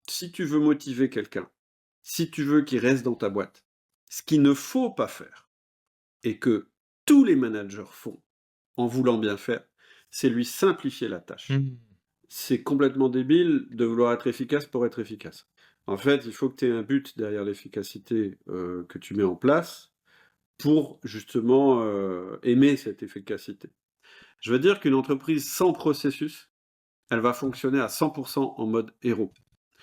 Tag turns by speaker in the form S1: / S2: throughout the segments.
S1: si tu veux motiver quelqu'un, si tu veux qu'il reste dans ta boîte, ce qu'il ne faut pas faire et que tous les managers font en voulant bien faire, c'est lui simplifier la tâche.
S2: Mmh.
S1: C'est complètement débile de vouloir être efficace pour être efficace. En fait, il faut que tu aies un but derrière l'efficacité, que tu mets en place pour justement, aimer cette efficacité. Je veux dire qu'une entreprise sans processus, elle va fonctionner à 100 en mode héros.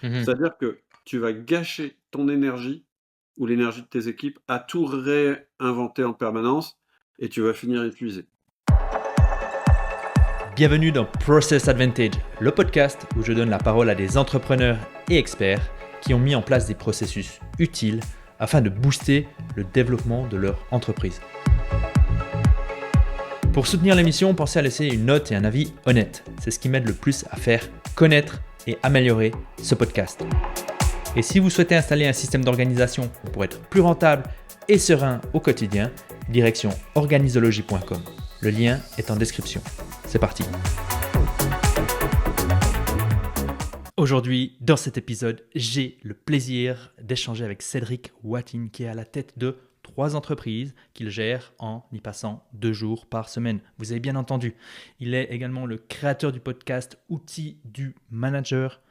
S2: Mmh.
S1: C'est-à-dire que tu vas gâcher ton énergie ou l'énergie de tes équipes à tout réinventer en permanence et tu vas finir épuisé.
S2: Bienvenue dans Process Advantage, le podcast où je donne la parole à des entrepreneurs et experts qui ont mis en place des processus utiles afin de booster le développement de leur entreprise. Pour soutenir l'émission, pensez à laisser une note et un avis honnête. C'est ce qui m'aide le plus à faire connaître et améliorer ce podcast. Et si vous souhaitez installer un système d'organisation pour être plus rentable et serein au quotidien, direction organisology.com. Le lien est en description. C'est parti. Aujourd'hui, dans cet épisode, j'ai le plaisir d'échanger avec Cédric Wattin qui est à la tête de 3 entreprises qu'il gère en y passant 2 jours par semaine. Vous avez bien entendu. Il est également le créateur du podcast Outils du Manager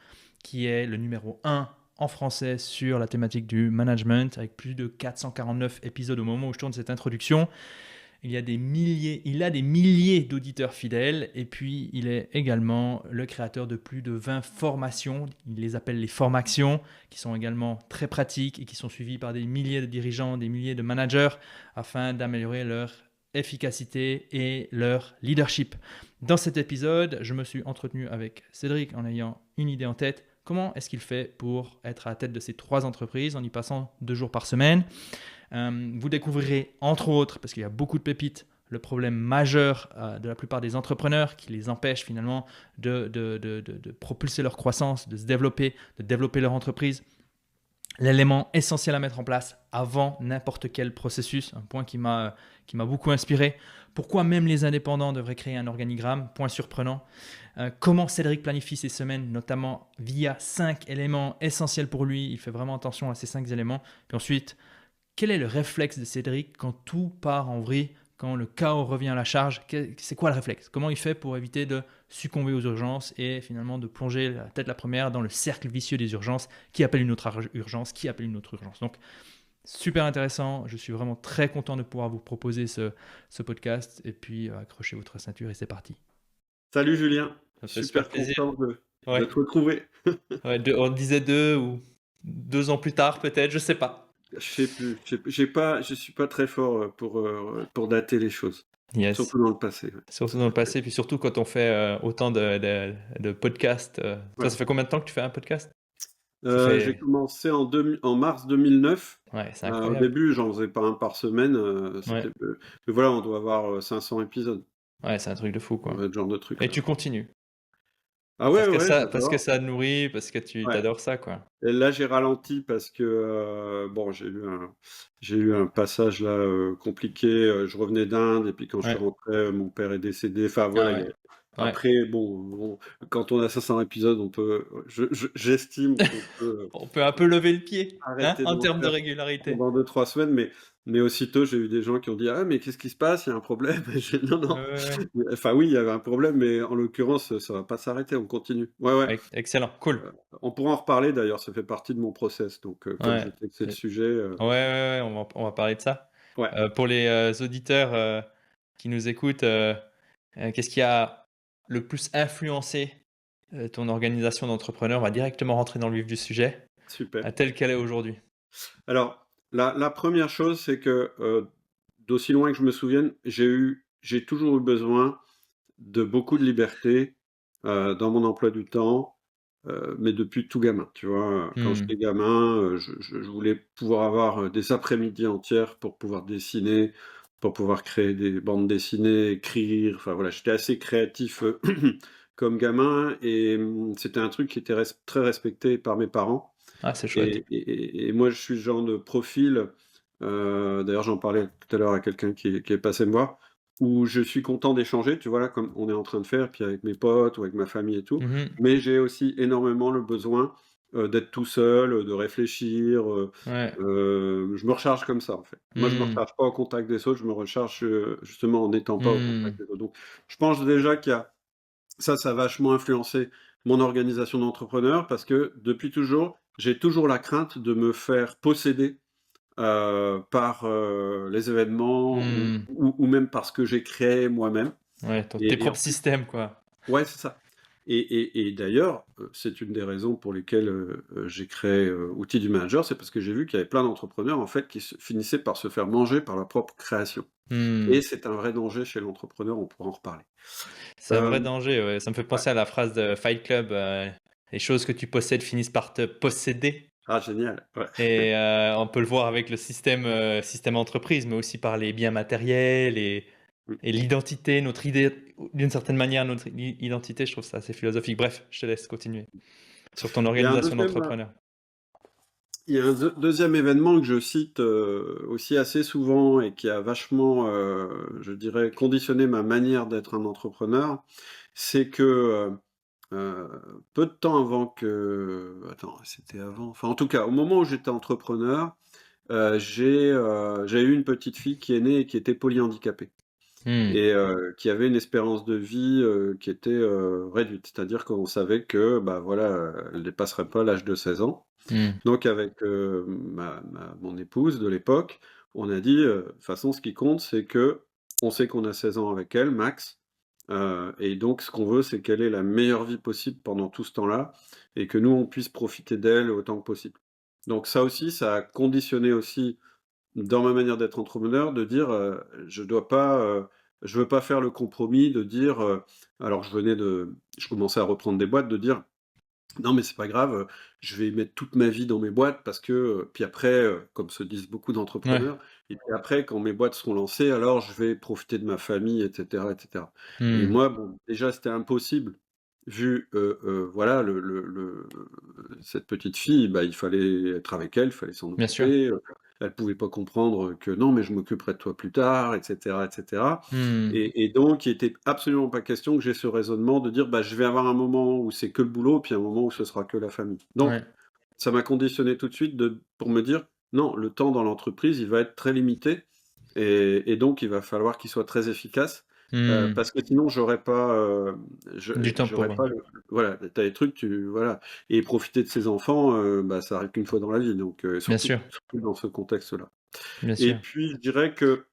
S2: qui est le numéro 1 en français sur la thématique du management avec plus de 449 épisodes au moment où je tourne cette introduction. Il a des milliers d'auditeurs fidèles et puis il est également le créateur de plus de 20 formations. Il les appelle les formations qui sont également très pratiques et qui sont suivies par des milliers de dirigeants, des milliers de managers afin d'améliorer leur efficacité et leur leadership. Dans cet épisode, je me suis entretenu avec Cédric en ayant une idée en tête. Comment est-ce qu'il fait pour être à la tête de ces 3 entreprises en y passant 2 jours par semaine ? Vous découvrirez entre autres, parce qu'il y a beaucoup de pépites, le problème majeur de la plupart des entrepreneurs qui les empêche finalement de propulser leur croissance, de se développer, de développer leur entreprise. L'élément essentiel à mettre en place avant n'importe quel processus, un point qui m'a beaucoup inspiré. Pourquoi même les indépendants devraient créer un organigramme, point surprenant. Comment Cédric planifie ses semaines, notamment via 5 éléments essentiels pour lui. Il fait vraiment attention à ces 5 éléments. Puis ensuite, quel est le réflexe de Cédric quand tout part en vrille, quand le chaos revient à la charge? C'est quoi le réflexe? Comment il fait pour éviter de succomber aux urgences et finalement de plonger la tête la première dans le cercle vicieux des urgences qui appelle une autre urgence, qui appelle une autre urgence? Donc, super intéressant. Je suis vraiment très content de pouvoir vous proposer ce podcast. Et puis, accrochez votre ceinture et c'est parti.
S1: Salut Julien,
S2: Ça fait super
S1: super
S2: plaisir.
S1: content de
S2: Ouais.
S1: te retrouver.
S2: Ouais, on disait 2 ou 2 ans plus tard peut-être, je sais pas.
S1: Je sais plus, je suis pas très fort, pour dater les choses,
S2: Yes.
S1: surtout dans le passé, ouais.
S2: Surtout dans le passé, puis surtout quand on fait autant de podcasts. Toi,
S1: Ouais.
S2: ça fait combien de temps que tu fais un podcast? Ça fait...
S1: J'ai commencé en mars 2009.
S2: Ouais, c'est
S1: Au
S2: incroyable.
S1: début, j'en faisais pas un par semaine,
S2: Ouais,
S1: mais voilà, on doit avoir, 500 épisodes,
S2: ouais, c'est un truc de fou, quoi.
S1: ce genre de truc
S2: Et
S1: là.
S2: tu continues.
S1: Ah ouais, ouais,
S2: Parce que
S1: j'adore,
S2: ça nourrit, parce que tu
S1: ouais.
S2: adores ça, quoi.
S1: Et là, j'ai ralenti parce que, bon, j'ai eu un passage là, compliqué, je revenais d'Inde et puis quand je suis
S2: Ouais,
S1: rentré, mon père est décédé. Enfin
S2: ah
S1: voilà, il y
S2: ouais,
S1: a
S2: ouais.
S1: après bon, quand on a 500 épisodes, on peut j'estime qu'on peut
S2: On peut un peu lever le pied, hein,
S1: arrêter
S2: en
S1: d'en
S2: termes de
S1: faire
S2: régularité.
S1: pendant 2 3 semaines, mais aussitôt, j'ai eu des gens qui ont dit: «Ah mais qu'est-ce qui se passe? Il y a un problème?» Et j'ai: «Non,
S2: Ouais,
S1: non».
S2: ouais, ouais.
S1: Enfin oui, il y avait un problème, mais en l'occurrence, ça va pas s'arrêter, on continue. Ouais, ouais,
S2: Excellent, cool.
S1: on pourra en reparler d'ailleurs, ça fait partie de mon process, donc comme je
S2: Ouais.
S1: sais que c'est le
S2: Et-
S1: sujet,
S2: Ouais, ouais, ouais, on va parler de ça.
S1: ouais.
S2: Pour les auditeurs qui nous écoutent, qu'est-ce qui a le plus influencé ton organisation d'entrepreneur? On va directement rentrer dans le vif du sujet,
S1: Super.
S2: telle qu'elle est aujourd'hui.
S1: Alors, la 1re chose, c'est que, d'aussi loin que je me souvienne, j'ai toujours eu besoin de beaucoup de liberté, dans mon emploi du temps, mais depuis tout gamin, tu vois? Quand
S2: Mmh.
S1: j'étais gamin, je voulais pouvoir avoir, des après-midi entières pour pouvoir dessiner, pour pouvoir créer des bandes dessinées, écrire, enfin voilà, j'étais assez créatif, comme gamin et c'était un truc qui était très respecté par mes parents.
S2: Ah, c'est chouette.
S1: Et moi, je suis le genre de profil, d'ailleurs, j'en parlais tout à l'heure à quelqu'un qui est passé me voir, où je suis content d'échanger, tu vois? Là, comme on est en train de faire, puis avec mes potes ou avec ma famille et tout.
S2: Mmh.
S1: Mais j'ai aussi énormément le besoin, d'être tout seul, de réfléchir,
S2: Ouais.
S1: je me recharge comme ça, en fait. Moi, je me
S2: Mmh.
S1: recharge pas au contact des autres, je me recharge, justement en n'étant pas au
S2: Mmh.
S1: contact des autres. Donc je pense déjà qu'il y a ça a vachement influencé mon organisation d'entrepreneur parce que depuis toujours, j'ai toujours la crainte de me faire posséder, par, les événements
S2: Mmh.
S1: ou même par ce que j'ai créé moi-même
S2: Ouais, tes
S1: et en
S2: propres
S1: plus
S2: systèmes, quoi.
S1: ouais, c'est ça et d'ailleurs, c'est une des raisons pour lesquelles, j'ai créé, Outils du Manager, c'est parce que j'ai vu qu'il y avait plein d'entrepreneurs, en fait, qui finissaient par se faire manger par leur propre création
S2: Mmh.
S1: et c'est un vrai danger chez l'entrepreneur, on pourra en reparler.
S2: C'est un vrai
S1: Hem,
S2: danger, ouais. Ça me fait
S1: ouais.
S2: penser à la phrase de Fight Club, «Les choses que tu possèdes finissent par te posséder».
S1: Ah génial, ouais.
S2: Et on peut le voir avec le système entreprise, mais aussi par les biens matériels
S1: Mmh.
S2: et l'identité, notre idée d'une certaine manière, notre identité, je trouve ça assez philosophique. Bref, je te laisse continuer sur ton
S1: Il y a un
S2: organisation
S1: deuxième
S2: d'entrepreneur.
S1: il y a un deuxième événement que je cite, aussi assez souvent et qui a vachement, je dirais, conditionné ma manière d'être un entrepreneur. C'est que, peu de temps avant que attends, c'était avant? Enfin, en tout cas, au moment où j'étais entrepreneur, j'ai eu une petite fille qui est née et qui était polyhandicapée
S2: Mmh.
S1: et qui avait une espérance de vie, qui était, réduite. C'est-à-dire qu'on savait que, bah, voilà, elle dépasserait pas l'âge de 16 ans.
S2: Mmh.
S1: Donc avec, mon épouse de l'époque, on a dit, «De toute façon, ce qui compte, c'est que on sait qu'on a 16 ans avec elle, max, et donc ce qu'on veut, c'est qu'elle ait la meilleure vie possible pendant tout ce temps-là et que nous, on puisse profiter d'elle autant que possible». Donc ça aussi, ça a conditionné aussi dans ma manière d'être entrepreneur, de dire, je dois pas, je veux pas faire le compromis de dire, alors je commençais à reprendre des boîtes, de dire: non, mais c'est pas grave, je vais mettre toute ma vie dans mes boîtes parce que, puis après, comme se disent beaucoup
S2: Ouais.
S1: d'entrepreneurs et puis après quand mes boîtes seront lancées, alors je vais profiter de ma famille et cetera et cetera et
S2: Mmh.
S1: moi, bon, déjà, c'était impossible vu, voilà, cette petite fille, bah, il fallait être avec elle, il fallait s'en
S2: Bien sûr.
S1: occuper, elle pouvait pas comprendre que: «Non, mais je m'occuperai de toi plus tard» et cetera
S2: Mmh.
S1: et donc il était absolument pas question que j'ai ce raisonnement de dire: «Bah, je vais avoir un moment où c'est que le boulot, puis un moment où ce sera que la famille». Donc
S2: Ouais.
S1: ça m'a conditionné tout de suite pour me dire: «Non, le temps dans l'entreprise, il va être très limité et donc il va falloir qu'il soit très efficace,
S2: Mmh.
S1: parce que sinon j'aurais pas,
S2: Du temps
S1: j'aurais
S2: pour,
S1: pas le voilà, tu as des trucs, voilà et profiter de ses enfants, bah, ça arrive qu'une fois dans la vie, donc
S2: bien
S1: surtout
S2: sûr,
S1: surtout dans ce contexte-là
S2: bien
S1: et
S2: sûr.
S1: puis je dirais que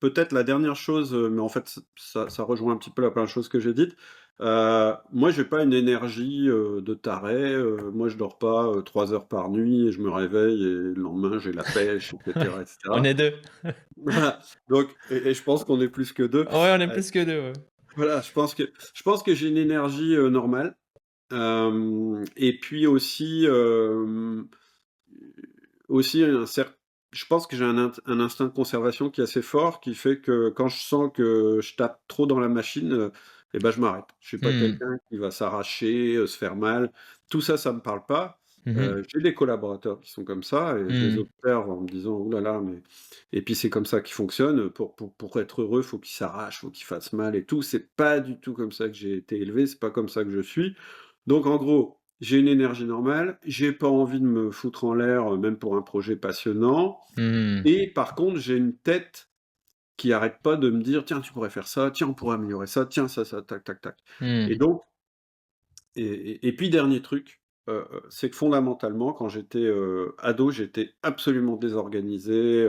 S1: peut-être la dernière chose, mais en fait, ça rejoint un petit peu la première chose que j'ai dite. Moi, j'ai pas une énergie, de taré, moi je dors pas, 3 heures par nuit et je me réveille et le lendemain j'ai la pêche
S2: Ouais.
S1: et
S2: On
S1: cetera.
S2: est 2.
S1: Voilà, donc je pense qu'on est plus que 2.
S2: Ouais, on est
S1: Heu,
S2: plus que 2. Ouais.
S1: voilà, je pense que j'ai une énergie, normale, et puis aussi, aussi un cer je pense que j'ai un instinct de conservation qui est assez fort, qui fait que quand je sens que je tape trop dans la machine, et bah, je m'arrête. Je suis pas
S2: Mmh.
S1: quelqu'un qui va s'arracher, se faire mal. Tout ça, ça me parle pas.
S2: Mmh mh.
S1: J'ai des collaborateurs qui sont comme ça et je les
S2: Mmh.
S1: observe en me disant: «Ouh là là, mais» et puis c'est comme ça qu'ils fonctionnent. Pour être heureux, faut qu'ils s'arrachent, faut qu'ils fassent mal et tout. C'est pas du tout comme ça que j'ai été élevé, c'est pas comme ça que je suis. Donc en gros, j'ai une énergie normale, j'ai pas envie de me foutre en l'air, même pour un projet passionnant
S2: Mmh.
S1: et par contre, j'ai une tête qui arrête pas de me dire: «Tiens, tu pourrais faire ça, tiens, on pourrait améliorer ça, tiens, ça, tac, tac, tac» et
S2: Mmh.
S1: donc et puis dernier truc, c'est que fondamentalement, quand j'étais, ado, j'étais absolument désorganisé,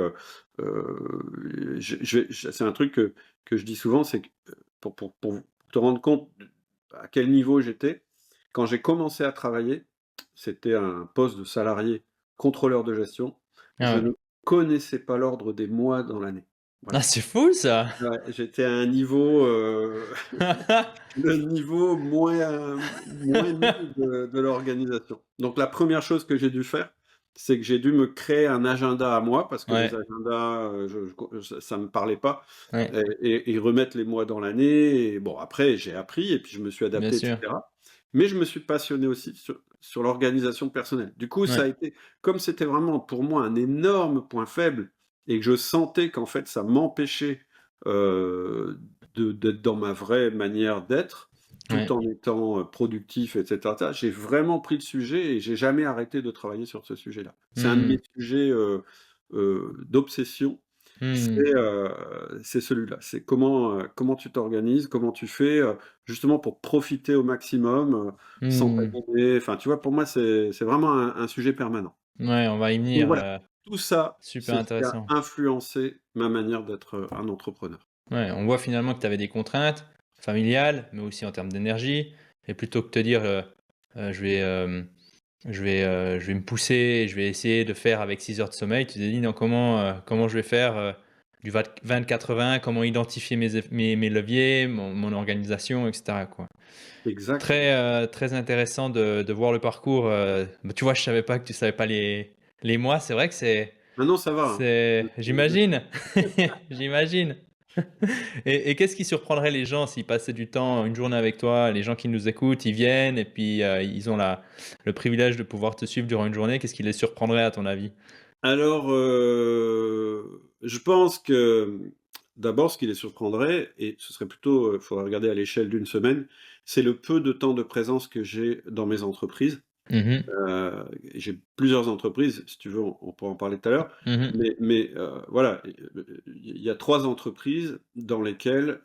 S1: c'est un truc que je dis souvent, c'est que, pour te rendre compte à quel niveau j'étais, quand j'ai commencé à travailler, c'était un poste de salarié contrôleur de gestion,
S2: Ah
S1: je
S2: ouais.
S1: ne connaissais pas l'ordre des mois dans l'année.
S2: Ah,
S1: Voilà.
S2: c'est fou ça!
S1: Ouais, j'étais à un niveau, le niveau moins nul de l'organisation. Donc la première chose que j'ai dû faire, c'est que j'ai dû me créer un agenda à moi parce que les
S2: Ouais,
S1: agendas, ça me parlait pas
S2: ouais,
S1: et remettre les mois dans l'année et bon après j'ai appris et puis je me suis
S2: bien
S1: adapté et
S2: sûr.
S1: cetera. Mais je me suis passionné aussi sur l'organisation personnelle. Du coup, ça
S2: Ouais.
S1: a été comme c'était vraiment pour moi un énorme point faible et que je sentais qu'en fait ça m'empêchait, d'être dans ma vraie manière d'être, tout
S2: Ouais.
S1: en étant, productif et cetera. J'ai vraiment pris le sujet et j'ai jamais arrêté de travailler sur ce sujet-là. C'est un de
S2: Mmh.
S1: mes sujets, d'obsession,
S2: Mmh.
S1: c'est celui-là. C'est comment tu t'organises, comment tu fais, justement pour profiter au maximum, sans
S2: Mmh.
S1: t'abîmer. Enfin, tu vois, pour moi, c'est vraiment un sujet permanent.
S2: Ouais, on va y
S1: Donc
S2: venir,
S1: voilà, tout ça,
S2: super
S1: c'est ce qui a
S2: intéressant.
S1: influencé ma manière d'être, un entrepreneur.
S2: Ouais, on voit finalement que tu avais des contraintes familiales, mais aussi en termes d'énergie et plutôt que de te dire, «Je vais, je vais me pousser et je vais essayer de faire avec 6 heures de sommeil», tu t'es dit: «Non, comment je vais faire, du 20-80, comment identifier mes leviers, mon organisation?» et cetera, quoi.
S1: Exactement.
S2: Très intéressant de voir le parcours, bah, tu vois, je savais pas que tu savais pas les mois. C'est vrai que
S1: Maintenant ça va, hein.
S2: j'imagine, j'imagine. Et qu'est-ce qui surprendrait les gens s'ils passaient du temps, une journée avec toi? Les gens qui nous écoutent, ils viennent et puis, ils ont le privilège de pouvoir te suivre durant une journée. Qu'est-ce qui les surprendrait à ton avis?
S1: Alors, je pense que, d'abord, ce qui les surprendrait et ce serait plutôt, faudrait regarder à l'échelle d'une semaine, c'est le peu de temps de présence que j'ai dans mes entreprises.
S2: Mmh.
S1: J'ai plusieurs entreprises, si tu veux, on pourra en parler tout à l'heure,
S2: Mmh.
S1: mais voilà, il y a 3 entreprises dans lesquelles,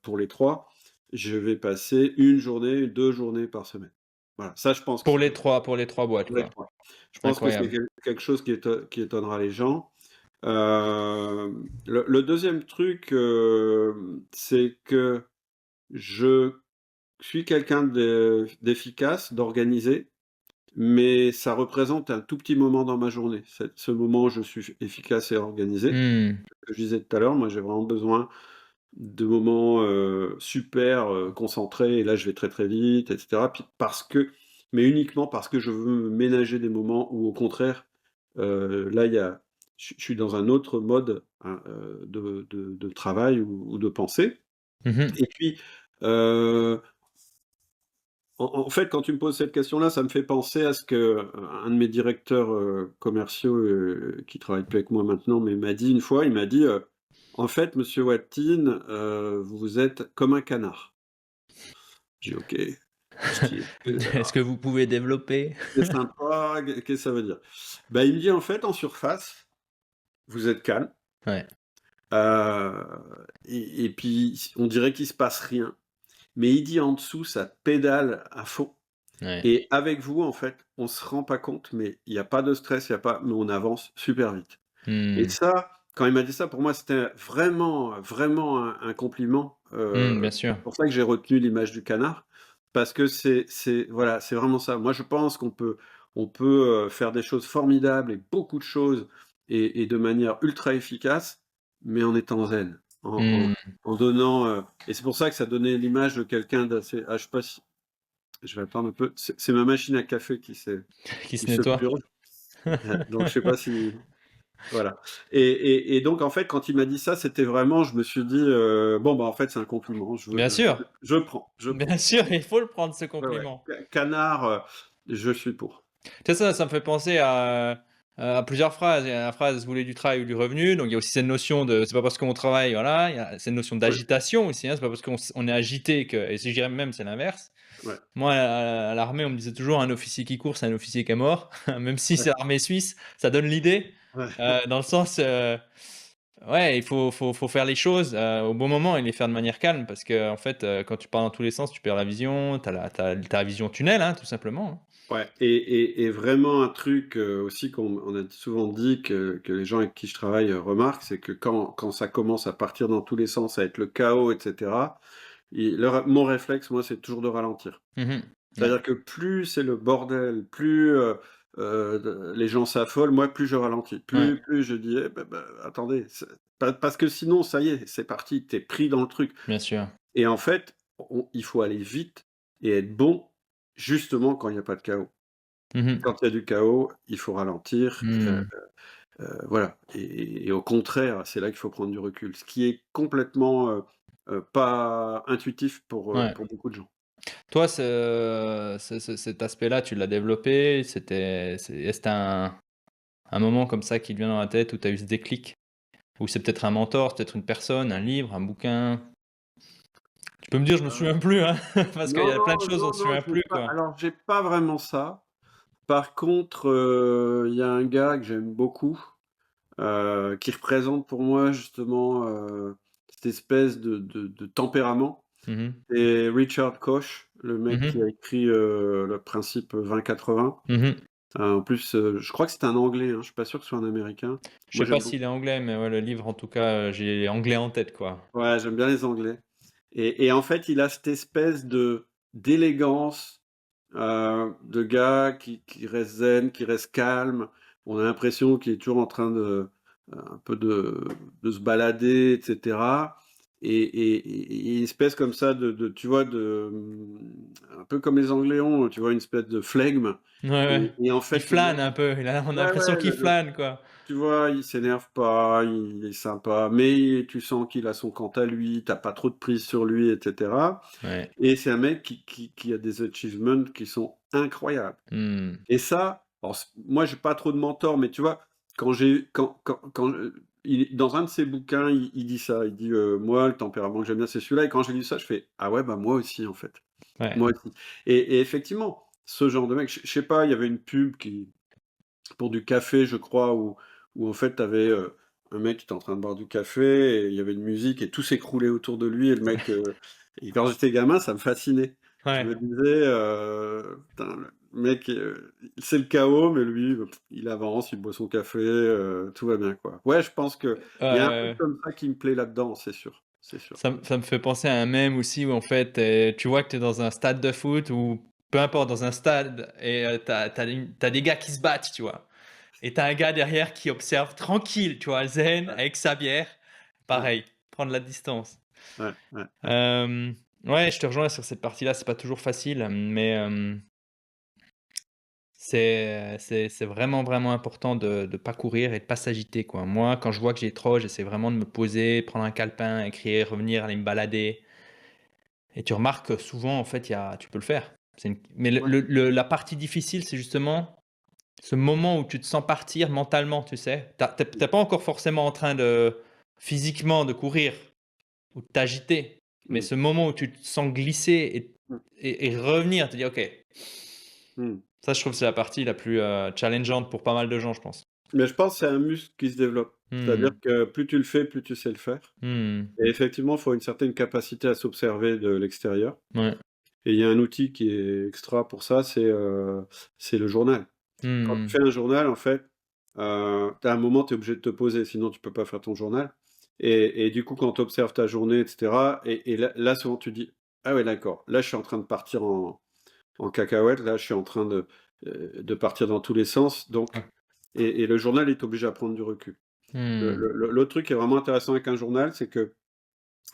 S1: pour les 3, je vais passer une journée, 2 journées par semaine. Voilà, ça je pense que
S2: Pour les 3 boîtes,
S1: pour les
S2: quoi.
S1: 3. Je pense que c'est
S2: Incroyable.
S1: quelque chose qui étonnera les gens. Le 2e truc, c'est que je suis quelqu'un d'efficace, d'organisé, mais ça représente un tout petit moment dans ma journée. Ce moment où je suis efficace et organisé.
S2: Mmh.
S1: Que je disais tout à l'heure, moi j'ai vraiment besoin de moments, super, concentrés et là je vais très, très vite et cetera. Puis mais uniquement parce que je veux me ménager des moments où au contraire, là il y a je suis dans un autre mode, hein, de travail ou de pensée.
S2: Mmh.
S1: Et puis, heu, en fait, quand tu me poses cette question-là, ça me fait penser à ce que, un de mes directeurs, commerciaux, qui travaille plus avec moi maintenant, mais m'a dit une fois, il m'a dit, «En fait, monsieur Watine, vous êtes comme un canard». J'ai dit: «OK». Je dis:
S2: Est-ce que vous pouvez développer?
S1: «C'est sympa, qu'est-ce que ça veut dire?» Bah, il me dit: «En fait, en surface, vous êtes calme,
S2: Ouais,
S1: et puis on dirait qu'il se passe rien, mais il dit en dessous, ça pédale à fond».
S2: ouais.
S1: Et avec vous, en fait, on se rend pas compte, mais il y a pas de stress, il y a pas mais on avance super vite. Et
S2: Mmh.
S1: ça, quand il m'a dit ça, pour moi, c'était vraiment, vraiment un compliment.
S2: Mmh, bien sûr.
S1: C'est pour ça que j'ai retenu l'image du canard, parce que c'est voilà, c'est vraiment ça. Moi, je pense qu'on peut, faire des choses formidables et beaucoup de choses et de manière ultra efficace, mais en étant zen,
S2: Mmh.
S1: en donnant, et c'est pour ça que ça donnait l'image de quelqu'un d'assez je sais pas si je vais attendre un peu. C'est ma machine à café
S2: Qui
S1: qui
S2: se
S1: se
S2: nettoie?
S1: purge, donc je sais pas si voilà. Et donc en fait, quand il m'a dit ça, c'était vraiment je me suis dit, «Bon, bah, en fait, c'est un compliment,
S2: Bien sûr,
S1: je prends, je
S2: bien
S1: prends».
S2: sûr, il faut le prendre ce
S1: Ouais, ouais.
S2: compliment.
S1: Canard, je suis pour.
S2: C'est ça, ça me fait penser à plusieurs phrases. Il y a la phrase: «Vous voulez du travail ou du revenu?» Donc il y a aussi cette notion de c'est pas parce qu'on travaille, voilà, il y a cette notion
S1: Ouais,
S2: d'agitation aussi, hein. C'est pas parce qu'on est agité que et si je dirais même c'est l'inverse.
S1: ouais,
S2: Moi, à l'armée, on me disait toujours: «Un officier qui court, c'est un officier qui est mort». Même si
S1: ouais,
S2: c'est l'armée suisse, ça donne l'idée,
S1: ouais,
S2: dans le sens, ouais, il faut faire les choses, au bon moment et les faire de manière calme parce qu'en fait, quand tu pars dans tous les sens, tu perds la vision, tu as la vision tunnel, hein, tout simplement, hein.
S1: ouais, et vraiment un truc, aussi qu'on a souvent dit que les gens avec qui je travaille, remarquent, c'est que quand ça commence à partir dans tous les sens, à être le chaos et cetera, mon réflexe, moi, c'est toujours de ralentir.
S2: Mmh. Ouais,
S1: C'est-à-dire que plus c'est le bordel, plus, les gens s'affolent, moi plus je ralentis,
S2: ouais,
S1: plus je dis: «Eh bah, attendez, parce que sinon ça y est, c'est parti, tu es pris dans le truc».
S2: bien sûr.
S1: Et en fait, il faut aller vite et être bon, justement quand il y a pas de chaos.
S2: Mmh.
S1: Quand il y a du chaos, il faut ralentir,
S2: Mmh.
S1: voilà, et au contraire, c'est là qu'il faut prendre du recul, ce qui est complètement, pas intuitif
S2: Ouais.
S1: pour beaucoup de gens.
S2: Toi, cet aspect-là, tu l'as développé, est-ce tu un moment comme ça qui te vient dans la tête où tu as eu ce déclic? Ou c'est peut-être un mentor, peut-être une personne, un livre, un bouquin? peux me dire, je me souviens plus, hein, parce qu'il y
S1: Non,
S2: a plein de
S1: non,
S2: choses, on
S1: non,
S2: se
S1: non,
S2: souvient plus, quoi.
S1: j'ai pas vraiment ça. Par contre, il y a un gars que j'aime beaucoup, qui représente pour moi justement, cette espèce de tempérament.
S2: Mhm.
S1: C'est Richard Koch, le mec qui a
S2: Mhm.
S1: écrit, le principe 20-80.
S2: Mhm.
S1: En plus, je crois que c'est un Anglais, hein, je suis pas sûr que ce soit un Américain.
S2: Je
S1: Moi
S2: sais pas
S1: j'aime beaucoup.
S2: s'il est anglais, mais ouais, le livre, en tout cas, j'ai anglais en tête, quoi.
S1: Ouais, j'aime bien les Anglais et en fait, il a cette espèce de d'élégance, de gars qui reste zen, qui reste calme. On a l'impression qu'il est toujours en train un peu de se balader et cetera et une espèce comme ça tu vois, un peu comme les Anglais ont, tu vois, une espèce de flegme
S2: Ouais, ouais.
S1: et en
S2: Il
S1: fait, le mec
S2: flâne un peu, on a
S1: ouais,
S2: l'impression
S1: ouais,
S2: qu'il flâne, quoi.
S1: tu vois, il s'énerve pas, il est sympa, mais tu sens qu'il a son quant à lui, tu pas trop de prise sur lui et cetera
S2: Ouais.
S1: et c'est un mec qui a des achievements qui sont incroyables
S2: Hmm.
S1: et ça, alors moi j'ai pas trop de mentors, mais tu vois, quand, dans un de ses bouquins, il dit ça, il dit, «Moi, le tempérament que j'aime bien, c'est celui-là» et quand j'ai lu ça, je fais: «Ah ouais, bah moi aussi, en fait,
S2: Ouais.
S1: moi aussi» et effectivement, ce genre de mec, je sais pas, il y avait une pub pour du café, je crois, où en fait, tu avais, un mec qui était en train de boire du café et il y avait une musique et tout s'écroulait autour de lui et le mec, et quand j'étais gamin, ça me fascinait. Je
S2: Ouais.
S1: me disais, putain, le mec, c'est le chaos, mais lui, il avance, il boit son café, tout va bien, quoi. Ouais, je pense qu'il y a un truc
S2: Ouais.
S1: comme ça qui me plaît là-dedans, c'est sûr, c'est sûr.
S2: Ça me fait penser à un mème aussi où en fait, tu vois que tu es dans un stade de foot ou peu importe, dans un stade et t'as des gars qui se battent, tu vois. Et t'as un gars derrière qui observe tranquille, tu vois, zen,
S1: Ouais,
S2: avec sa bière.
S1: ouais,
S2: Pareil, prendre la distance.
S1: ouais, ouais, ouais.
S2: Ouais, je te rejoins sur cette partie-là, c'est pas toujours facile, mais c'est vraiment, vraiment important de ne pas courir et de pas s'agiter, quoi. Moi, quand je vois que j'ai trop, j'essaie vraiment de me poser, prendre un calepin, écrire, revenir, aller me balader. Et tu remarques que souvent, en fait, tu peux le faire. Mais
S1: Ouais.
S2: la partie difficile, c'est justement ce moment où tu te sens partir mentalement, tu sais. T'es pas encore forcément en train physiquement, de courir ou de t'agiter. Mais
S1: Mmh,
S2: ce moment où tu te sens glisser
S1: mmh,
S2: et revenir, te dire, OK,
S1: mmh.
S2: ça, je trouve que c'est la partie la plus challengeante pour pas mal de gens, je pense.
S1: Mais je pense que c'est un muscle qui se développe. C'est-à-dire
S2: Hmm.
S1: que plus tu le fais, plus tu sais le faire.
S2: Hmm.
S1: Et effectivement, il faut une certaine capacité à s'observer de l'extérieur.
S2: Ouais.
S1: Et il y a un outil qui est extra pour ça, c'est le journal. Quand tu
S2: Hmm.
S1: fais un journal, en fait, tu as un moment, tu es obligé de te poser, sinon tu peux pas faire ton journal. Et du coup, quand tu observes ta journée, et cetera, et là, souvent, tu dis: «Ah ouais, d'accord, là, je suis en train de partir en cacahuète, là, je suis en train de partir dans tous les sens», donc et le journal est obligé à prendre du recul.
S2: Hmm.
S1: L'autre truc qui est vraiment intéressant avec un journal, c'est que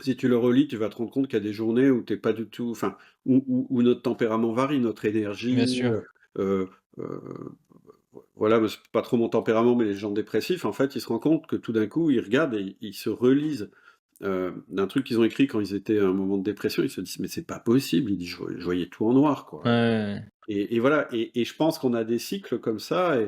S1: si tu le relis, tu vas te rendre compte qu'il y a des journées où t'es pas du tout enfin, où notre tempérament varie, notre
S2: Bien
S1: énergie,
S2: sûr.
S1: heu heu, voilà, moi, c'est pas trop mon tempérament, mais les gens dépressifs, en fait, ils se rendent compte que tout d'un coup, ils regardent et ils se relisent, d'un truc qu'ils ont écrit quand ils étaient à un moment de dépression. Ils se disent: «Mais c'est pas possible», ils disent: Je voyais tout en noir, quoi»,
S2: Ouais.
S1: et voilà et je pense qu'on a des cycles comme ça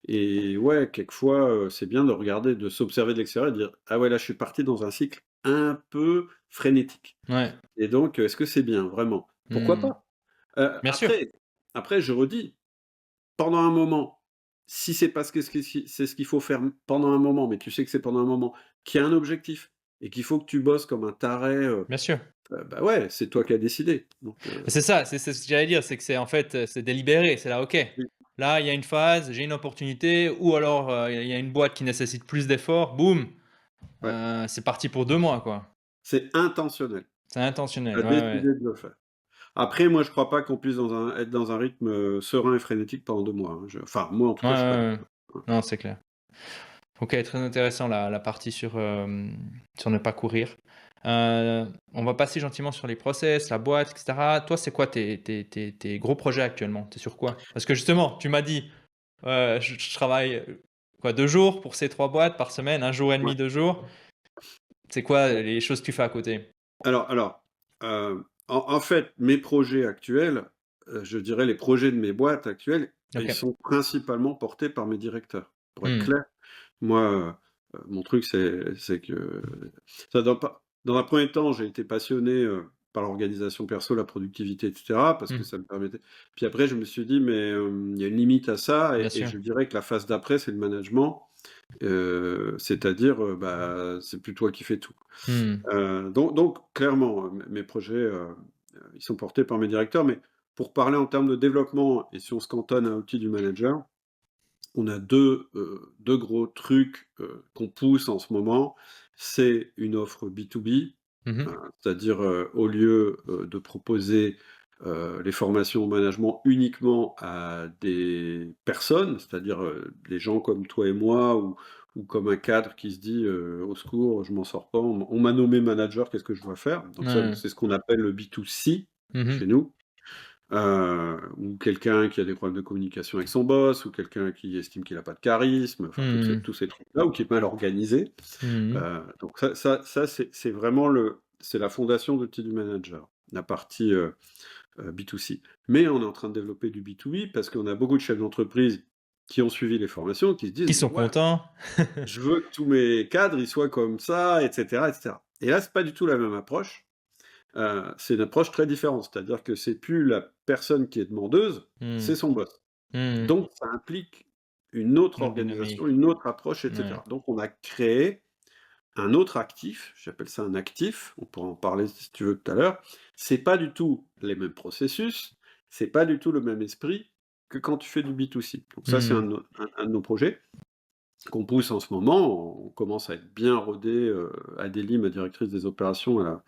S1: et ouais, quelquefois, c'est bien de regarder, de s'observer de l'extérieur et de dire: «Ah ouais, là, je suis parti dans un cycle un peu frénétique
S2: Ouais.
S1: et donc est-ce que c'est bien, vraiment?» Pourquoi
S2: Hmm.
S1: pas?
S2: Bien sûr.
S1: Après je redis, pendant un moment, si c'est parce que c'est ce qu'il faut faire pendant un moment, mais tu sais que c'est pendant un moment, qu'il y a un objectif et qu'il faut que tu bosses comme un taré,
S2: Bien sûr.
S1: bah, ouais, c'est toi qui as décidé donc
S2: C'est ça, c'est ce que j'allais dire, c'est que c'est en fait, c'est délibéré. C'est là, OK,
S1: oui,
S2: là, il y a une phase, j'ai une opportunité ou alors, il y a une boîte qui nécessite plus d'efforts, boum,
S1: ouais,
S2: c'est parti pour 2 mois, quoi.
S1: c'est intentionnel.
S2: C'est
S1: Tu
S2: intentionnel,
S1: as
S2: ouais, ouais.
S1: décidé de le faire. Après, moi, je crois pas qu'on puisse être dans un rythme, serein et frénétique pendant 2 mois, hein. Enfin, moi, en tout
S2: Ouais,
S1: cas, je suis pas
S2: ouais, ouais.
S1: capable. Ouais.
S2: Non, c'est clair. OK, très intéressant la partie sur ne pas courir. On va passer gentiment sur les process, la boîte et cetera. Toi, c'est quoi tes gros projets actuellement? Tu es sur quoi? Parce que justement, tu m'as dit, je travaille, quoi, 2 jours pour ces 3 boîtes par semaine, 1 jour et
S1: Ouais,
S2: demi, 2 jours. C'est quoi
S1: ouais.
S2: les choses que tu fais à côté?
S1: Alors, en fait, mes projets actuels, je dirais les projets de mes boîtes actuelles, ils
S2: OK.
S1: sont principalement portés par mes directeurs. Pour être
S2: Mmh.
S1: clair, moi, mon truc, c'est que ça dans un premier temps, j'ai été passionné, par l'organisation perso, la productivité, etc., parce que ça me permettait. Puis après, je me suis dit, mais il y a une limite à ça,
S2: Bien
S1: et
S2: sûr.
S1: je dirais que la phase d'après, c'est le management, c'est-à-dire, c'est plus toi qui fais tout.
S2: Hmm.
S1: Donc clairement, mes projets, ils sont portés par mes directeurs, mais pour parler en termes de développement, et si on se cantonne à l'outil du manager, on a deux gros trucs qu'on pousse en ce moment. C'est une offre B2B,
S2: Mhm.
S1: c'est-à-dire au lieu de proposer les formations au management uniquement à des personnes, c'est-à-dire des gens comme toi et moi, ou comme un cadre qui se dit au secours, je m'en sors pas, on m'a nommé manager, qu'est-ce que je dois faire? Donc ça,
S2: Ouais.
S1: c'est ce qu'on appelle le B2C chez
S2: Mhm.
S1: nous. Ou quelqu'un qui a des problèmes de communication avec son boss, ou quelqu'un qui estime qu'il a pas de charisme, enfin
S2: Mhm.
S1: tous ces trucs-là, ou qui est mal organisé.
S2: Mhm.
S1: Donc ça c'est vraiment c'est la fondation de l'outil du manager, la partie B2C. Mais on est en train de développer du B2B parce qu'on a beaucoup de chefs d'entreprise qui ont suivi les formations, qui se disent:
S2: Qui
S1: «Mais
S2: sont
S1: ouais,
S2: contents.
S1: je veux que tous mes cadres, ils soient comme ça, et cetera, et cetera». Et là, c'est pas du tout la même approche. C'est une approche très différente. C'est-à-dire que c'est plus la personne qui est demandeuse,
S2: Hmm.
S1: c'est son boss.
S2: Hmm.
S1: Donc ça implique une autre
S2: Notre
S1: organisation,
S2: dynamique.
S1: une autre approche, et
S2: Ouais.
S1: cetera. Donc on a créé un autre actif, j'appelle ça un actif, on pourra en parler si tu veux tout à l'heure. C'est pas du tout les mêmes processus, c'est pas du tout le même esprit que quand tu fais du B2C. Donc ça, c'est
S2: Hmm.
S1: un de nos projets qu'on pousse en ce moment. On commence à être bien rodé. Adélie, ma directrice des opérations,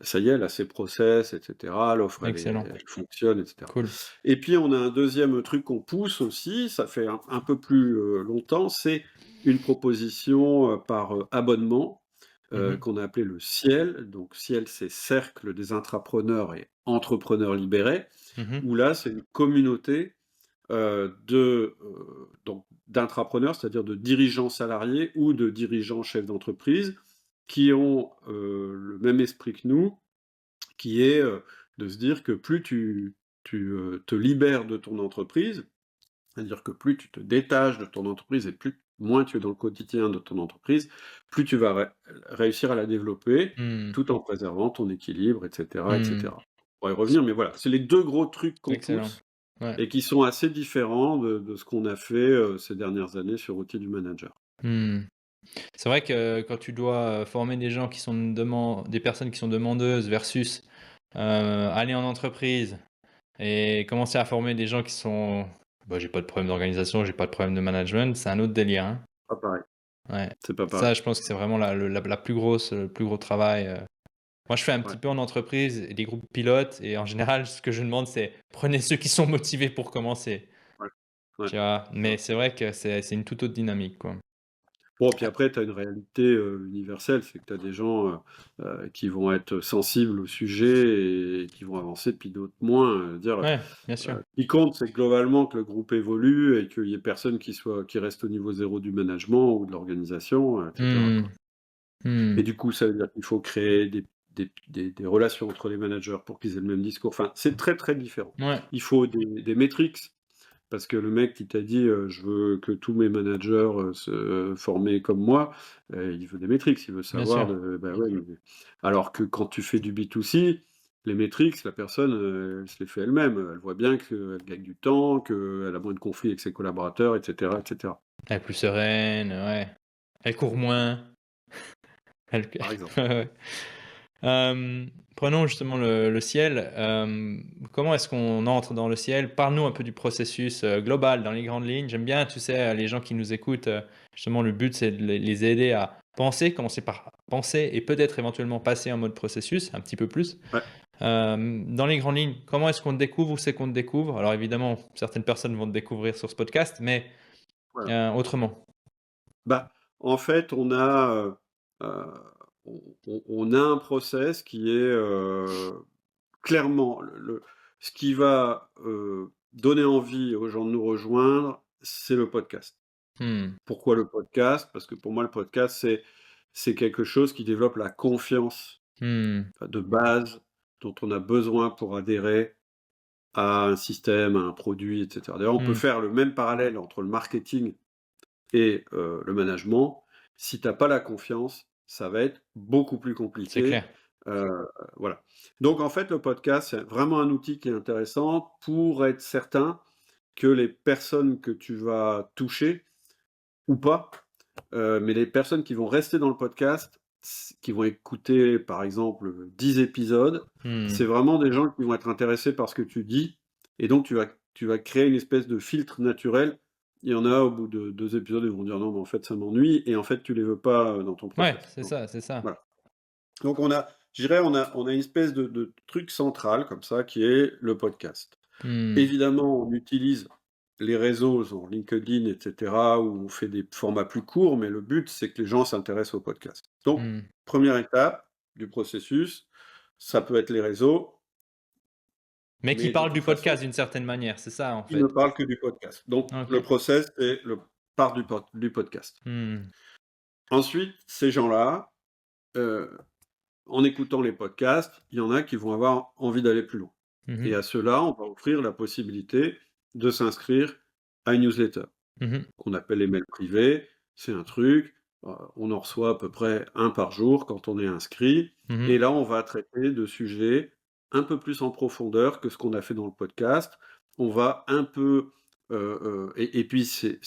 S1: ça y est, elle a ses process, et cetera. L'offre,
S2: Excellent.
S1: elle fonctionne, et cetera.
S2: Cool.
S1: Et puis, on a un deuxième truc qu'on pousse aussi, ça fait un peu plus longtemps, c'est une proposition par abonnement
S2: Mhm.
S1: qu'on a appelé le Ciel. Donc, Ciel, c'est Cercle des intrapreneurs et entrepreneurs libérés,
S2: Mhm.
S1: où là, c'est une communauté donc d'intrapreneurs, c'est-à-dire de dirigeants salariés ou de dirigeants chefs d'entreprise qui ont le même esprit que nous, qui est de se dire que plus tu te libères de ton entreprise, c'est-à-dire que plus tu te détaches de ton entreprise et moins tu es dans le quotidien de ton entreprise, plus tu vas réussir à la développer
S2: Hmm.
S1: tout en préservant ton équilibre, etc.,
S2: Hmm.
S1: etc. On va y revenir, mais voilà, c'est les deux gros trucs qu'on
S2: Excellent.
S1: pousse
S2: Ouais.
S1: et qui sont assez différents de ce qu'on a fait ces dernières années sur Outils du Manager.
S2: Hmm. C'est vrai que quand tu dois former des gens qui sont des personnes qui sont demandeuses versus aller en entreprise et commencer à former des gens qui sont bah, j'ai pas de problème d'organisation, j'ai pas de problème de management, c'est un autre délire, hein.
S1: Pas pareil,
S2: Ouais.
S1: c'est pas pareil.
S2: Ça, je pense que c'est vraiment la plus grosse, le plus gros travail. Moi, je fais un
S1: Ouais,
S2: petit peu en entreprise et des groupes pilotes et en général, ce que je demande, c'est prenez ceux qui sont motivés pour commencer.
S1: ouais, ouais,
S2: Tu vois?
S1: c'est vrai.
S2: Mais c'est vrai que c'est une toute autre dynamique, quoi.
S1: Bon, puis après, tu as une réalité universelle, c'est que tu as des gens qui vont être sensibles au sujet et qui vont avancer, puis d'autres moins.
S2: Ouais, bien sûr.
S1: Ce qui compte, c'est globalement que le groupe évolue et qu'il y ait personne qui reste au niveau zéro du management ou de l'organisation, etc.,
S2: Mmh.
S1: quoi. Et
S2: Mmh.
S1: du coup, ça veut dire qu'il faut créer des relations entre les managers pour qu'ils aient le même discours. Enfin, c'est très, très différent.
S2: Ouais,
S1: Il faut des métriques, parce que le mec qui t'a dit je veux que tous mes managers se former comme moi, il veut des métriques, il veut
S2: bien
S1: savoir
S2: sûr.
S1: bah ouais, alors que quand tu fais du B2C, les métriques, la personne, elle se les fait elle-même. Elle voit bien qu'elle gagne du temps, qu'elle a moins de conflits avec ses collaborateurs, etc., etc.
S2: Elle est plus sereine, ouais. Elle court moins. Elle
S1: Par exemple.
S2: ouais, ouais. Prenons justement le ciel. Comment est-ce qu'on entre dans le ciel? Parle-nous un peu du processus, global, dans les grandes lignes. J'aime bien, tu sais, les gens qui nous écoutent, justement, le but, c'est de les aider à penser, commencer par penser et peut-être éventuellement passer en mode processus, un petit peu plus.
S1: Ouais,
S2: Dans les grandes lignes, comment est-ce qu'on te découvre? Où c'est qu'on te découvre? Alors évidemment, certaines personnes vont te découvrir sur ce podcast, mais
S1: voilà.
S2: autrement.
S1: Bah, en fait, euh, on a un process qui est clairement ce qui va donner envie aux gens de nous rejoindre, c'est le podcast.
S2: Mmh.
S1: Pourquoi le podcast? Parce que pour moi, le podcast, c'est quelque chose qui développe la confiance
S2: Mmh.
S1: de base dont on a besoin pour adhérer à un système, à un produit, etc. D'ailleurs, on peut
S2: Mmh.
S1: faire le même parallèle entre le marketing et le management. Si tu as pas la confiance, ça va être beaucoup plus
S2: C'est
S1: compliqué
S2: clair.
S1: Voilà. Donc en fait, le podcast, c'est vraiment un outil qui est intéressant pour être certain que les personnes que tu vas toucher ou pas, mais les personnes qui vont rester dans le podcast, qui vont écouter, par exemple, 10 épisodes, c'est vraiment des gens qui vont être intéressés par ce que tu dis, et donc tu vas créer une espèce de filtre naturel. Il y en a, au bout de 2 épisodes, ils vont dire: «Non, mais en fait, ça m'ennuie», et en fait, tu les veux pas, dans ton
S2: Ouais,
S1: process.
S2: c'est
S1: Donc
S2: ça, c'est ça.
S1: voilà. Donc je dirais, on a une espèce de truc central comme ça, qui est le podcast.
S2: Mmh.
S1: Évidemment, on utilise les réseaux, genre LinkedIn, et cetera, où on fait des formats plus courts, mais le but, c'est que les gens s'intéressent au podcast. Donc,
S2: Mmh.
S1: première étape du processus, ça peut être les réseaux,
S2: Mais qui
S1: mais de
S2: parle du
S1: toute façon,
S2: podcast d'une certaine manière, c'est ça, en
S1: ils ne
S2: fait?
S1: parlent que du podcast. Donc, le
S2: OK.
S1: process, c'est part du podcast.
S2: Mmh.
S1: Ensuite, ces gens-là, heu, en écoutant les podcasts, il y en a qui vont avoir envie d'aller plus loin.
S2: Mmh
S1: Et
S2: mh.
S1: à ceux-là, on va offrir la possibilité de s'inscrire à une newsletter,
S2: Mmh.
S1: qu'on appelle les mails privés. C'est un truc, on en reçoit à peu près un par jour quand on est inscrit,
S2: Mmh.
S1: et là, on va traiter de sujets un peu plus en profondeur que ce qu'on a fait dans le podcast. On va un peu, et puis c'est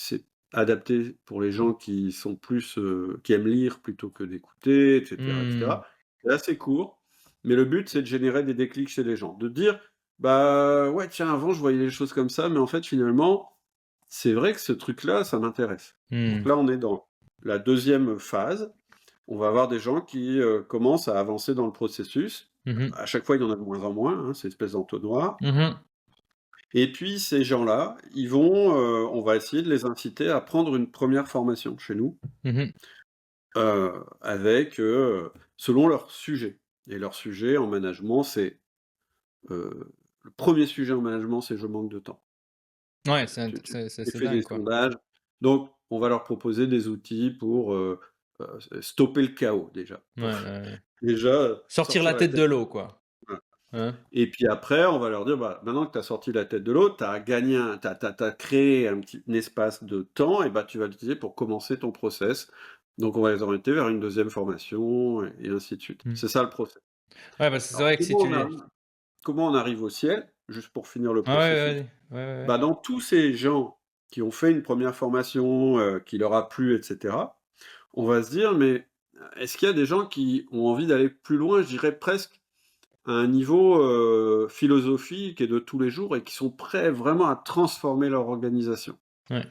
S1: adapté pour les gens qui sont plus, qui aiment lire plutôt que d'écouter, et cetera, et
S2: Mmh.
S1: cetera. C'est assez court, mais le but, c'est de générer des déclics chez les gens, de dire: «Bah, ouais, tiens, avant, je voyais les choses comme ça, mais en fait, finalement, c'est vrai que ce truc-là, ça m'intéresse». Donc
S2: Mmh.
S1: là, on est dans la deuxième phase. On va avoir des gens qui, commencent à avancer dans le processus.
S2: Mmh mh.
S1: À chaque fois, il y en a de moins en moins, hein, c'est une espèce d'entonnoir.
S2: Mmh.
S1: Et puis ces gens-là, ils vont, on va essayer de les inciter à prendre une première formation chez nous,
S2: Mmh.
S1: avec, selon leur sujet. Et leur sujet en management, c'est, le premier sujet en management, c'est: «Je manque de temps».
S2: Ouais,
S1: Tu
S2: c'est
S1: fais des
S2: dingue, quoi.
S1: sondages, donc on va leur proposer des outils pour, stopper le chaos déjà.
S2: Ouais,
S1: Pour
S2: ouais, ouais.
S1: déjà,
S2: Sortir la
S1: sortir la
S2: tête
S1: tête,
S2: de l'eau, quoi.
S1: voilà.
S2: Hein?
S1: Et puis après, on va leur dire: «Bah, maintenant que tu as sorti la tête de l'eau, tu as gagné tu as créé un espace de temps, et bah, tu vas l'utiliser pour commencer ton process». Donc on va les orienter vers une deuxième formation, et ainsi de suite.
S2: Mmh.
S1: C'est ça le process.
S2: Ouais, parce que c'est
S1: Alors
S2: vrai que si tu les
S1: comment on arrive au ciel? Juste pour finir le
S2: ah ouais,
S1: processus.
S2: vas-y. Ouais, ouais, ouais.
S1: Bah, dans tous ces gens qui ont fait une première formation, qui leur a plu, et cetera, on va se dire: «Mais, est-ce qu'il y a des gens qui ont envie d'aller plus loin?» Je dirais presque à un niveau, philosophique et de tous les jours, et qui sont prêts vraiment à transformer leur organisation.
S2: Ouais.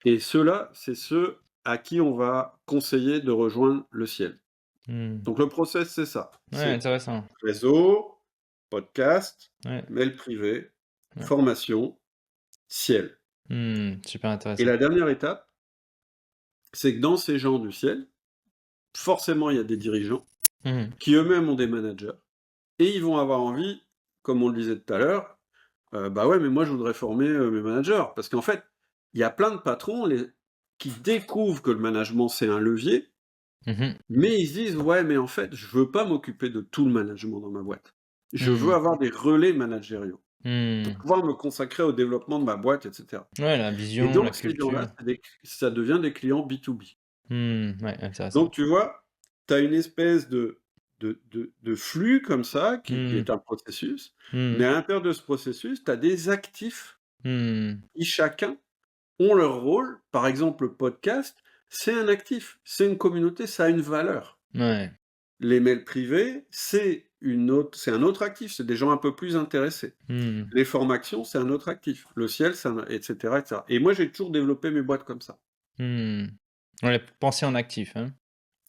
S1: Et ceux-là, c'est ceux à qui on va conseiller de rejoindre le ciel.
S2: Mmh.
S1: Donc le process, c'est ça,
S2: Ouais,
S1: c'est
S2: intéressant.
S1: réseau, podcast,
S2: Ouais,
S1: mail privé,
S2: ouais.
S1: formation, ciel.
S2: Mmh, super
S1: Et
S2: intéressant.
S1: la dernière étape, c'est que dans ces gens du ciel, forcément, il y a des dirigeants
S2: Mmh.
S1: qui eux-mêmes ont des managers, et ils vont avoir envie, comme on le disait tout à l'heure, bah, ouais, mais moi je voudrais former, mes managers. Parce qu'en fait, il y a plein de patrons qui découvrent que le management, c'est un levier,
S2: Mmh.
S1: mais ils se disent: «Ouais, mais en fait, je veux pas m'occuper de tout le management dans ma boîte. Je veux
S2: Mmh.
S1: avoir des relais managériaux pour
S2: Mmh.
S1: pouvoir me consacrer au développement de ma boîte, et cetera».
S2: Ouais, la
S1: Et
S2: vision, la
S1: donc ces gens-là,
S2: culture.
S1: ça devient des clients B2B.
S2: Mmh, ouais, intéressant.
S1: Donc tu vois, tu as une espèce de flux comme ça qui
S2: Mmh.
S1: est un processus, mais
S2: Mmh.
S1: à l'intérieur de ce processus, tu as des actifs
S2: Mmh.
S1: qui chacun ont leur rôle. Par exemple, le podcast, c'est un actif, c'est une communauté, ça a une valeur.
S2: Ouais.
S1: Les mails privés, c'est un autre actif, c'est des gens un peu plus intéressés.
S2: Mmh.
S1: Les formations, c'est un autre actif. Le ciel, c'est un, et cetera, et cetera. Et moi, j'ai toujours développé mes boîtes comme ça.
S2: Mmh. Ouais, penser en actif, hein.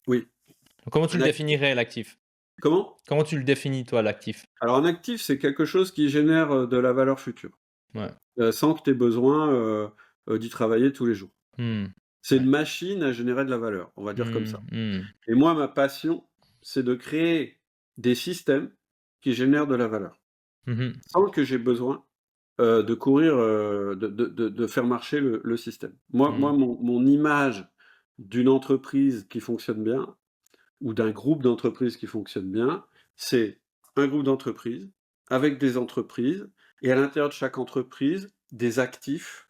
S1: Oui.
S2: Donc comment tu
S1: Un
S2: le
S1: actif,
S2: définirais l'actif?
S1: comment?
S2: Comment tu le définis toi l'actif?
S1: Alors un actif, c'est quelque chose qui génère, de la valeur future,
S2: Ouais.
S1: sans que tu aies besoin, d'y travailler tous les jours.
S2: Mmh.
S1: C'est
S2: Ouais.
S1: une machine à générer de la valeur, on va dire comme
S2: Mmh.
S1: ça.
S2: Mmh.
S1: Et moi, ma passion, c'est de créer des systèmes qui génèrent de la valeur,
S2: Mmh mh.
S1: sans que j'ai besoin, de courir, de faire marcher le système. Moi,
S2: Mmh.
S1: mon image d'une entreprise qui fonctionne bien, ou d'un groupe d'entreprises qui fonctionne bien, c'est un groupe d'entreprises avec des entreprises, et à l'intérieur de chaque entreprise, des actifs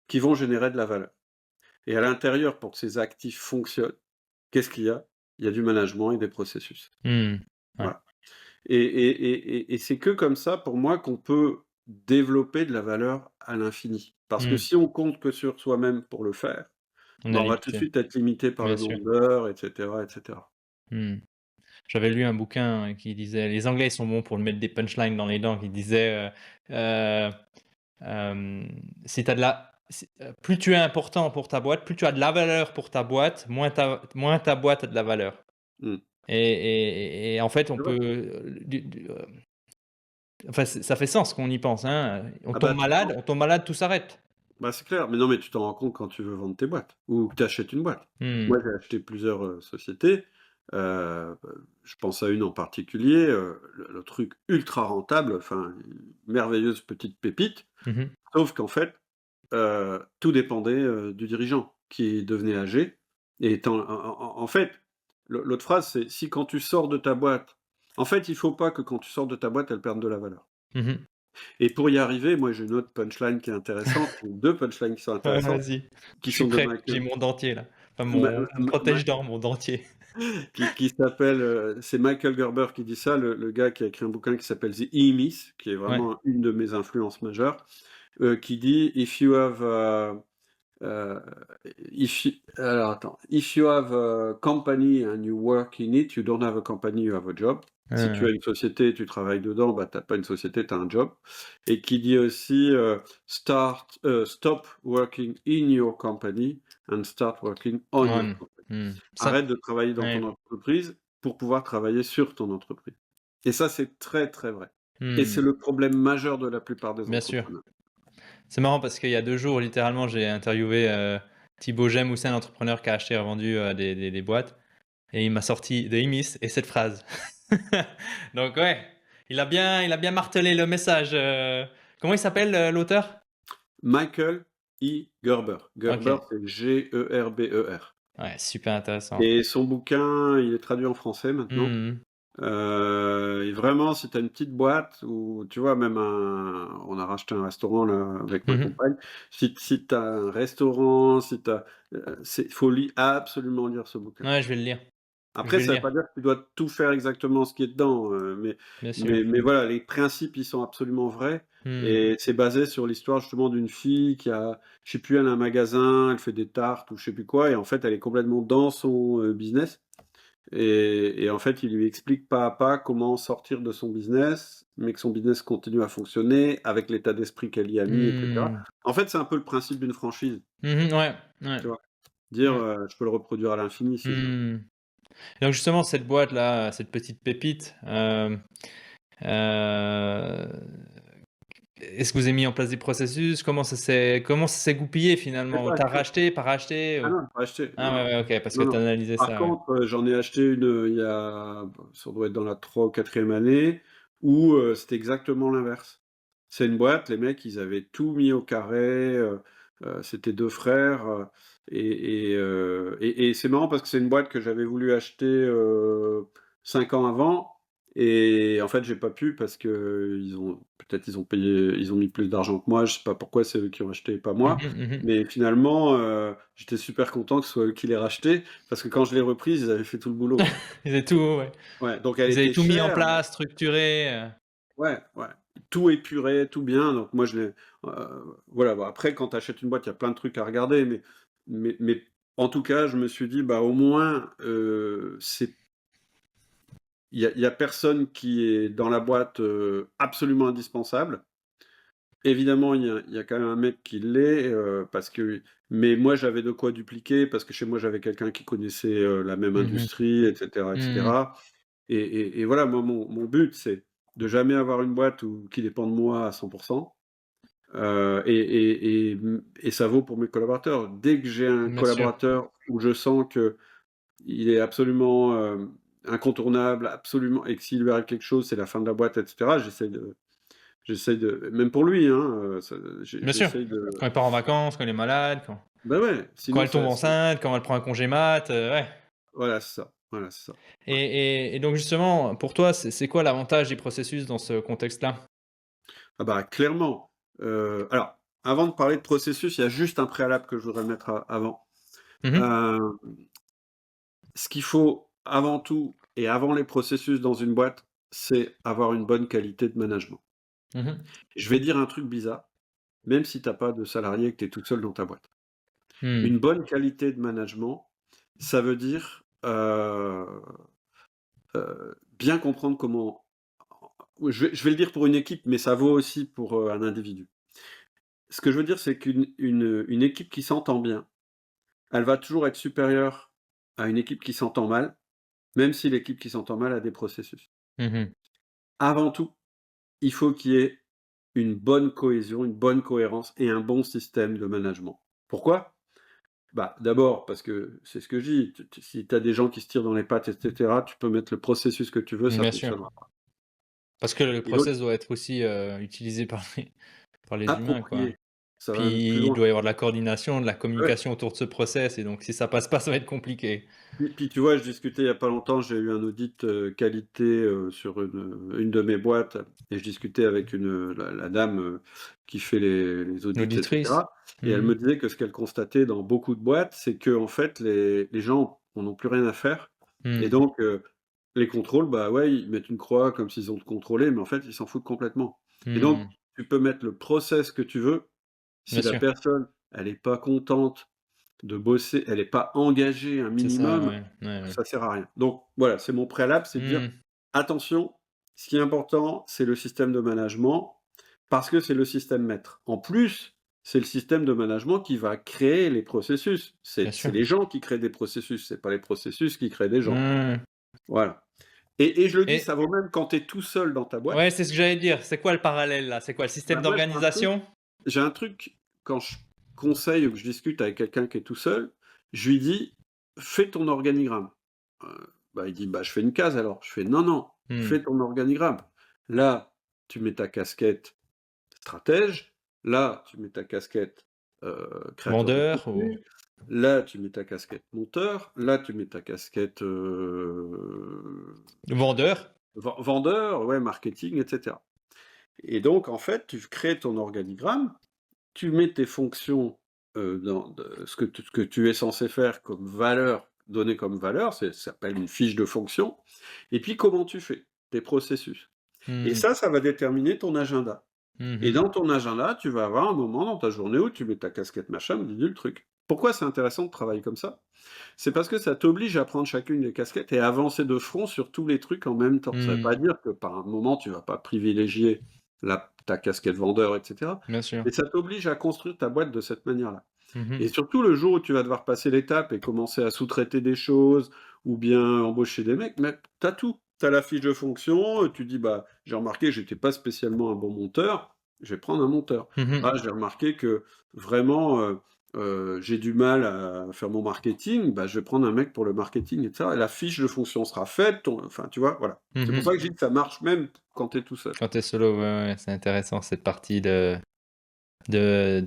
S1: qui vont générer de la valeur. Et à l'intérieur, pour que ces actifs fonctionnent, qu'est-ce qu'il y a? Il y a du management et des processus.
S2: Mmh. Ouais.
S1: Voilà. Et c'est que comme ça, pour moi, qu'on peut développer de la valeur à l'infini. Parce que
S2: Mmh.
S1: si on compte que sur soi-même pour le faire,
S2: On
S1: ben,
S2: est
S1: on va tout de
S2: limité,
S1: suite être limité par
S2: bien
S1: le
S2: sûr.
S1: nombre d'heures, et cetera, et cetera.
S2: Mmh. J'avais lu un bouquin qui disait les Anglais ils sont bons pour mettre des punchlines dans les dents, qui disait, heu, si tu de la si plus tu es important pour ta boîte, plus tu as de la valeur pour ta boîte, moins ta boîte a de la valeur.
S1: Mmh.
S2: Et en fait, on
S1: C'est vrai.
S2: peut, enfin, ça fait sens quand on y pense, hein,
S1: Ah bah,
S2: on tombe malade, tout s'arrête.
S1: bah, c'est clair. Mais non, mais tu t'en rends compte quand tu veux vendre tes boîtes ou que tu achètes une boîte.
S2: Mmh.
S1: Moi, j'ai acheté plusieurs, sociétés, je pense à une en particulier, le truc ultra rentable, enfin, une merveilleuse petite pépite,
S2: Mmh mh.
S1: sauf qu'en fait, tout dépendait, du dirigeant qui devenait âgé et étant en fait, l'autre phrase, c'est: «Si quand tu sors de ta boîte» en fait, il faut pas que quand tu sors de ta boîte, elle perde de la valeur.
S2: Mmh.
S1: Et pour y arriver, moi, j'ai une autre punchline qui est intéressante, ou 2 punchlines qui sont
S2: Ouais,
S1: intéressantes,
S2: vas-y,
S1: qui
S2: je suis
S1: sont de
S2: prêt, j'ai
S1: Michael
S2: mon dentier là, enfin
S1: Ma
S2: mon
S1: Ma Ma
S2: protège-dents, mon dentier.
S1: qui s'appelle, c'est Michael Gerber qui dit ça, le gars qui a écrit un bouquin qui s'appelle The E-Myth, qui est
S2: Ouais.
S1: vraiment une de mes influences majeures, qui dit: «If you have, Heu, alors attends, if you have a company and you work in it, you don't have a company, you have a job. Si tu
S2: Hein,
S1: as une société et tu travailles dedans, bah, tu as pas une société, tu as un job. Et qui dit aussi, stop working in your company and start working on your company.
S2: Ça
S1: Arrête de travailler dans ton
S2: ouais.
S1: entreprise pour pouvoir travailler sur ton entreprise. Et ça, c'est très, très vrai. Et
S2: Mmh.
S1: c'est le problème majeur de la plupart des
S2: Bien sûr.
S1: entrepreneurs.
S2: C'est marrant parce qu'il y a 2 jours, littéralement, j'ai interviewé, Thibaut Gemme, c'est un entrepreneur qui a acheté et revendu, des boîtes et il m'a sorti de Imis et cette phrase. Donc ouais, il a bien martelé le message, comment il s'appelle, l'auteur?
S1: Michael E. Gerber. Gerber,
S2: OK,
S1: c'est Gerber.
S2: ouais, super intéressant.
S1: Et son bouquin, il est traduit en français maintenant.
S2: Mmh mh.
S1: Et vraiment, si tu as une petite boîte ou tu vois, même on a racheté un restaurant là avec ma
S2: Mmh.
S1: compagne. Si tu as un restaurant, si tu as, faut absolument lire ce bouquin.
S2: Ouais, je vais le lire. Je
S1: Après,
S2: vais le
S1: ça veut
S2: lire,
S1: pas dire que tu dois tout faire exactement ce qui est dedans, mais
S2: bien sûr.
S1: mais voilà, les principes, ils sont absolument vrais
S2: Mmh.
S1: et c'est basé sur l'histoire justement d'une fille qui a je sais plus, elle a un magasin, elle fait des tartes ou je sais plus quoi et en fait, elle est complètement dans son, business et en fait, il lui explique pas à pas comment sortir de son business, mais que son business continue à fonctionner avec l'état d'esprit qu'elle y a mis et cetera.
S2: Mmh.
S1: En fait, c'est un peu le principe d'une franchise,
S2: Ouais, ouais,
S1: tu vois? Dire,
S2: ouais.
S1: «Je peux le reproduire à l'infini si je veux».
S2: Mmh. Et donc justement cette boîte-là, cette petite pépite, heu, est-ce que vous avez mis en place des processus? Comment ça s'est goupillé
S1: C'est
S2: finalement? Ou
S1: pas
S2: tu
S1: acheté.
S2: racheté, pas racheté
S1: Ah
S2: ou?
S1: non, pas acheté. Non,
S2: Ah ouais,
S1: non.
S2: ouais, OK, parce que
S1: Non,
S2: tu as
S1: non.
S2: analysé
S1: Par
S2: ça, ouais.
S1: contre, j'en ai acheté une, il y a ça doit être dans la 3 ou 4e année où, c'était exactement l'inverse. C'est une boîte, les mecs, ils avaient tout mis au carré, c'était 2 frères, et c'est marrant parce que c'est une boîte que j'avais voulu acheter, 5 ans avant et en fait, j'ai pas pu parce qu'ils ont peut-être ils ont mis plus d'argent que moi, je sais pas pourquoi, c'est eux qui ont acheté et pas
S2: Mmh
S1: moi.
S2: mh, mmh.
S1: Mais finalement, j'étais super content que ce soit eux qui l'aient racheté, parce que quand je l'ai reprise, ils avaient fait tout le boulot, quoi.
S2: Ils avaient tout, ouais.
S1: Ouais, donc elle
S2: Ils avaient
S1: était
S2: tout mis en
S1: chère, mais
S2: place, structuré,
S1: ouais, ouais, tout épuré, tout bien, donc moi je l'ai voilà, bon après quand tu achètes une boîte, il y a plein de trucs à regarder, mais en tout cas, je me suis dit: «Bah, au moins, c'est il y a personne qui est dans la boîte, absolument indispensable». Évidemment, il y a quand même un mec qui l'est, parce que mais moi, j'avais de quoi dupliquer parce que chez moi, j'avais quelqu'un qui connaissait, la même
S2: Mmh mh.
S1: industrie et cetera et
S2: Mmh.
S1: cetera et voilà, moi, mon but, c'est de jamais avoir une boîte qui dépend de moi à 100 et ça vaut pour mes collaborateurs. Dès que j'ai un
S2: Bien sûr,
S1: collaborateur où je sens qu'il est absolument, incontournable, absolument et que s'il lui arrive quelque chose, c'est la fin de la boîte et cetera, j'essaie de même pour lui, hein, ça
S2: bien sûr.
S1: j'essaie
S2: Quand
S1: de
S2: elle part en vacances, quand elle est malade,
S1: bah, ouais,
S2: quand
S1: sinon
S2: elle tombe
S1: ça c'est
S2: enceinte, quand elle prend un congé mat, ouais.
S1: voilà, c'est ça, voilà, c'est ça. Ouais.
S2: Et donc justement, pour toi, c'est quoi l'avantage des processus dans ce contexte-là?
S1: Ah bah, clairement, alors, avant de parler de processus, il y a juste un préalable que je voudrais mettre avant.
S2: Mmh mh.
S1: Heu, Ce qu'il faut avant tout et avant les processus dans une boîte, c'est avoir une bonne qualité de management.
S2: Mmh.
S1: Je vais dire un truc bizarre, même si tu as pas de salariés et que tu es tout seul dans ta boîte.
S2: Mmh.
S1: Une bonne qualité de management, ça veut dire, bien comprendre comment je vais le dire pour une équipe, mais ça vaut aussi pour, un individu. Ce que je veux dire, c'est qu'une équipe qui s'entend bien, elle va toujours être supérieure à une équipe qui s'entend mal, même si l'équipe qui s'entend mal a des processus.
S2: Mmh.
S1: Avant tout, il faut qu'il y ait une bonne cohésion, une bonne cohérence et un bon système de management. Pourquoi? Bah, d'abord parce que c'est ce que je dis, si tu as des gens qui se tirent dans les pattes et cetera, tu peux mettre le processus que tu veux, ça
S2: Bien sûr.
S1: fonctionnera pas.
S2: Parce que le
S1: Et l'autre
S2: process doit être aussi, utilisé par les humains, quoi.
S1: approprié, ça va même plus
S2: Puis il
S1: loin.
S2: doit y avoir de la coordination, de la
S1: Ouais.
S2: communication autour de ce process et donc si ça passe pas, ça va être compliqué.
S1: Puis tu vois, je discutais il y a pas longtemps, j'ai eu un audit, qualité, sur une de mes boîtes et je discutais avec la dame, qui fait les audits et
S2: L'auditrice?
S1: cetera et elle
S2: Mmh.
S1: me disait que ce qu'elle constatait dans beaucoup de boîtes, c'est qu'en fait les gens en ont plus rien à faire et
S2: Mmh.
S1: donc les contrôles, bah, ouais, ils mettent une croix comme s'ils ont contrôlé, mais en fait, ils s'en foutent complètement et donc
S2: Mmh.
S1: tu peux mettre le process que tu veux, si
S2: Bien
S1: la
S2: sûr.
S1: personne, elle est pas contente de bosser, elle est pas engagée un
S2: C'est ça,
S1: minimum,
S2: ouais. Ouais, ouais.
S1: ça sert à rien. Donc voilà, c'est mon préalable, c'est de dire:
S2: Mmh.
S1: «Attention, ce qui est important, c'est le système de management, parce que c'est le système maître». En plus, c'est le système de management qui va créer les processus.
S2: Bien
S1: C'est
S2: sûr.
S1: les gens qui créent des processus, c'est pas les processus qui créent des gens.
S2: Mmh.
S1: Voilà et je le dis,
S2: Et
S1: ça vaut même quand tu es tout seul dans ta boîte.
S2: ouais, c'est ce que j'allais dire. C'est quoi le parallèle là? C'est quoi le système
S1: Bah, moi,
S2: d'organisation?
S1: j'ai un truc quand je conseille ou que je discute avec quelqu'un qui est tout seul, je lui dis: «Fais ton organigramme». Bah, il dit: «Bah, je fais une case alors». Je fais: «Non, non,
S2: Mmh.
S1: fais ton organigramme. Là, tu mets ta casquette stratège, là, tu mets ta casquette, créateur de
S2: Vendeur ou
S1: contenu, là, tu mets ta casquette monteur, là, tu mets ta casquette,
S2: vendeur?
S1: vendeur, ouais, marketing et cetera». Et donc en fait, tu crées ton organigramme, tu mets tes fonctions, dans de ce que tu es censé faire comme valeur, donner comme valeur, ça s'appelle une fiche de fonction et puis comment tu fais, tes processus et
S2: Mmh.
S1: ça va déterminer ton agenda
S2: Mmh
S1: et
S2: mh.
S1: dans ton agenda, tu vas avoir un moment dans ta journée où tu mets ta casquette machin, bidule truc. Pourquoi c'est intéressant de travailler comme ça? C'est parce que ça t'oblige à prendre chacune des casquettes et à avancer de front sur tous les trucs en même temps. Ça veut pas
S2: Mmh.
S1: dire que par un moment, tu vas pas privilégier ta casquette vendeur et cetera,
S2: Bien sûr.
S1: mais ça t'oblige à construire ta boîte de cette manière-là
S2: Mmh
S1: et
S2: mh.
S1: surtout le jour où tu vas devoir passer l'étape et commencer à sous-traiter des choses ou bien embaucher des mecs, mais tu as tout. Tu as la fiche de fonction, tu dis: «Bah, j'ai remarqué, j'étais pas spécialement un bon monteur, je vais prendre un monteur.
S2: Mmh
S1: Ah,
S2: mh.
S1: j'ai remarqué que vraiment, j'ai du mal à faire mon marketing, bah, je vais prendre un mec pour le marketing» et cetera et la fiche de fonction sera faite, enfin, tu vois? Voilà.
S2: Mmh
S1: C'est pour
S2: mh.
S1: ça que je dis que ça marche même quand tu es tout seul.
S2: Quand tu es solo, ouais, ouais, c'est intéressant cette partie de de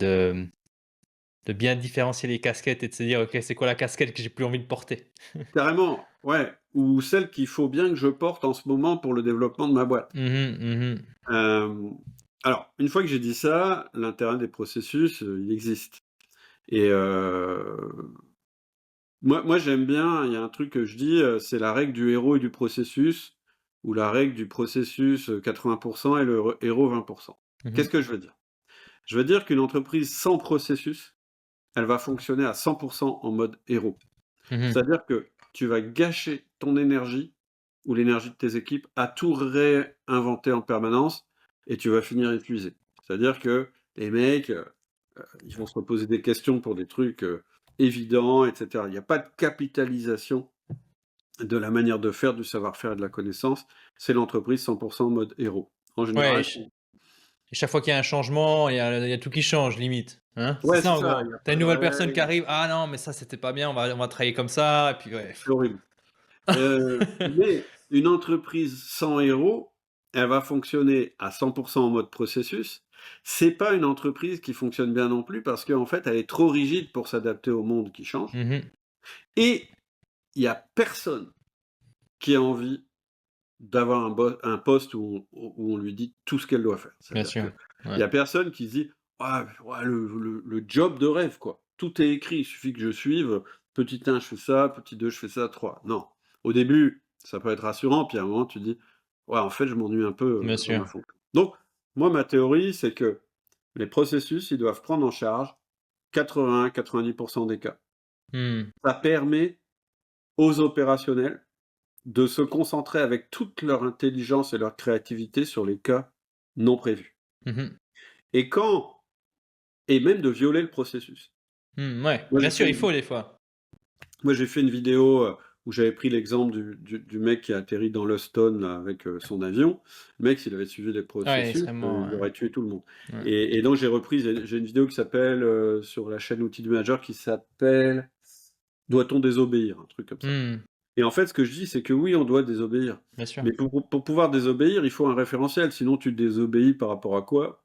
S2: de bien différencier les casquettes et de se dire: «OK, c'est quoi la casquette que j'ai plus envie de porter?»
S1: Carrément, ouais, ou celle qu'il faut bien que je porte en ce moment pour le développement de ma boîte.
S2: Mmh mh. Mmh mh.
S1: Hem, alors, une fois que j'ai dit ça, l'intérêt des processus, il existe et moi j'aime bien, il y a un truc que je dis, c'est la règle du héros et du processus ou la règle du processus, 80 et le héros 20.
S2: Mmh
S1: Qu'est-ce
S2: mh.
S1: que je veux dire? Je veux dire qu'une entreprise sans processus, elle va fonctionner à 100 en mode héros.
S2: Mmh mh.
S1: C'est-à-dire que tu vas gâcher ton énergie ou l'énergie de tes équipes à tout réinventer en permanence et tu vas finir épuisé. C'est-à-dire que les mecs, ils vont se reposer des questions pour des trucs, évidents et cetera. Il n'y a pas de capitalisation de la manière de faire, du savoir-faire et de la connaissance. C'est l'entreprise 100 en mode héros. En
S2: Ouais
S1: général,
S2: et chaque fois qu'il y a un changement, il y a tout qui change limite, hein? C'est
S1: ouais,
S2: ça
S1: c'est
S2: en
S1: ça,
S2: gros?
S1: il n'y a
S2: Tu as
S1: pas
S2: une
S1: de
S2: nouvelle personne qui
S1: règles,
S2: arrive: «Ah non, mais ça c'était pas bien, on va travailler comme ça» et puis ouais.
S1: c'est horrible. Mais une entreprise sans héros, elle va fonctionner à 100 en mode processus. C'est pas une entreprise qui fonctionne bien non plus parce qu'en fait, elle est trop rigide pour s'adapter au monde qui change
S2: Mmh mh.
S1: et il y a personne qui a envie d'avoir un poste où on lui dit tout ce qu'elle doit faire.
S2: Bien
S1: C'est-à-dire
S2: sûr,
S1: qu'il
S2: ouais.
S1: y a personne qui se dit: «Ah ouais, le job de rêve, quoi. Tout est écrit, il suffit que je suive, petit 1 je fais ça, petit 2 je fais ça, 3». Non. Au début, ça peut être rassurant, puis à un moment tu dis: ouais, en fait, je m'ennuie un peu
S2: Bien
S1: dans ma
S2: sûr.
S1: fonction. Donc, moi, ma théorie, c'est que les processus, ils doivent prendre en charge 80-90% des cas.
S2: Mmh.
S1: Ça permet aux opérationnels de se concentrer avec toute leur intelligence et leur créativité sur les cas non prévus.
S2: Mmh.
S1: Et quand et même de violer le processus.
S2: Mmh, ouais,
S1: Moi,
S2: bien
S1: j'ai fait
S2: sûr, il
S1: une
S2: faut des fois.
S1: Moi, j'ai fait une vidéo, où j'avais pris l'exemple du mec qui a atterri dans l'Houston, là, avec, son avion. Le mec, s'il avait suivi les
S2: Ouais,
S1: processus,
S2: extrêmement,
S1: il aurait tué tout le monde.
S2: ouais.
S1: Et donc j'ai repris, j'ai une vidéo qui s'appelle, sur la chaîne Outils du Manager, qui s'appelle «Doit-on désobéir?» Un truc comme ça.
S2: Mmh,
S1: Et en fait, ce que je dis, c'est que oui, on doit désobéir.
S2: bien sûr.
S1: Mais pour pouvoir désobéir, il faut un référentiel, sinon tu désobéis par rapport à quoi?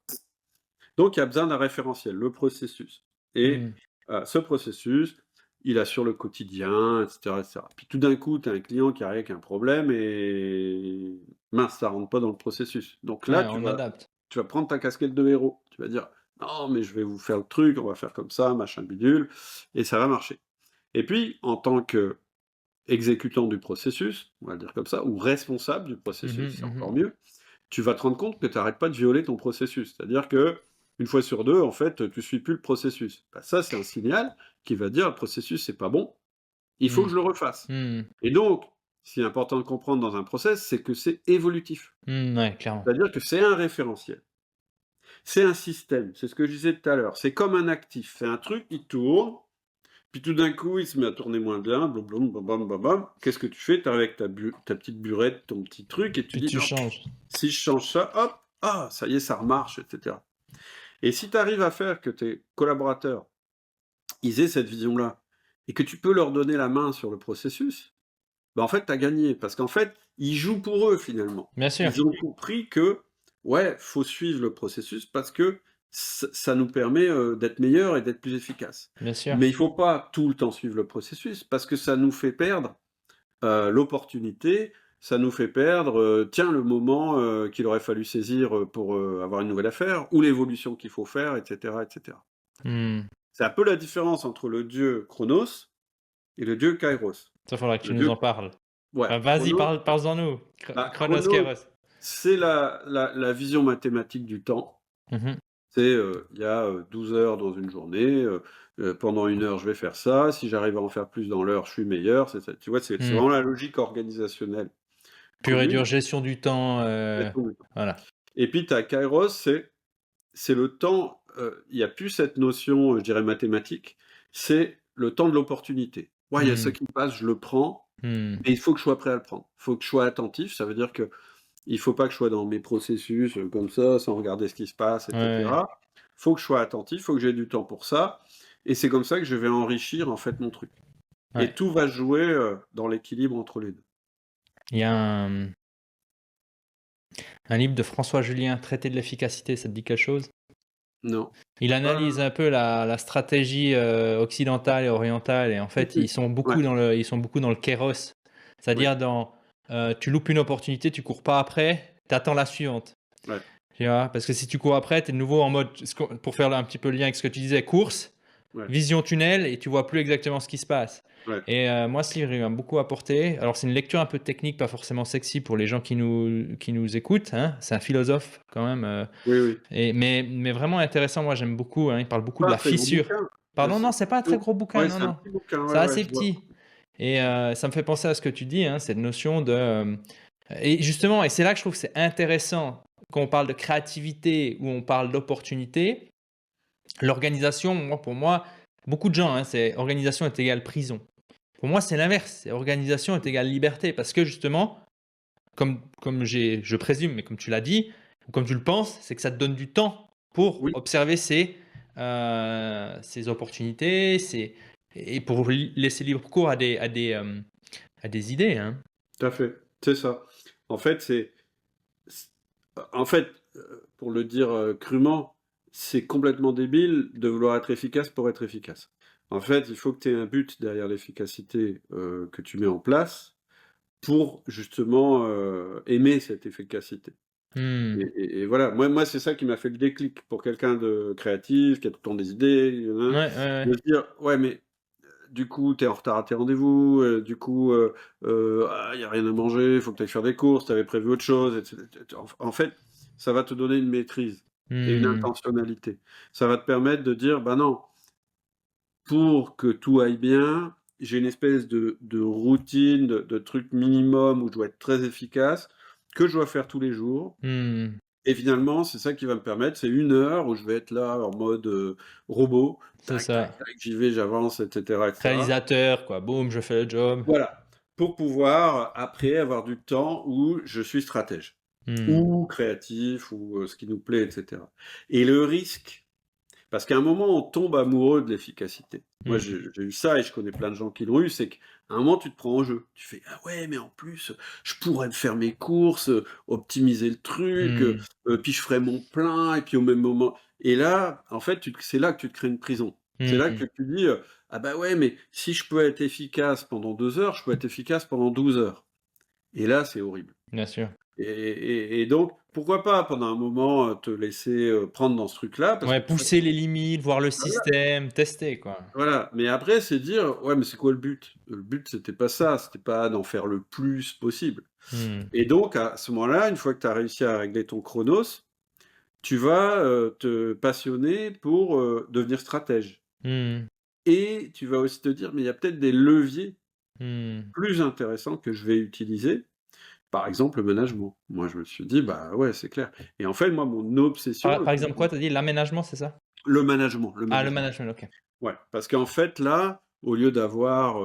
S1: Donc il y a besoin d'un référentiel, le processus. Et
S2: Mmh.
S1: ce processus, il assure le quotidien, etc., etc. Puis tout d'un coup, tu as un client qui arrive avec un problème et mince, ça rentre pas dans le processus. Donc là,
S2: Ouais, on adapte.
S1: tu vas prendre ta casquette de héros. Tu vas dire: «Non, mais je vais vous faire le truc, on va faire comme ça, machin bidule», et ça va marcher. Et puis, en tant qu'exécutant du processus, on va le dire comme ça, ou responsable du
S2: Mmh mh,
S1: processus, c'est encore
S2: mmh.
S1: mieux, tu vas te rendre compte que tu arrêtes pas de violer ton processus. C'est-à-dire que une fois sur 2, en fait, tu suis plus le processus. Bah, ça, c'est un signal qui va dire: «Le processus, c'est pas bon, il faut que
S2: Mmh.
S1: je le refasse».
S2: Mmh.
S1: Et donc, ce qui est important de comprendre dans un process, c'est que c'est évolutif.
S2: Mmh, ouais, clairement.
S1: C'est-à-dire que c'est un référentiel, c'est un système, c'est ce que je disais tout à l'heure, c'est comme un actif, c'est un truc qui tourne, puis tout d'un coup, il se met à tourner moins bien, blou bloum, bam bam, bam bam. Qu'est-ce que tu fais? Tu arrives avec ta petite burette, ton petit truc et tu
S2: Puis
S1: dis:
S2: tu
S1: «Non,
S2: changes.
S1: si je change ça, hop, ah, ça y est, ça remarche», et cetera. Et si tu arrives à faire que tes collaborateurs, ils aient cette vision-là et que tu peux leur donner la main sur le processus, bah, en fait, tu as gagné parce qu'en fait, ils jouent pour eux finalement.
S2: Bien sûr,
S1: Ils ont compris que, ouais, faut suivre le processus parce que ça nous permet, d'être meilleurs et d'être plus efficaces.
S2: bien sûr.
S1: Mais il faut pas tout le temps suivre le processus parce que ça nous fait perdre, l'opportunité, ça nous fait perdre, tiens, le moment, qu'il aurait fallu saisir, pour, avoir une nouvelle affaire ou l'évolution qu'il faut faire, et cetera, et cetera.
S2: Mmh.
S1: C'est un peu la différence entre le dieu Chronos et le dieu Kairos.
S2: Ça, faudra que tu
S1: Le
S2: nous
S1: dieu
S2: en parles.
S1: Ouais,
S2: Bah, vas-y,
S1: Chronos,
S2: parle-en-nous. Chronos,
S1: Chronos,
S2: Kairos.
S1: c'est la vision mathématique du temps.
S2: Mmh mh.
S1: C'est, il y a, 12 heures dans une journée, pendant 1 heure, je vais faire ça. Si j'arrive à en faire plus dans l'heure, je suis meilleur. C'est ça, tu vois? C'est
S2: Mmh.
S1: vraiment la logique organisationnelle
S2: Pure et dure
S1: commune.
S2: gestion du temps, voilà.
S1: Et puis tu as Kairos, c'est le temps, il y a plus cette notion, je dirais mathématique, c'est le temps de l'opportunité. Ouais, il y a ça
S2: Mmh.
S1: qui me passe, je le prends,
S2: Mmh.
S1: mais il faut que je sois prêt à le prendre. Il faut que je sois attentif, ça veut dire que il faut pas que je sois dans mes processus, comme ça, sans regarder ce qui se passe, et
S2: Ouais,
S1: cetera. Faut que je sois attentif, faut que j'ai du temps pour ça, et c'est comme ça que je vais enrichir, en fait, mon truc. Et
S2: ouais.
S1: tout va se jouer, dans l'équilibre entre les 2.
S2: Il y a un livre de François Julien, «Traité de l'efficacité», ça te dit quelque chose?
S1: Non.
S2: Il
S1: Ah,
S2: analyse un peu la stratégie, occidentale et orientale et en
S1: si,
S2: fait,
S1: si. Ouais,
S2: ils sont beaucoup dans le kairos.
S1: oui,
S2: C'est-à-dire dans, tu loupes une opportunité, tu cours pas après, tu attends la suivante.
S1: ouais,
S2: Tu vois? Parce que si tu cours après, tu es de nouveau en mode pour faire un petit peu le lien avec ce que tu disais, course,
S1: ouais,
S2: vision tunnel et tu vois plus exactement ce qui se passe.
S1: ouais.
S2: Et moi, ce livre, il m'a beaucoup apporté. Alors, c'est une lecture un peu technique, pas forcément sexy pour les gens qui nous écoutent, hein. C'est un philosophe quand même,
S1: Oui, oui.
S2: mais vraiment intéressant. Moi, j'aime beaucoup, hein. Il parle beaucoup de
S1: Pas un
S2: la
S1: très gros
S2: fissure.
S1: bouquin.
S2: Pardon, non, c'est pas un très
S1: Non.
S2: gros bouquin,
S1: Ouais,
S2: non,
S1: c'est un
S2: non.
S1: petit bouquin, ouais,
S2: C'est
S1: ouais,
S2: assez
S1: je vois.
S2: petit. Et ça me fait penser à ce que tu dis, hein, cette notion de, et justement, et c'est là que je trouve que c'est intéressant quand on parle de créativité ou on parle d'opportunité. L'organisation, moi, pour moi, beaucoup de gens, hein, c'est organisation est égale prison. Pour moi, c'est l'inverse. C'est organisation est égale liberté parce que justement, je présume, mais comme tu l'as dit, ou comme tu le penses, c'est que ça te donne du temps pour
S1: Oui,
S2: observer ces opportunités, et pour laisser libre cours à des idées, hein.
S1: tout à fait, c'est ça. En fait, c en fait, pour le dire, crûment, c'est complètement débile de vouloir être efficace pour être efficace. En fait, il faut que tu aies un but derrière l'efficacité, que tu mets en place pour justement, aimer cette efficacité.
S2: Hmm.
S1: Et voilà, moi, c'est ça qui m'a fait le déclic pour quelqu'un de créatif, qui a tout le temps des idées,
S2: Ouais, ouais, ouais.
S1: de se dire: «Ouais, mais du coup, tu es en retard à tes rendez-vous, du coup, il y a rien à manger, il faut que tu ailles faire des courses, tu avais prévu autre chose, et cetera. En fait, ça va te donner une maîtrise et une
S2: Mmh.
S1: intentionnalité. Ça va te permettre de dire: «Bah non, pour que tout aille bien, j'ai une espèce de routine, de truc minimum où je dois être très efficace, que je dois faire tous les jours».
S2: Mmh.
S1: Et finalement, c'est ça qui va me permettre, c'est 1 heure où je vais être là en mode, robot,
S2: C'est
S1: tac, tac,
S2: ça.
S1: tac, j'y vais, j'avance, et cetera, et cetera.
S2: Réalisateur, quoi. Boum, je fais le job.
S1: Voilà, pour pouvoir après avoir du temps où je suis stratège
S2: Mmh.
S1: ou créatif ou, ce qui nous plaît, et cetera. Et le risque, parce qu'à un moment, on tombe amoureux de l'efficacité. Moi,
S2: Mmh.
S1: j'ai eu ça et je connais plein de gens qui l'ont eu, c'est qu'à un moment, tu te prends en jeu. Tu fais: «Ah ouais, mais en plus, je pourrais me faire mes courses, optimiser le truc,
S2: Mmh.
S1: puis je ferai mon plein et puis au même moment». Et là, en fait, c'est là que tu te crées une prison. C'est là
S2: Mmh.
S1: que tu dis, «Ah bah ouais, mais si je peux être efficace pendant 2 heures, je peux être efficace pendant 12 heures». Et là, c'est horrible.
S2: Bien sûr.
S1: Et donc, pourquoi pas pendant un moment, te laisser, prendre dans ce truc-là, parce
S2: Ouais,
S1: que de toute façon,
S2: pousser les limites, voir le
S1: voilà.
S2: système, tester, quoi.
S1: Voilà, mais après, c'est dire: «Ouais, mais c'est quoi le but?» Le but, c'était pas ça, c'était pas d'en faire le plus possible.
S2: Mmh.
S1: Et donc à ce moment-là, une fois que tu as réussi à régler ton chronos, tu vas, te passionner pour, devenir stratège.
S2: Mmh.
S1: Et tu vas aussi te dire: «Mais il y a peut-être des leviers
S2: Mmh.
S1: plus intéressants que je vais utiliser». Par exemple, le management. Moi, je me suis dit: «Bah, ouais, c'est clair». Et en fait, moi, mon obsession,
S2: Par
S1: le
S2: par
S1: plus
S2: exemple quoi, tu as dit? L'aménagement, c'est ça?
S1: le management, le
S2: Ah, le
S1: management.
S2: management, OK.
S1: Ouais, parce qu'en fait, là, au lieu d'avoir,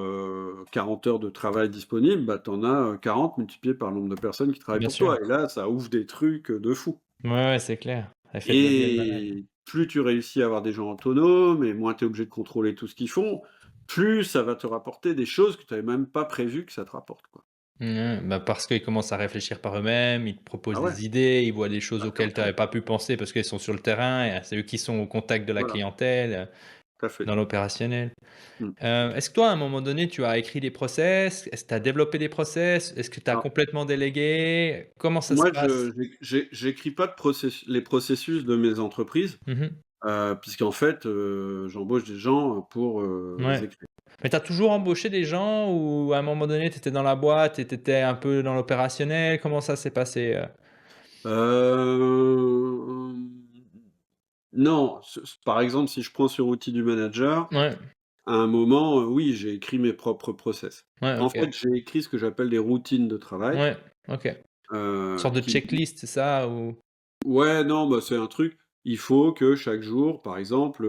S1: 40 heures de travail disponibles, bah, tu en as, 40 multiplié par le nombre de personnes qui travaillent
S2: Bien
S1: pour
S2: sûr.
S1: toi, et là, ça ouvre des trucs, de fou.
S2: Ouais, ouais, c'est clair. Effet de levier de management.
S1: Et plus tu réussis à avoir des gens autonomes et moins tu es obligé de contrôler tout ce qu'ils font, plus ça va te rapporter des choses que tu avais même pas prévu que ça te rapporte, quoi.
S2: Mmh, bah, parce qu'ils commencent à réfléchir par eux-mêmes, ils te
S1: Ah
S2: proposent
S1: ouais,
S2: des idées, ils voient des choses
S1: bah,
S2: auxquelles tu avais
S1: carrément.
S2: pas pu penser parce qu'ils sont sur le terrain et c'est eux qui sont au contact de la
S1: Voilà,
S2: clientèle,
S1: tout à fait.
S2: dans l'opérationnel.
S1: Mmh.
S2: Est-ce que toi, à un moment donné, tu as écrit des process? Est-ce que tu as développé des process? Est-ce que tu as
S1: Alors,
S2: complètement délégué? Comment ça se
S1: moi,
S2: passe?
S1: j'écris pas de les processus de mes entreprises.
S2: Mmh.
S1: Puisqu'en fait, j'embauche des gens pour, les
S2: Ouais.
S1: écrire.
S2: Mais tu as toujours embauché des gens ou à un moment donné, tu étais dans la boîte et tu étais un peu dans l'opérationnel? Comment ça s'est passé?
S1: Hem, non, par exemple, si je prends sur outil du manager,
S2: Ouais,
S1: à un moment, oui, j'ai écrit mes propres process.
S2: ouais,
S1: En
S2: OK.
S1: fait, j'ai écrit ce que j'appelle des routines de travail,
S2: Ouais, OK. Sorte de
S1: qui me disent
S2: checklist, c'est ça? Ou
S1: ouais, non, bah, c'est un truc, il faut que chaque jour, par exemple,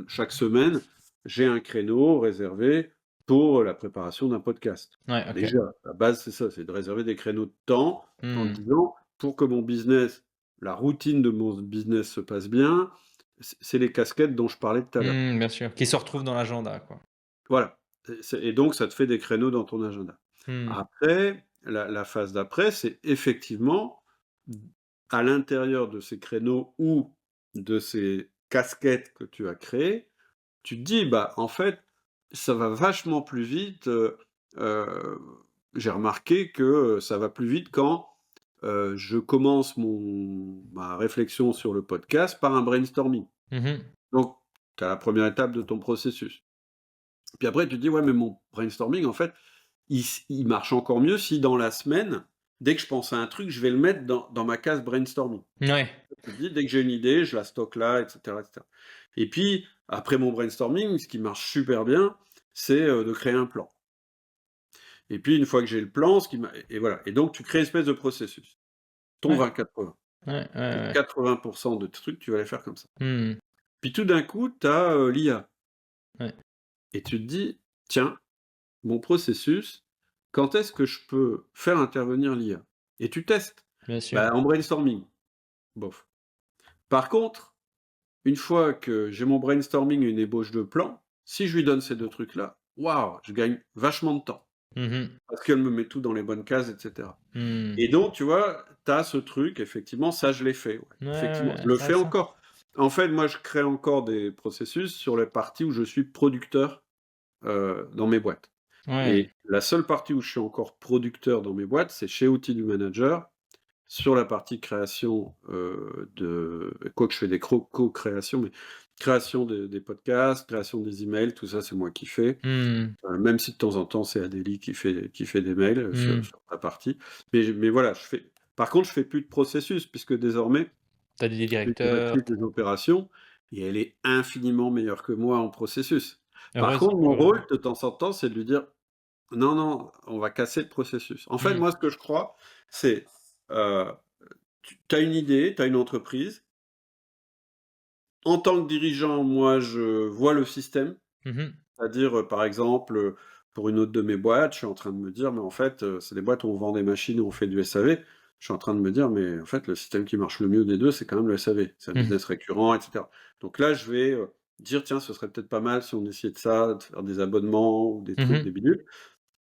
S1: chaque semaine, j'ai un créneau réservé pour la préparation d'un podcast.
S2: ouais, OK.
S1: Déjà, la base, c'est ça, c'est de réserver des créneaux de temps en te
S2: Mmh.
S1: disant: «Pour que mon business, la routine de mon business se passe bien», c'est les casquettes dont je parlais tout à l'heure.
S2: Mmh, bien sûr, qui se retrouvent dans l'agenda, quoi.
S1: Voilà, et donc ça te fait des créneaux dans ton agenda.
S2: Mmh.
S1: Après, la phase d'après, c'est effectivement, à l'intérieur de ces créneaux ou de ces casquettes que tu as créées, tu te dis: «Bah, en fait, ça va vachement plus vite», heu, j'ai remarqué que, ça va plus vite quand, je commence ma réflexion sur le podcast par un brainstorming.
S2: Mmh.
S1: Donc, tu as la première étape de ton processus. Puis après, tu te dis: «Ouais, mais mon brainstorming, en fait, il marche encore mieux si dans la semaine, dès que je pense à un truc, je vais le mettre dans ma case brainstorming».
S2: Ouais.
S1: Tu te dis: «Dès que j'ai une idée, je la stocke là, et cetera, et cetera». Et puis, après mon brainstorming, ce qui marche super bien, c'est, de créer un plan. Et puis une fois que j'ai le plan, ce qui m'a et voilà, et donc tu crées une espèce de processus. Ton
S2: Ouais,
S1: 20-80.
S2: ouais, ouais,
S1: Tes
S2: ouais.
S1: 80 de tes trucs, tu vas les faire comme ça.
S2: Mmh.
S1: Puis tout d'un coup, tu as, l'IA,
S2: Ouais,
S1: et tu te dis: «Tiens, mon processus, quand est-ce que je peux faire intervenir l'IA?» Et tu testes.
S2: bien sûr.
S1: Bah, en brainstorming, bof. Par contre, une fois que j'ai mon brainstorming et une ébauche de plan, si je lui donne ces 2 trucs-là, waouh, je gagne vachement de temps.
S2: Mmh.
S1: Parce qu'elle me met tout dans les bonnes cases, et cetera.
S2: Mmh.
S1: Et donc, tu vois, tu as ce truc, effectivement, ça je l'ai fait, ouais.
S2: Ouais,
S1: Effectivement,
S2: ouais,
S1: je le fais
S2: intéressant.
S1: encore. En fait, moi, je crée encore des processus sur les parties où je suis producteur, dans mes boîtes.
S2: Ouais.
S1: Et la seule partie où je suis encore producteur dans mes boîtes, c'est chez Outils du Manager, sur la partie création, quoique je fais des co-créations, mais Création des podcasts, création des emails, tout ça, c'est moi qui fais.
S2: Mmh.
S1: Même si de temps en temps, c'est Adélie qui fait des mails,
S2: Mmh.
S1: sur ta partie. Mais voilà, par contre, je fais plus de processus puisque désormais,
S2: Tu as des
S1: je suis
S2: directeurs.
S1: directrice des opérations et elle est infiniment meilleure que moi en processus. Par
S2: Heureuse
S1: contre, mon
S2: heureusement.
S1: rôle de temps en temps, c'est de lui dire: «Non, non, on va casser le processus». En fait,
S2: Mmh.
S1: moi, ce que je crois, c'est, heu, tu as une idée, tu as une entreprise. En tant que dirigeant, moi, je vois le système.
S2: Mmh.
S1: C'est-à-dire, par exemple, pour une autre de mes boîtes, je suis en train de me dire: «Mais en fait, c'est des boîtes où on vend des machines, où on fait du SAV». Je suis en train de me dire: «Mais en fait, le système qui marche le mieux des 2, c'est quand même le SAV. C'est un
S2: Mmh.
S1: business récurrent et cetera». Donc là, je vais, dire: «Tiens, ce serait peut-être pas mal si on essayait de ça, de faire des abonnements ou des trucs,
S2: Mmh.
S1: des bidules».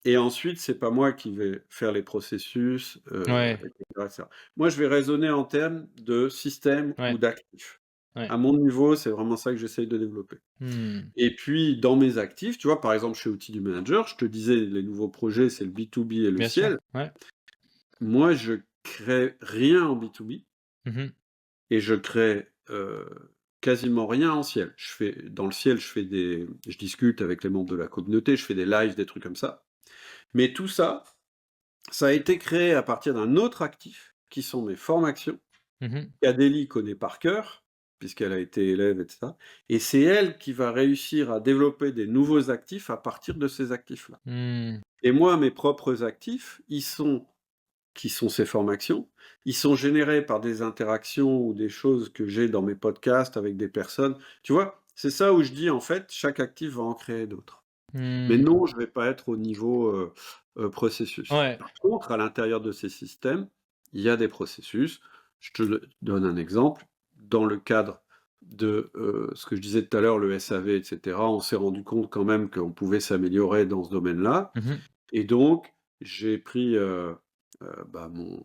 S1: Et ensuite, c'est pas moi qui vais faire les processus,
S2: Ouais,
S1: et cetera. Moi, je vais raisonner en termes de système ou
S2: ouais,
S1: d'actifs.
S2: ouais.
S1: À mon niveau, c'est vraiment ça que j'essaye de développer.
S2: Mmh.
S1: Et puis, dans mes actifs, tu vois, par exemple, chez Outils du Manager, je te disais, les nouveaux projets, c'est le B2B et le
S2: Bien sûr,
S1: ciel.
S2: ouais.
S1: Moi, je crée rien en B2B
S2: Mmh.
S1: et je crée quasiment rien en ciel. Dans le ciel, je discute avec les membres de la communauté, je fais des lives, des trucs comme ça. Mais tout ça, ça a été créé à partir d'un autre actif, qui sont mes formations,
S2: Mmh.
S1: qu'Adélie connaît par cœur, puisqu'elle a été élève, etc. Et c'est elle qui va réussir à développer des nouveaux actifs à partir de ces actifs-là.
S2: Mmh.
S1: Et moi, mes propres actifs, qui sont ces formations, ils sont générés par des interactions ou des choses que j'ai dans mes podcasts avec des personnes. Tu vois? C'est ça où je dis, en fait, chaque actif va en créer d'autres. Mais
S2: Mmh.
S1: non, je vais pas être au niveau, processus.
S2: Ouais.
S1: Par contre, à l'intérieur de ces systèmes, il y a des processus. Je te donne un exemple. Dans le cadre de, ce que je disais tout à l'heure, le SAV et cetera, on s'est rendu compte quand même qu'on pouvait s'améliorer dans ce domaine-là
S2: Mmh.
S1: et donc j'ai pris, mon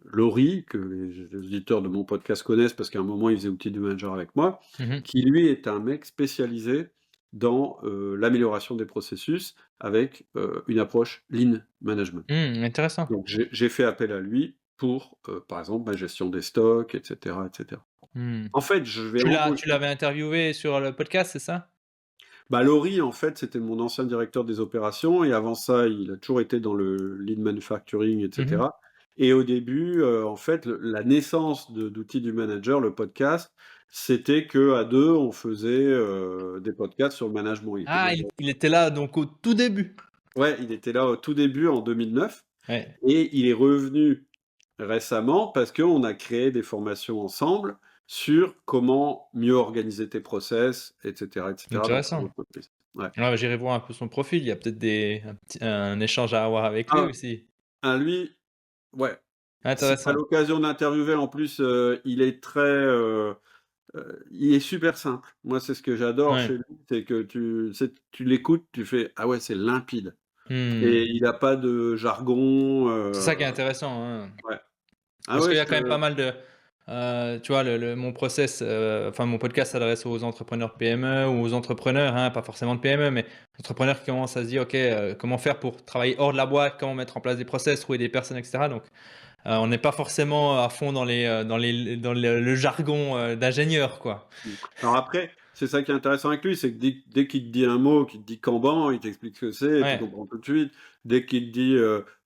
S1: Laurie, que les auditeurs de mon podcast connaissent parce qu'à un moment, il faisait Outils du Manager avec moi,
S2: Mmh.
S1: qui lui est un mec spécialisé dans, l'amélioration des processus avec, une approche lean management.
S2: Mmh, intéressant.
S1: Donc j'ai fait appel à lui pour, par exemple, ma gestion des stocks et cetera et cetera.
S2: Mmh.
S1: En fait, je vais
S2: Tu
S1: embaucher
S2: l'avais interviewé sur le podcast, c'est ça?
S1: Laurie, en fait, c'était mon ancien directeur des opérations et avant ça, il a toujours été dans le lean manufacturing et
S2: Mmh.
S1: cetera et au début, en fait, la naissance d'Outils du Manager, le podcast, c'était qu'à 2, on faisait, des podcasts sur le management. Il était
S2: Ah,
S1: déjà
S2: il était là donc au tout début?
S1: Ouais, il était là au tout début en 2009
S2: Ouais.
S1: et il est revenu récemment parce qu'on a créé des formations ensemble sur comment mieux organiser tes process et cetera dans ton
S2: Intéressant.
S1: entreprise. Ouais.
S2: Ah bah, j'irai voir un peu son profil, il y a peut-être un échange à avoir avec lui
S1: Ah,
S2: aussi.
S1: lui, ouais. Si tu as
S2: Intéressant.
S1: l'occasion d'interviewer, en plus, il est super simple. Moi, c'est ce que j'adore
S2: Ouais.
S1: chez lui, c'est que tu l'écoutes, tu fais: «Ah ouais, c'est limpide»
S2: Mmh.
S1: et il a pas de jargon,
S2: C'est ça qui est intéressant, hein.
S1: ouais. Ah
S2: Parce
S1: ouais,
S2: qu'il y
S1: je
S2: a
S1: te
S2: quand même pas mal de, tu vois, mon process, enfin mon podcast s'adresse aux entrepreneurs PME ou aux entrepreneurs, hein, pas forcément de PME, mais entrepreneurs qui commencent à se dire: «OK, comment faire pour travailler hors de la boîte? Comment mettre en place des process, trouver des personnes?» et cetera. Donc, on n'est pas forcément à fond dans le jargon, d'ingénieur, quoi.
S1: Alors après, c'est ça qui est intéressant avec lui, c'est que dès qu'il te dit un mot, qu'il te dit Kanban, il t'explique ce que c'est, tu
S2: Ouais,
S1: comprends tout de suite. Dès qu'il te dit,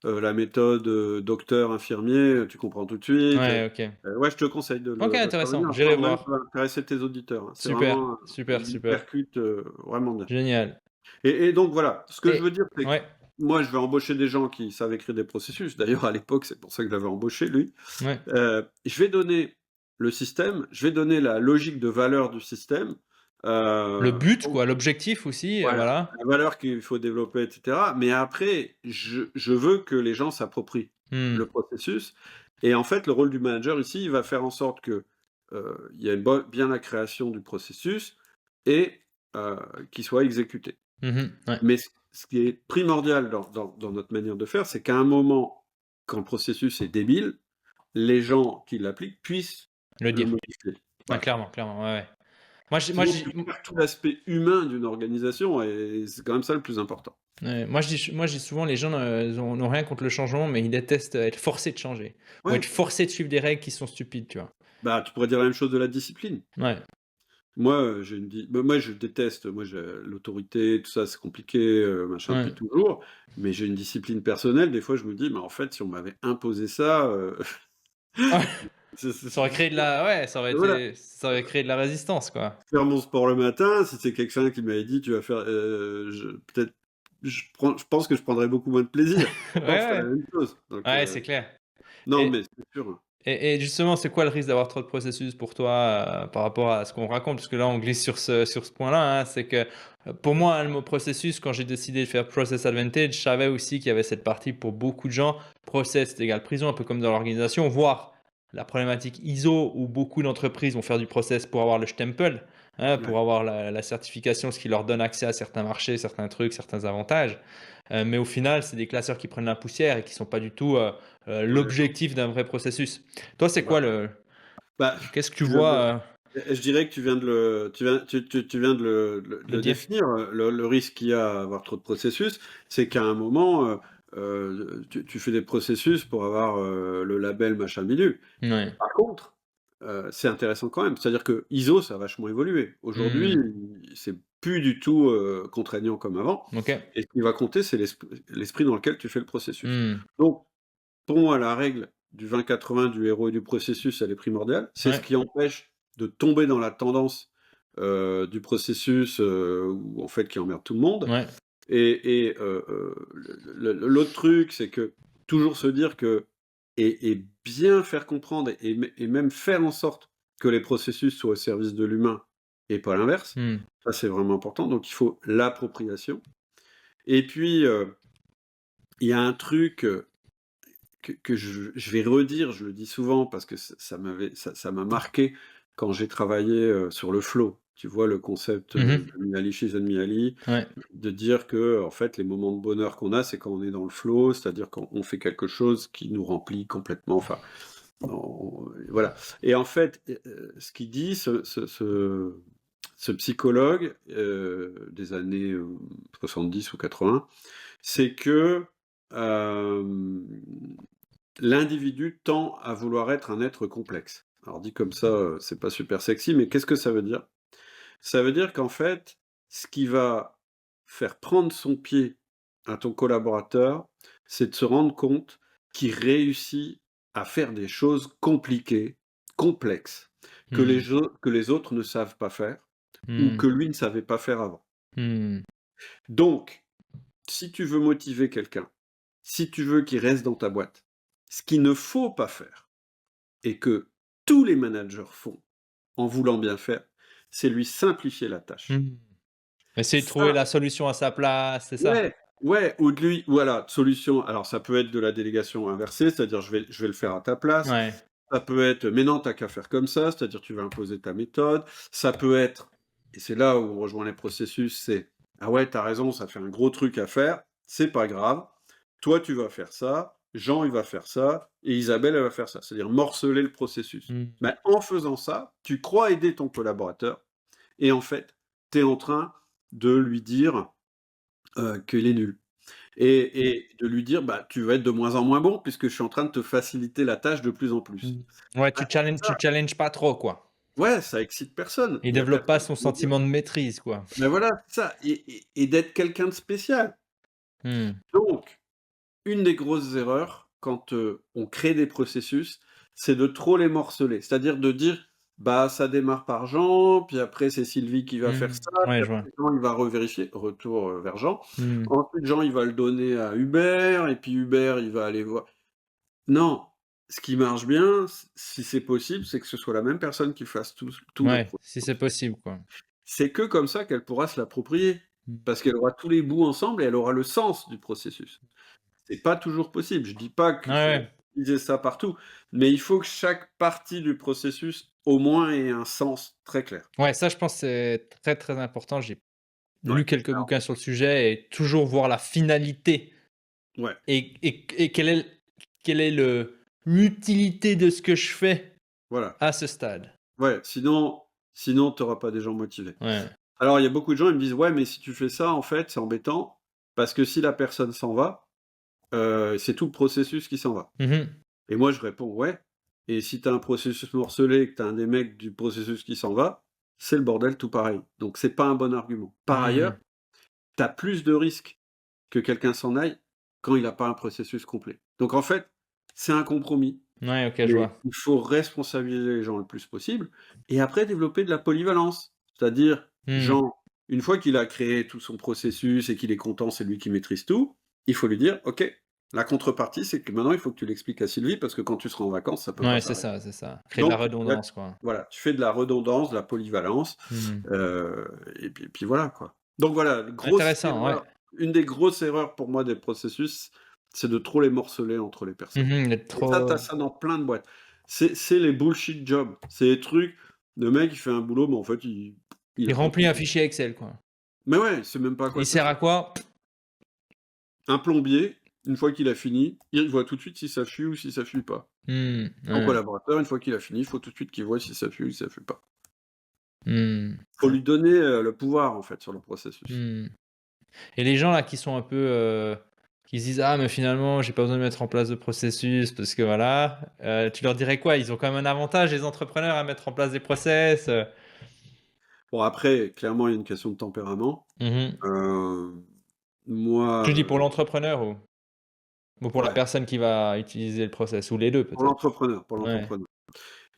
S1: la méthode, docteur, infirmier, tu comprends tout de suite.
S2: ouais, OK.
S1: Ouais, je te conseille
S2: OK,
S1: de
S2: intéressant,
S1: prévenir. Je
S2: j'irai
S1: pense même que
S2: voir.
S1: ça va intéresser tes auditeurs, hein. C'est
S2: Super,
S1: vraiment,
S2: super,
S1: il
S2: super.
S1: percute, vraiment bien.
S2: Génial
S1: Et donc voilà, ce que je
S2: et
S1: veux dire, c'est que
S2: ouais,
S1: moi, je vais embaucher des gens qui savent écrire des processus. D'ailleurs, à l'époque, c'est pour ça que je l'avais embauché, lui.
S2: ouais.
S1: Je vais donner le système, je vais donner la logique de valeur du système,
S2: Le but,
S1: donc
S2: quoi, l'objectif aussi,
S1: voilà,
S2: voilà.
S1: la valeur qu'il faut développer et cetera. Mais après, je veux que les gens s'approprient le
S2: Mmh.
S1: processus et en fait, le rôle du manager ici, il va faire en sorte que, il y ait bien la création du processus et heu, qu'il soit exécuté.
S2: Mmh. Ouais.
S1: Mais ce qui est primordial dans notre manière de faire, c'est qu'à un moment, quand le processus est débile, les gens qui l'appliquent puissent
S2: Le
S1: le
S2: dire.
S1: modifier.
S2: Ah
S1: Voilà.
S2: clairement, clairement, ouais, ouais. Moi je moi
S1: Sinon
S2: je
S1: tu
S2: dis
S1: perds tout l'aspect humain d'une organisation et c'est quand même ça le plus important.
S2: ouais, moi je dis souvent les gens, ils n'ont rien contre le changement, mais ils détestent être forcés de changer ou être
S1: Ouais,
S2: forcés de suivre des règles qui sont stupides, tu vois?
S1: bah, tu pourrais dire la même chose de la discipline.
S2: Ouais.
S1: moi, je déteste, moi, l'autorité, tout ça, c'est compliqué, machin,
S2: Ouais.
S1: depuis toujours. Mais j'ai une discipline personnelle. Des fois, je me dis, mais en fait, si on m'avait imposé ça,
S2: Ça aurait créé de la, ouais, ça aurait
S1: voilà.
S2: été, ça aurait créé de la résistance, quoi.
S1: Faire mon sport le matin, si c'est quelqu'un qui m'avait dit, tu vas faire, peut-être, je pense que je prendrais beaucoup moins de plaisir.
S2: Ouais,
S1: Quand je ferais la
S2: ouais,
S1: même chose. Donc,
S2: ouais, c'est clair.
S1: non,
S2: Et,
S1: mais c'est sûr, hein.
S2: et justement, c'est quoi le risque d'avoir trop de processus pour toi par rapport à ce qu'on raconte? Parce que là, on glisse sur ce point-là, hein. C'est que pour moi, hein, le mot processus, quand j'ai décidé de faire Process Advantage, je savais aussi qu'il y avait cette partie pour beaucoup de gens. Process égale prison, un peu comme dans l'organisation, voire la problématique ISO où beaucoup d'entreprises vont faire du process pour avoir le stempel, hein,
S1: Ouais,
S2: pour avoir la certification, ce qui leur donne accès à certains marchés, certains trucs, certains avantages. Mais au final, c'est des classeurs qui prennent la poussière et qui ne sont pas du tout
S1: on est d'accord.
S2: l'objectif d'un vrai processus. Toi, c'est
S1: Bah
S2: quoi le.
S1: bah,
S2: Qu'est-ce que tu
S1: tu viens de
S2: vois
S1: je dirais que tu viens de
S2: le
S1: le
S2: dire?
S1: définir, le risque qu'il y a à avoir trop de processus, c'est qu'à un moment, tu fais des processus pour avoir, le label machin bidule.
S2: Ouais.
S1: Par contre, c'est intéressant quand même. C'est-à-dire que ISO, ça a vachement évolué. Aujourd'hui,
S2: Hmm.
S1: c'est plus du tout, contraignant comme avant
S2: Ok.
S1: et ce qui va compter, c'est l'esprit dans lequel tu fais le processus.
S2: Hmm.
S1: Donc pour moi, la règle du 20-80 du héros et du processus, elle est primordiale. C'est ce
S2: Ouais.
S1: qui empêche de tomber dans la tendance, du processus, ou en fait qui emmerde tout le monde
S2: Ouais.
S1: l'autre truc, c'est que toujours se dire que et bien faire comprendre et même faire en sorte que les processus soient au service de l'humain et pas l'inverse.
S2: Hmm.
S1: Ça, c'est vraiment important. Donc il faut l'appropriation et puis, il y a un truc, que je vais redire, je le dis souvent parce que ça m'a marqué quand j'ai travaillé, sur le flow. Tu vois le concept,
S2: Mhm.
S1: de Mihaly Csikszentmihalyi,
S2: Ouais.
S1: de dire que en fait, les moments de bonheur qu'on a, c'est quand on est dans le flow, c'est-à-dire quand on fait quelque chose qui nous remplit complètement, enfin, voilà et en fait, ce qu'il dit ce psychologue, des années, 70 ou 80, c'est que, hem l'individu tend à vouloir être un être complexe. Alors dit comme ça, c'est pas super sexy, mais qu'est-ce que ça veut dire? Ça veut dire qu'en fait, ce qui va faire prendre son pied à ton collaborateur, c'est de se rendre compte qu'il réussit à faire des choses compliquées, complexes,
S2: Hmm.
S1: que les autres ne savent pas faire ou
S2: Hmm.
S1: que lui ne savait pas faire avant.
S2: Hmm.
S1: Donc, si tu veux motiver quelqu'un, si tu veux qu'il reste dans ta boîte, ce qu'il ne faut pas faire et que tous les managers font en voulant bien faire, c'est lui simplifier la tâche.
S2: Hmm. Essayer de trouver
S1: Ça,
S2: la solution à sa place, c'est ça?
S1: ouais, ouais, ou de lui, voilà, solution. Alors ça peut être de la délégation inversée, c'est-à-dire je vais le faire à ta place.
S2: Ouais.
S1: Ça peut être, mais non, t'as qu'à faire comme ça, c'est-à-dire tu vas imposer ta méthode. Ça peut être, et c'est là où on rejoint les processus, c'est ah ouais, t'as raison, ça fait un gros truc à faire, c'est pas grave. Toi, tu vas faire ça, Jean, il va faire ça, et Isabelle, elle va faire ça. C'est-à-dire morceler le processus.
S2: Hmm.
S1: Mais en faisant ça, tu crois aider ton collaborateur, et en fait, tu es en train de lui dire qu'il est nul. Et de lui dire, bah, tu vas être de moins en moins bon, puisque je suis en train de te faciliter la tâche de plus en plus.
S2: Hmm. Ouais,
S1: Bah,
S2: tu challenges pas trop, quoi.
S1: ouais, ça excite personne.
S2: Il
S1: Il y a
S2: développe pas
S1: personne
S2: son
S1: qui veut dire
S2: sentiment de maîtrise, quoi.
S1: mais voilà, c'est ça et d'être quelqu'un de spécial.
S2: Hmm.
S1: Donc, une des grosses erreurs quand, on crée des processus, c'est de trop les morceler. C'est-à-dire de dire: «Bah, ça démarre par Jean, puis après c'est Sylvie qui va faire
S2: Hmm.
S1: ça,
S2: Ouais,
S1: puis
S2: je vois.
S1: après Jean il va revérifier», retour, vers Jean.
S2: Hmm.
S1: Ensuite Jean il va le donner à Hubert et puis Hubert il va aller voir non, ce qui marche bien, si c'est possible, c'est que ce soit la même personne qui fasse tout le
S2: Ouais,
S1: pro
S2: si c'est possible, quoi.
S1: c'est que comme ça qu'elle pourra se l'approprier,
S2: Hmm.
S1: parce qu'elle aura tous les bouts ensemble et elle aura le sens du processus. C'est pas toujours possible, je dis pas
S2: Ouais,
S1: qu'il faut
S2: ouais.
S1: utiliser ça partout, mais il faut que chaque partie du processus, au moins, ait un sens très clair.
S2: Ouais, ça, je pense que c'est très, très important. J'ai
S1: Ouais,
S2: lu quelques
S1: alors
S2: bouquins sur le sujet et toujours voir la finalité
S1: ouais,
S2: et quelle est l'utilité de ce que je fais
S1: voilà.
S2: à ce stade.
S1: Ouais, sinon tu auras pas des gens motivés.
S2: Ouais.
S1: Alors il y a beaucoup de gens, ils me disent: «Ouais, mais si tu fais ça, en fait, c'est embêtant, parce que si la personne s'en va, c'est tout le processus qui s'en va».
S2: Mmh.
S1: Et moi je réponds: «Ouais, et si tu as un processus morcelé et que tu as un des mecs du processus qui s'en va, c'est le bordel tout pareil. Donc c'est pas un bon argument. Par ailleurs,
S2: Mmh.
S1: tu as plus de risques que quelqu'un s'en aille quand il a pas un processus complet. Donc en fait, c'est un compromis,
S2: Ouais, OK, je
S1: mais
S2: vois.
S1: il faut responsabiliser les gens le plus possible et après développer de la polyvalence. C'est-à-dire,
S2: Mmh.
S1: Jean, une fois qu'il a créé tout son processus et qu'il est content, c'est lui qui maîtrise tout, il faut lui dire: «OK, la contrepartie, c'est que maintenant il faut que tu l'expliques à Sylvie parce que quand tu seras en vacances, ça peut pas
S2: Ouais,
S1: s'arrêter».
S2: c'est ça. Créer de la
S1: Donc là,
S2: redondance, quoi.
S1: voilà, tu fais de la redondance, de la polyvalence,
S2: Mmh.
S1: et puis voilà, quoi. Donc voilà, grosse
S2: Intéressant, ouais.
S1: erreur, une des grosses erreurs pour moi des processus, c'est de trop les morceler entre les personnes.
S2: D'être
S1: Et ça, tu as
S2: trop
S1: ça dans plein de boîtes. C'est les bullshit jobs. C'est les trucs, le mec, il fait un boulot, mais en fait, il
S2: il
S1: a pas
S2: remplit un
S1: compris.
S2: fichier Excel, quoi.
S1: Mais ouais, il sait même pas à quoi
S2: Il
S1: ça
S2: sert
S1: sert.
S2: à quoi?
S1: Un plombier, une fois qu'il a fini, il voit tout de suite si ça fuit ou si ça fuit pas. Un
S2: Ouais.
S1: collaborateur, une fois qu'il a fini, il faut tout de suite qu'il voit si ça fuit ou si ça fuit pas.
S2: Mmh.
S1: Faut lui donner, le pouvoir, en fait, sur le processus.
S2: Mmh. Et les gens là qui sont un peu, qui se disent: «Ah mais finalement j'ai pas besoin de mettre en place de processus parce que voilà», tu leur dirais quoi? Ils ont quand même un avantage les entrepreneurs à mettre en place des process?
S1: Bon après, clairement, il y a une question de tempérament.
S2: Mmh.
S1: Heu, moi,
S2: Tu dis pour l'entrepreneur ou pour la
S1: ouais,
S2: personne qui va utiliser le process ou les 2
S1: pour
S2: peut-être?
S1: l'entrepreneur, pour
S2: Ouais,
S1: l'entrepreneur.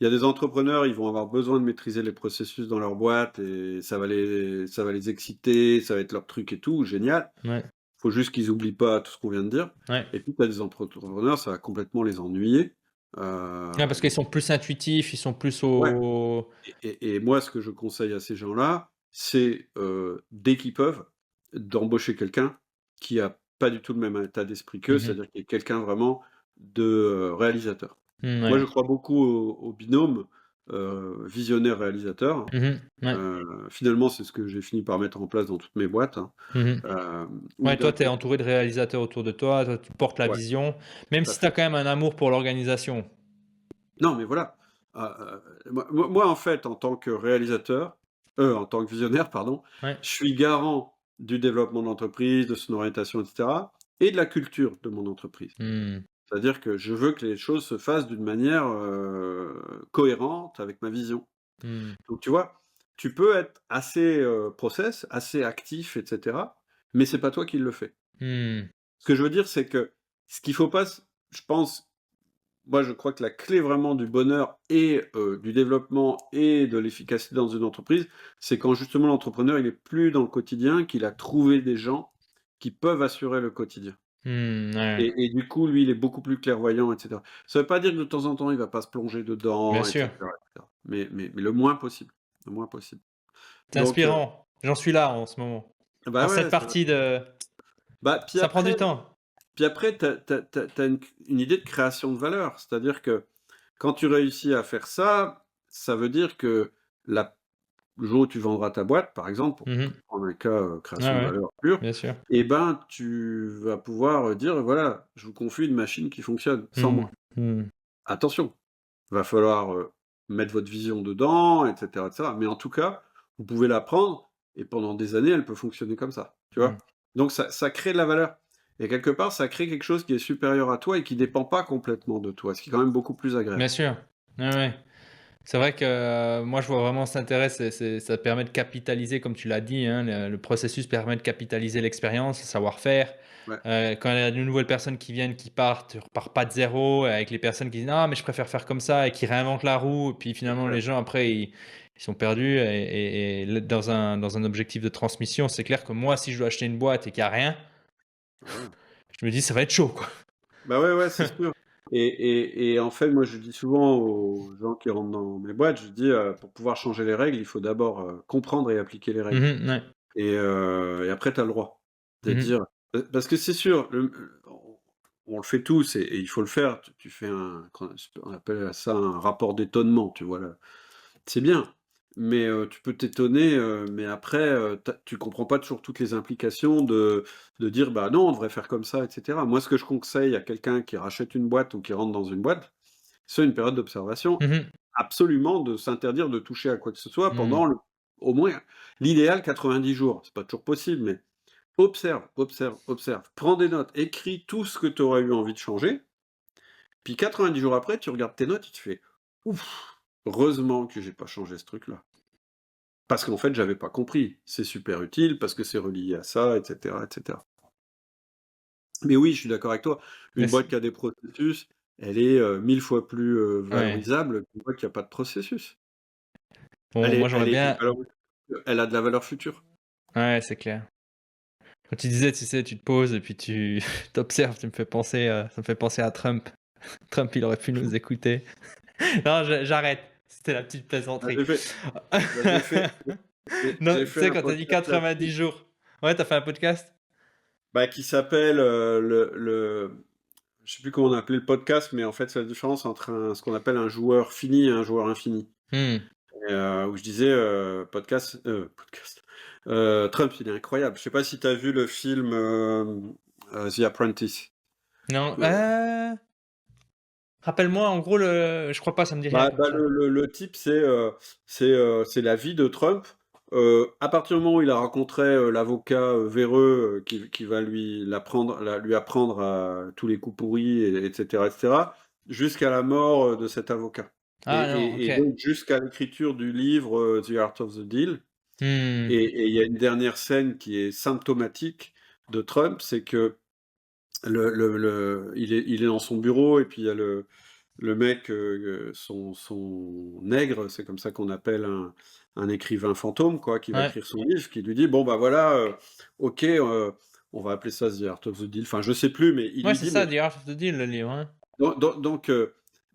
S1: Il y a des entrepreneurs, ils vont avoir besoin de maîtriser les processus dans leur boîte et ça va les exciter, ça va être leur truc et tout, génial.
S2: ouais,
S1: Faut juste qu'ils oublient pas tout ce qu'on vient de dire.
S2: ouais.
S1: Et puis tu as des entrepreneurs, ça va complètement les ennuyer.
S2: Ouais, parce qu'ils
S1: Donc
S2: sont plus intuitifs, ils sont plus
S1: ouais,
S2: au
S1: et moi, ce que je conseille à ces gens-là, c'est, dès qu'ils peuvent, d'embaucher quelqu'un qui a pas du tout le même état d'esprit qu'eux,
S2: mmh
S1: c'est-à-dire qui est quelqu'un vraiment de, réalisateur. Moi,
S2: ouais.
S1: je crois beaucoup au binôme, visionnaire-réalisateur.
S2: Ouais.
S1: Finalement, c'est ce que j'ai fini par mettre en place dans toutes mes boîtes, hein,
S2: Mmh.
S1: où
S2: Ouais,
S1: tu as
S2: toi, tu es
S1: quel
S2: entouré de réalisateurs autour de toi, toi tu portes la
S1: ouais,
S2: vision, même
S1: tout à
S2: si tu as
S1: fait.
S2: quand même un amour pour l'organisation.
S1: Non, mais voilà, moi, en fait, en tant que réalisateur, en tant que visionnaire, pardon,
S2: Ouais.
S1: je suis garant du développement de l'entreprise, de son orientation et cetera et de la culture de mon entreprise.
S2: Mmh.
S1: C'est-à-dire que je veux que les choses se fassent d'une manière, cohérente avec ma vision.
S2: Mmh.
S1: Donc tu vois, tu peux être assez, process, assez actif et cetera, mais c'est pas toi qui le fais.
S2: Mmh.
S1: Ce que je veux dire, c'est que ce qu'il faut pas s je pense, moi je crois que la clé vraiment du bonheur et du développement et de l'efficacité dans une entreprise, c'est quand justement l'entrepreneur, il est plus dans le quotidien, qu'il a trouvé des gens qui peuvent assurer le quotidien.
S2: Ouais.
S1: Et du coup, lui, il est beaucoup plus clairvoyant et cetera. Ça veut pas dire que de temps en temps, il va pas se plonger
S2: Bien
S1: dedans
S2: sûr.
S1: et cetera. Mais le moins possible, le moins possible.
S2: C'est
S1: Donc
S2: inspirant. J'en suis là en ce moment.
S1: bah,
S2: Dans
S1: ouais,
S2: cette
S1: c'est vrai.
S2: partie de
S1: Bah, puis
S2: ça prend du
S1: après
S2: temps.
S1: puis après tu as une idée de création de valeur. C'est-à-dire que quand tu réussis à faire ça, ça veut dire que la le jour où tu vendras ta boîte, par exemple, pour
S2: Mmh.
S1: prendre un cas,
S2: Ouais,
S1: création de
S2: ouais,
S1: valeur pure,
S2: bien sûr.
S1: et ben, tu vas pouvoir, dire: «Voilà, je vous confie une machine qui fonctionne sans
S2: Mmh.
S1: moi».
S2: Mmh.
S1: Attention, va falloir, mettre votre vision dedans et cetera, mais en tout cas, vous pouvez la prendre et pendant des années, elle peut fonctionner comme ça, tu
S2: Mmh.
S1: vois? Donc ça crée de la valeur et quelque part, ça crée quelque chose qui est supérieur à toi et qui dépend pas complètement de toi, ce qui est quand même beaucoup plus
S2: Bien
S1: agréable.
S2: sûr. Ouais, ouais. C'est vrai que, moi je vois vraiment cet intérêt, c'est ça permet de capitaliser comme tu l'as dit, hein, le processus permet de capitaliser l'expérience, le savoir-faire.
S1: Ouais,
S2: Quand il y a de nouvelles personnes qui viennent, qui partent, tu repars pas de zéro avec les personnes qui disent: «Non mais je préfère faire comme ça» et qui réinventent la roue et puis finalement les
S1: exact.
S2: gens après ils sont perdus et là dans un objectif de transmission, c'est clair que moi si je dois acheter une boîte et qu'il y a rien,
S1: Voilà.
S2: je me dis: «Ça va être chaud quoi».
S1: Bah, ouais, ouais, c'est sûr et en fait, moi, je dis souvent aux gens qui rentrent dans mes boîtes, je dis, «Pour pouvoir changer les règles, il faut d'abord, comprendre et appliquer les règles».
S2: Ouais.
S1: Et après tu as le droit de
S2: Mmh.
S1: dire parce que c'est sûr, on le fait tous et il faut le faire. Tu fais on appelle ça un rapport d'étonnement, tu vois? Là, c'est bien, mais tu peux t'étonner, mais après, tu comprends pas toujours toutes les implications de dire: «Bah, non, on devrait faire comme ça» et cetera. Moi, ce que je conseille à quelqu'un qui rachète une boîte ou qui rentre dans une boîte, c'est une période d'observation,
S2: Mmh.
S1: absolument de s'interdire de toucher à quoi que ce soit
S2: Mmh.
S1: pendant au moins l'idéal 90 jours. C'est pas toujours possible, mais observe, observe, observe. Prends des notes, écris tout ce que tu aurais eu envie de changer, puis 90 jours après, tu regardes tes notes et tu fais: «Ouf, heureusement que j'ai pas changé ce truc-là». Parce qu'en fait, j'avais pas compris. C'est super utile parce que c'est relié à ça, etc., etc. Mais oui, je suis d'accord avec toi.
S2: Mais
S1: Une boîte qui a des processus, elle est 1000 fois plus
S2: ouais.
S1: valorisable qu'une boîte qui a pas de processus.
S2: Bon, moi j'aurais bien.
S1: Elle a de la valeur future.
S2: Ouais, c'est clair. Quand tu disais, tu sais, tu te poses et puis tu t'observes, ça me fait penser à Trump. Trump, il aurait pu nous écouter. Non, j'arrête. C'était la petite
S1: Bah,
S2: plaisanterie.
S1: j'ai fait, bah,
S2: Non,
S1: j'ai
S2: tu
S1: fait
S2: sais,
S1: un
S2: quand t'as dit
S1: podcast
S2: 90
S1: là-dessus,
S2: jours. Ouais, t'as fait un podcast?
S1: bah, qui s'appelle je sais plus comment on appelait le podcast, mais en fait, c'est la différence entre ce qu'on appelle un joueur fini et un joueur infini.
S2: Hmm.
S1: Où je disais podcast. Trump, il est incroyable. Je sais pas si tu as vu le film The Apprentice.
S2: Non,
S1: Euh,
S2: rappelle-moi, en gros, je crois pas, ça me dit rien
S1: Bah,
S2: comme ça.
S1: le type, c'est la vie de Trump. À partir du moment où il a rencontré l'avocat véreux qui va lui apprendre tous les coups pourris, etc., etc., jusqu'à la mort de cet avocat.
S2: Ah non, ok.
S1: Et donc jusqu'à l'écriture du livre The Art of the Deal.
S2: Hmm.
S1: Et il y a une dernière scène qui est symptomatique de Trump, c'est que il est dans son bureau et puis il y a le mec, son nègre, c'est comme ça qu'on appelle un écrivain fantôme, quoi, qui va
S2: Ouais,
S1: écrire son livre, qui lui dit, bon, bah voilà, ok, on va appeler ça The Art of the Deal. Enfin, je sais plus, mais il
S2: ouais,
S1: lui
S2: c'est
S1: dit,
S2: ça,
S1: mais
S2: The Art of the Deal, le livre. Hein.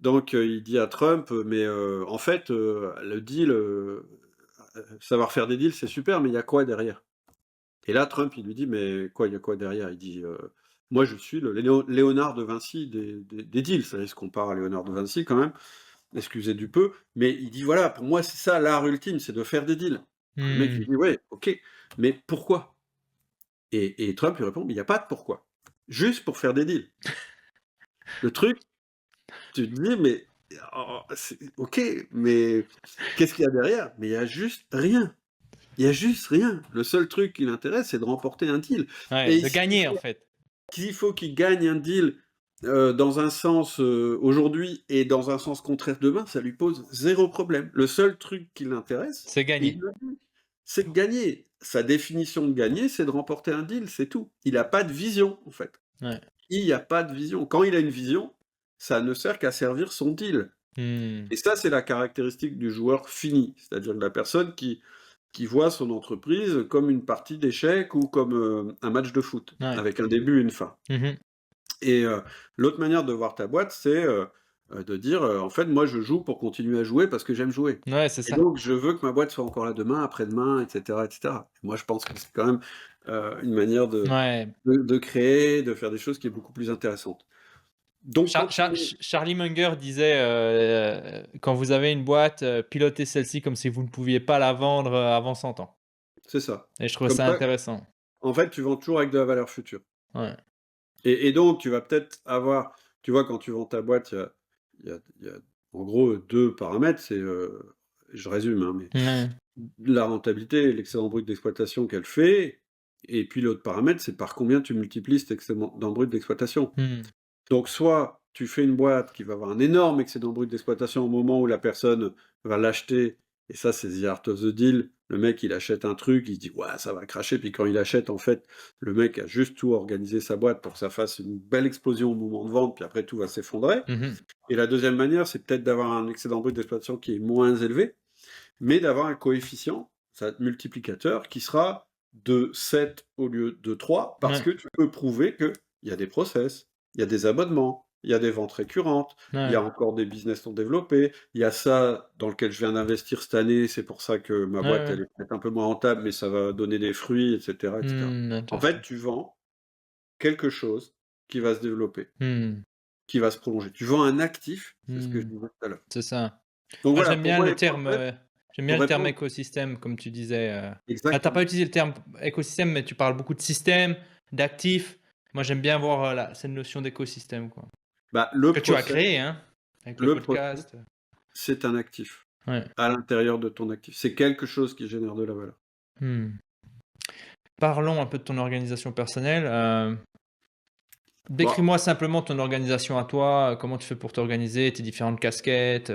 S1: donc, il dit à Trump, mais en fait, le deal, savoir faire des deals, c'est super, mais il y a quoi derrière? Et là, Trump, il lui dit, mais quoi, il y a quoi derrière? Il dit, moi, je suis le Léonard de Vinci des deals. Ça se compare à Léonard de Vinci quand même, excusez du peu, mais il dit, voilà, pour moi, c'est ça l'art ultime, c'est de faire des deals. Le mec, il
S2: Hmm.
S1: dit, ouais, ok, mais pourquoi? Et Trump lui répond, mais il n'y a pas de pourquoi. Juste pour faire des deals. Le truc, tu te dis, mais ok, mais qu'est-ce qu'il y a derrière? Mais il y a juste rien. Il y a juste rien. Le seul truc qui l'intéresse, c'est de remporter un deal.
S2: Ouais,
S1: Et
S2: de gagner, en fait.
S1: s'il faut qu'il gagne un deal dans un sens aujourd'hui et dans un sens contraire demain, ça lui pose zéro problème. Le seul truc qui l'intéresse,
S2: C'est
S1: et
S2: gagner.
S1: c'est de gagner. Sa définition de gagner, c'est de remporter un deal, c'est tout. Il n'a pas de vision, en fait.
S2: Ouais.
S1: Il n'y a pas de vision. Quand il a une vision, ça ne sert qu'à servir son deal.
S2: Hmm.
S1: Et ça, c'est la caractéristique du joueur fini, c'est-à-dire de la personne qui voit son entreprise comme une partie d'échecs ou comme un match de foot,
S2: Ouais.
S1: avec un début et une fin.
S2: Mhm.
S1: Et l'autre manière de voir ta boîte, c'est de dire, en fait, moi, je joue pour continuer à jouer parce que j'aime jouer.
S2: Ouais, c'est
S1: Et
S2: ça.
S1: donc, je veux que ma boîte soit encore là demain, après-demain, etc., etc. Moi, je pense que c'est quand même une manière
S2: Ouais.
S1: de créer, de faire des choses qui est beaucoup plus intéressante. Donc, quand tu es...
S2: Charlie Munger disait quand vous avez une boîte, pilotez celle-ci comme si vous ne pouviez pas la vendre avant 100 ans.
S1: C'est ça.
S2: Et je trouve
S1: Comme
S2: ça
S1: ça,
S2: intéressant.
S1: en fait, tu vends toujours avec de la valeur future.
S2: Ouais.
S1: Et donc, tu vas peut-être avoir, tu vois, quand tu vends ta boîte, il y a en gros deux paramètres. C'est, je résume, hein, mais
S2: Ouais.
S1: la rentabilité, l'excédent brut d'exploitation qu'elle fait. Et puis l'autre paramètre, c'est par combien tu multiplies cet excédent brut d'exploitation.
S2: Hmm.
S1: Donc, soit tu fais une boîte qui va avoir un énorme excédent brut d'exploitation au moment où la personne va l'acheter, et ça, c'est the art of the deal. Le mec, il achète un truc, il se dit, ouais, ça va cracher, puis quand il achète, en fait, le mec a juste tout organisé sa boîte pour que ça fasse une belle explosion au moment de vente, puis après, tout va s'effondrer.
S2: Mhm.
S1: Et la deuxième manière, c'est peut-être d'avoir un excédent brut d'exploitation qui est moins élevé, mais d'avoir un coefficient, ça multiplicateur, qui sera de 7 au lieu de 3, parce
S2: Ouais.
S1: que tu peux prouver qu'il y a des process, il y a des abonnements, il y a des ventes récurrentes, il y
S2: Ouais.
S1: a encore des business non développés, il y a ça dans lequel je viens d'investir cette année, c'est pour ça que ma
S2: Ouais,
S1: boîte,
S2: ouais.
S1: elle est peut-être un peu moins rentable, mais ça va donner des fruits, etc., etc.
S2: Hmm,
S1: En
S2: intéressant.
S1: fait, tu vends quelque chose qui va se développer,
S2: Hmm.
S1: qui va se prolonger. Tu vends un actif, c'est ce que je
S2: Hmm.
S1: disais tout à l'heure.
S2: C'est ça.
S1: Donc
S2: Moi,
S1: voilà, pour moi, les process,
S2: j'aime bien
S1: pour
S2: le terme
S1: répondre
S2: écosystème, comme tu disais. Bah, t'as pas
S1: exactement.
S2: utilisé le terme écosystème, mais tu parles beaucoup de systèmes, d'actifs. Moi, j'aime bien voir cette notion d'écosystème, quoi.
S1: Bah, le
S2: Que tu as
S1: process,
S2: créé, hein, avec le
S1: le process,
S2: podcast.
S1: c'est un actif
S2: Ouais.
S1: à l'intérieur de ton actif. C'est quelque chose qui génère de la valeur.
S2: Hmm. Parlons un peu de ton organisation personnelle.
S1: Bon,
S2: Décris-moi simplement ton organisation à toi. Comment tu fais pour t'organiser, tes différentes casquettes.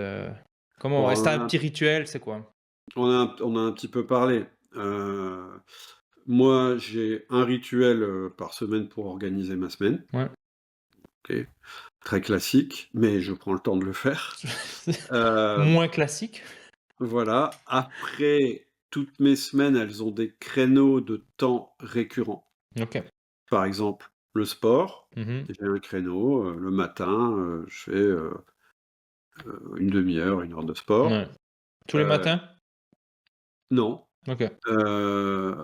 S2: Comment
S1: bon,
S2: est-ce que t'as un petit rituel, c'est quoi?
S1: On a un petit peu parlé. Moi, j'ai un rituel, par semaine pour organiser ma semaine.
S2: Ouais.
S1: OK. Très classique, mais je prends le temps de le faire. Heu,
S2: Moins classique.
S1: voilà. Après, toutes mes semaines, elles ont des créneaux de temps récurrents.
S2: OK.
S1: Par exemple, le sport,
S2: Mmh.
S1: j'ai un créneau, le matin, je fais, 1/2 heure, 1 heure de sport.
S2: Ouais. Tous les
S1: Heu,
S2: matins?
S1: non,
S2: OK.
S1: heu,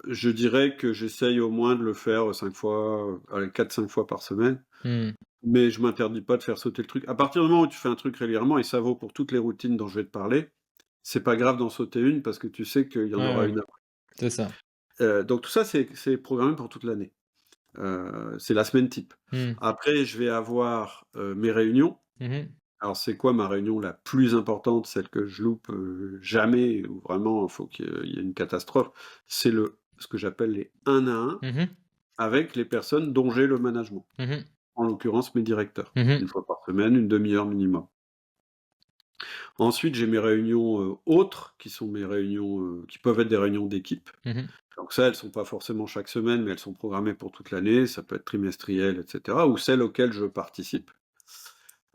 S1: je dirais que j'essaye au moins de le faire 5 fois, allez 4-5 fois par semaine,
S2: Mmh.
S1: mais je m'interdis pas de faire sauter le truc. À partir du moment où tu fais un truc régulièrement et ça vaut pour toutes les routines dont je vais te parler, c'est pas grave d'en sauter une parce que tu sais qu'il y en
S2: Ouais,
S1: aura
S2: ouais,
S1: une après.
S2: c'est ça.
S1: Donc tout ça, c'est programmé pour toute l'année. C'est la semaine type.
S2: Mmh.
S1: Après, je vais avoir, mes réunions.
S2: Mmh.
S1: Alors c'est quoi ma réunion la plus importante, celle que je loupe, jamais, où vraiment il faut qu'il y ait une catastrophe? C'est ce que j'appelle les 1 à 1
S2: Mmh.
S1: avec les personnes dont j'ai le management,
S2: Mmh.
S1: en l'occurrence mes directeurs.
S2: Mmh.
S1: 1 fois par semaine, une demi heure minimum. Ensuite, j'ai mes réunions, autres qui sont mes réunions, qui peuvent être des réunions d'équipe.
S2: Mmh.
S1: Donc ça, elles sont pas forcément chaque semaine, mais elles sont programmées pour toute l'année, ça peut être trimestriel et cetera, ou celles auxquelles je participe.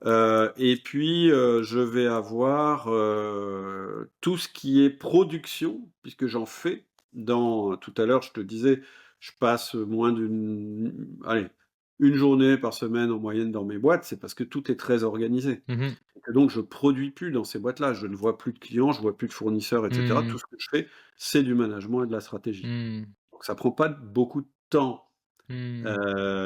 S1: Et puis, je vais avoir, tout ce qui est production, puisque j'en fais tout à l'heure, je te disais, je passe moins allez, 1 journée par semaine en moyenne dans mes boîtes, c'est parce que tout est très organisé.
S2: Mmh.
S1: Et que donc je produis plus dans ces boîtes-là, je ne vois plus de clients, je vois plus de fournisseurs et cetera.
S2: Mmh.
S1: Tout ce que je fais, c'est du management et de la stratégie.
S2: Mmh.
S1: Donc ça prend pas beaucoup de temps,
S2: Mmh.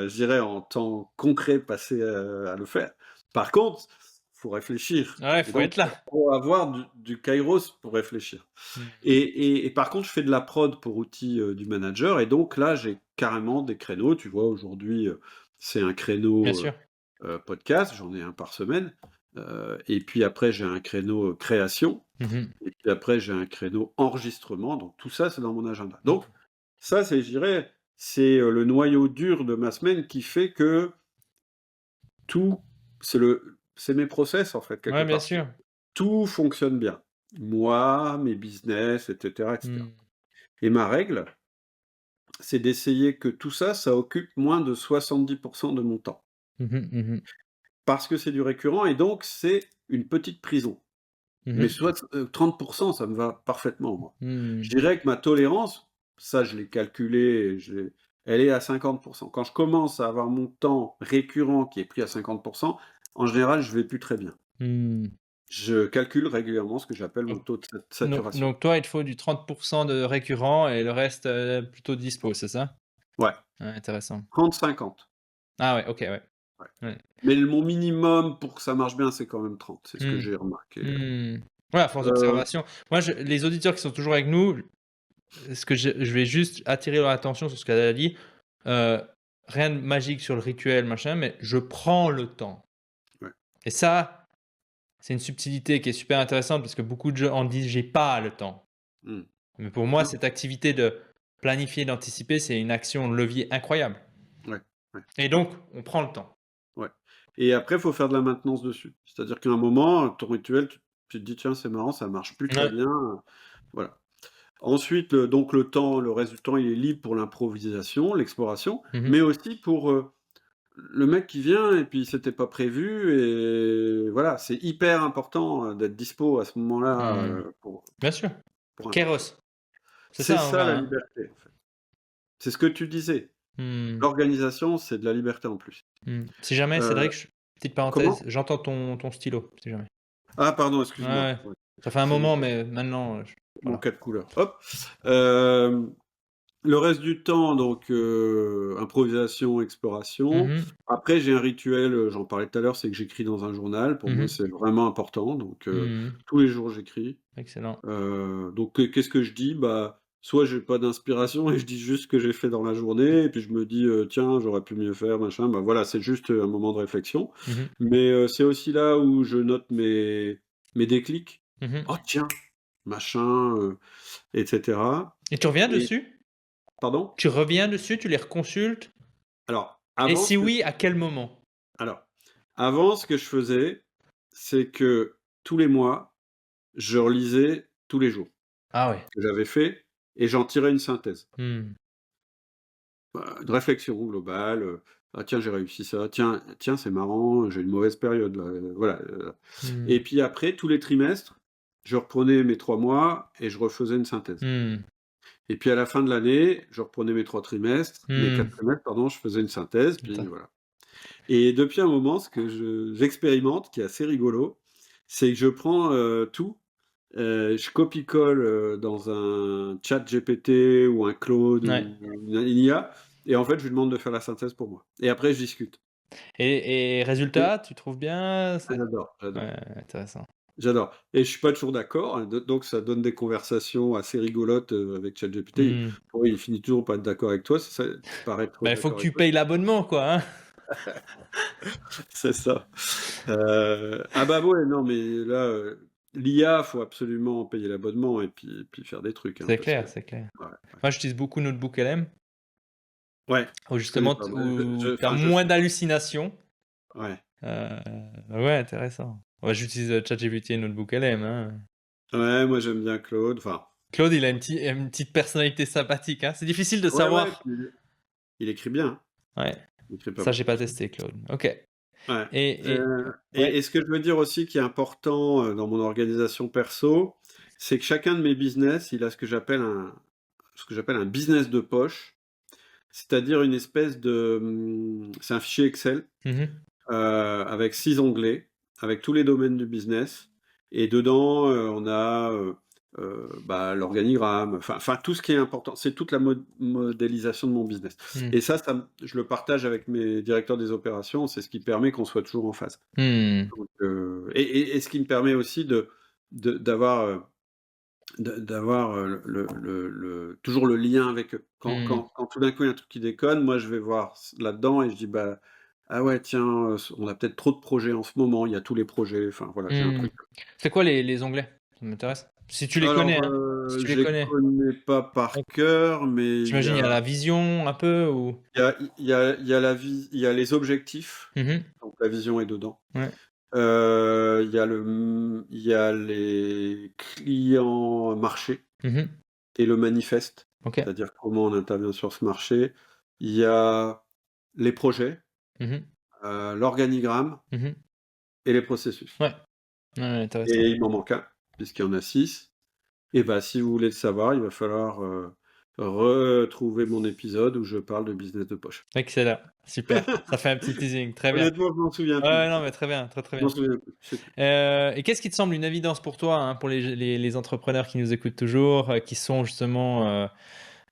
S1: je dirais en temps concret passé, à le faire. Par contre, faut réfléchir
S2: Ouais,
S1: et
S2: faut
S1: donc
S2: être là.
S1: faut avoir du kairos pour réfléchir
S2: Mmh.
S1: et par contre, je fais de la prod pour outils, du manager et donc là, j'ai carrément des créneaux. Tu vois, aujourd'hui, c'est un
S2: Bien
S1: créneau,
S2: sûr.
S1: podcast, j'en ai un par semaine, et puis après j'ai un créneau, création
S2: Mmh.
S1: et puis après j'ai un créneau enregistrement, donc tout ça, c'est dans mon agenda. Donc ça, c'est je dirais, c'est, le noyau dur de ma semaine qui fait que tout c'est mes process, en fait, quelque
S2: Ouais, bien
S1: part.
S2: sûr.
S1: Tout fonctionne bien. Moi, mes business et cetera et cetera
S2: Mmh.
S1: et ma règle, c'est d'essayer que tout ça, ça occupe moins de 70 de mon temps.
S2: Mmh. Mmh.
S1: Parce que c'est du récurrent et donc c'est une petite prison. Mais
S2: Mmh.
S1: 30 ça me va parfaitement, moi. Je
S2: Mmh.
S1: dirais que ma tolérance, ça je l'ai calculé et elle est à 50. Quand je commence à avoir mon temps récurrent qui est pris à 50, en général, je vais plus très bien.
S2: Mmh.
S1: Je calcule régulièrement ce que j'appelle mon
S2: Donc
S1: taux de
S2: donc
S1: saturation.
S2: donc toi, il te faut du 30 de récurrent et le reste, plutôt dispo, c'est ça?
S1: Ouais,
S2: Ouais, intéressant.
S1: 30-50.
S2: Ah ouais, OK, ouais.
S1: Ouais.
S2: Ouais.
S1: Mais mon minimum pour que ça marche bien, c'est quand même 30. C'est ce que
S2: Mmh.
S1: j'ai remarqué.
S2: Mmh. Ouais, à force
S1: Heu,
S2: d'observation. Moi, les auditeurs qui sont toujours avec nous, ce que je vais juste attirer leur attention sur ce qu'elle a dit. Heu, Rien de magique sur le rituel, machin, mais je prends le temps
S1: ouais.
S2: et ça, c'est une subtilité qui est super intéressante parce que beaucoup de gens en disent: «J'ai pas le temps».
S1: Mmh.
S2: Mais pour moi,
S1: Non,
S2: cette activité de planifier, d'anticiper, c'est une action de levier incroyable
S1: ouais, ouais,
S2: et donc on prend le temps.
S1: ouais et après, il faut faire de la maintenance dessus. C'est-à-dire qu'à un moment, ton rituel, tu te dis: «Tiens, c'est marrant, ça marche plus très
S2: Ouais.
S1: bien», voilà. Ensuite, le temps, le reste du temps, il est libre pour l'improvisation, l'exploration,
S2: Mmh mh.
S1: mais aussi pour, le mec qui vient et puis c'était pas prévu et voilà, c'est hyper important, d'être dispo à ce moment-là,
S2: Mmh. Bien sûr.
S1: pour un truc.
S2: Kéros, c'est
S1: C'est
S2: ça en
S1: ça
S2: vrai,
S1: la
S2: hein?
S1: liberté, en fait. C'est ce que tu disais.
S2: Mmh.
S1: L'organisation, c'est de la liberté en plus.
S2: Mmh. Si jamais,
S1: Heu,
S2: Cédric, petite parenthèse,
S1: comment?
S2: j'entends ton stylo, si jamais.
S1: Ah pardon,
S2: Ouais,
S1: excuse-moi.
S2: ouais.
S1: Ouais,
S2: Ça fait un
S1: c'est
S2: moment, mais maintenant,
S1: mon
S2: voilà.
S1: 4 couleurs. Hop. Hem, le reste du temps, donc improvisation,
S2: Mmh
S1: exploration.
S2: mh.
S1: Après, j'ai un rituel, j'en parlais tout à l'heure, c'est que j'écris dans un journal. Pour
S2: Mmh
S1: moi,
S2: mh.
S1: c'est vraiment important, donc
S2: Mmh.
S1: tous les jours, j'écris.
S2: Excellent.
S1: Donc qu'est-ce que je dis? Bah, soit j'ai pas d'inspiration et je dis juste ce que j'ai fait dans la journée et puis je me dis, «Tiens, j'aurais pu mieux faire, machin». Bah, voilà, c'est juste, un moment de réflexion.
S2: Mmh mh.
S1: Mais, c'est aussi là où je note mes déclics.
S2: Mmh mh.
S1: «Oh tiens, machin», et cetera
S2: Et tu reviens
S1: et
S2: dessus?
S1: pardon?
S2: Tu reviens dessus, tu les reconsultes?
S1: Alors,
S2: Et
S1: avant
S2: si
S1: ce que
S2: oui, à quel moment?
S1: alors, avant ce que je faisais, c'est que tous les mois, je relisais tous les jours
S2: Ah ouais.
S1: que j'avais fait et j'en tirais une synthèse.
S2: Mmh.
S1: Une réflexion globale, «Ah tiens, j'ai réussi ça. Tiens, c'est marrant, j'ai une mauvaise période là», voilà,
S2: Mmh.
S1: et puis après tous les trimestres, je reprenais mes 3 mois et je refaisais une synthèse.
S2: Mmh.
S1: Et puis à la fin de l'année, je reprenais mes 4
S2: Mmh.
S1: trimestres, pardon, je faisais une synthèse, puis
S2: Attends.
S1: voilà. Et depuis un moment, ce que j'expérimente, qui est assez rigolo, c'est que je prends, tout, je copie-colle, dans un chat GPT ou un Claude
S2: Ouais.
S1: ou une IA, et en fait, je lui demande de faire la synthèse pour moi. Et après, je discute.
S2: Et
S1: Et
S2: résultat, tu trouves bien?
S1: ah,
S2: C'est
S1: j'adore, j'adore,
S2: ouais, intéressant.
S1: j'adore. Et je suis pas toujours d'accord, hein, donc ça donne des conversations assez rigolotes, avec ChatGPT.
S2: Mmh.
S1: Bon, il finit toujours par être d'accord avec toi, c'est ça, par être
S2: Bah, il faut que
S1: d'accord avec
S2: tu
S1: toi.
S2: payes l'abonnement, quoi, hein?
S1: C'est ça. Ah bah ouais, non, mais là, l'IA, faut absolument payer l'abonnement et puis faire des trucs, hein,
S2: C'est
S1: parce que
S2: clair, c'est clair.
S1: ouais, ouais.
S2: Moi, j'utilise beaucoup NotebookLM
S1: Ouais,
S2: où
S1: je connais
S2: justement
S1: pas, moi,
S2: où tu as
S1: enfin, je
S2: moins
S1: sais.
S2: d'hallucinations.
S1: Ouais.
S2: Ouais, intéressant. Ouais, j'utilise, ChatGPT et NotebookLM, hein.
S1: Ouais, moi j'aime bien Claude, enfin,
S2: Claude, il a une petite personnalité sympathique, hein. C'est difficile de
S1: ouais, ouais,
S2: savoir.
S1: puis il écrit bien, hein.
S2: Ouais,
S1: Il écrit pas
S2: ça,
S1: mal.
S2: j'ai pas testé Claude. OK.
S1: Ouais,
S2: Et ouais.
S1: et ce que je veux dire aussi qui est important, dans mon organisation perso, c'est que chacun de mes business, il a ce que j'appelle un business de poche, c'est-à-dire une espèce de, c'est un fichier Excel,
S2: Mmh.
S1: avec 6 onglets, avec tous les domaines du business, et dedans, on a, bah, l'organigramme, enfin tout ce qui est important. C'est toute la modélisation de mon business,
S2: Mmh.
S1: et ça je le partage avec mes directeurs des opérations, c'est ce qui permet qu'on soit toujours en phase.
S2: Mmh.
S1: Donc et ce qui me permet aussi d'avoir, d'avoir, toujours le lien avec eux.
S2: Mmh.
S1: Quand tout d'un coup il y a un truc qui déconne, moi je vais voir là-dedans et je dis: «Bah, ah ouais tiens, on a peut-être trop de projets en ce moment», il y a tous les projets, enfin voilà, j'ai un
S2: Mmh.
S1: truc.
S2: C'est quoi les onglets? Ça m'intéresse. Si tu les connais,
S1: Alors,
S2: hein? Si tu
S1: je
S2: les
S1: les
S2: connais.
S1: connais pas par
S2: Ouais.
S1: cœur, mais
S2: J'imagine il y a la vision un peu ou?
S1: il y a il y a les objectifs,
S2: Mmh.
S1: donc la vision est dedans.
S2: Ouais.
S1: Il y a les clients marchés
S2: Mmh.
S1: et le manifeste,
S2: OK.
S1: c'est-à-dire comment on intervient sur ce marché. Il y a les projets,
S2: Mmh.
S1: l'organigramme
S2: Mmh.
S1: et les processus,
S2: Ouais. Ouais, ouais, intéressant.
S1: et il m'en manque un, puisqu'il y en a 6. Et bah, si vous voulez le savoir, il va falloir, retrouver mon épisode où je parle de business de poche.
S2: Excellent, super. Ça fait un petit teasing, très bien.
S1: Honnêtement, je m'en souviens plus.
S2: Ouais, non, mais très bien, très, très
S1: Je m'en
S2: bien.
S1: souviens plus, c'est tout.
S2: Et qu'est-ce qui te semble une évidence pour toi, hein, pour les entrepreneurs qui nous écoutent toujours, qui sont justement,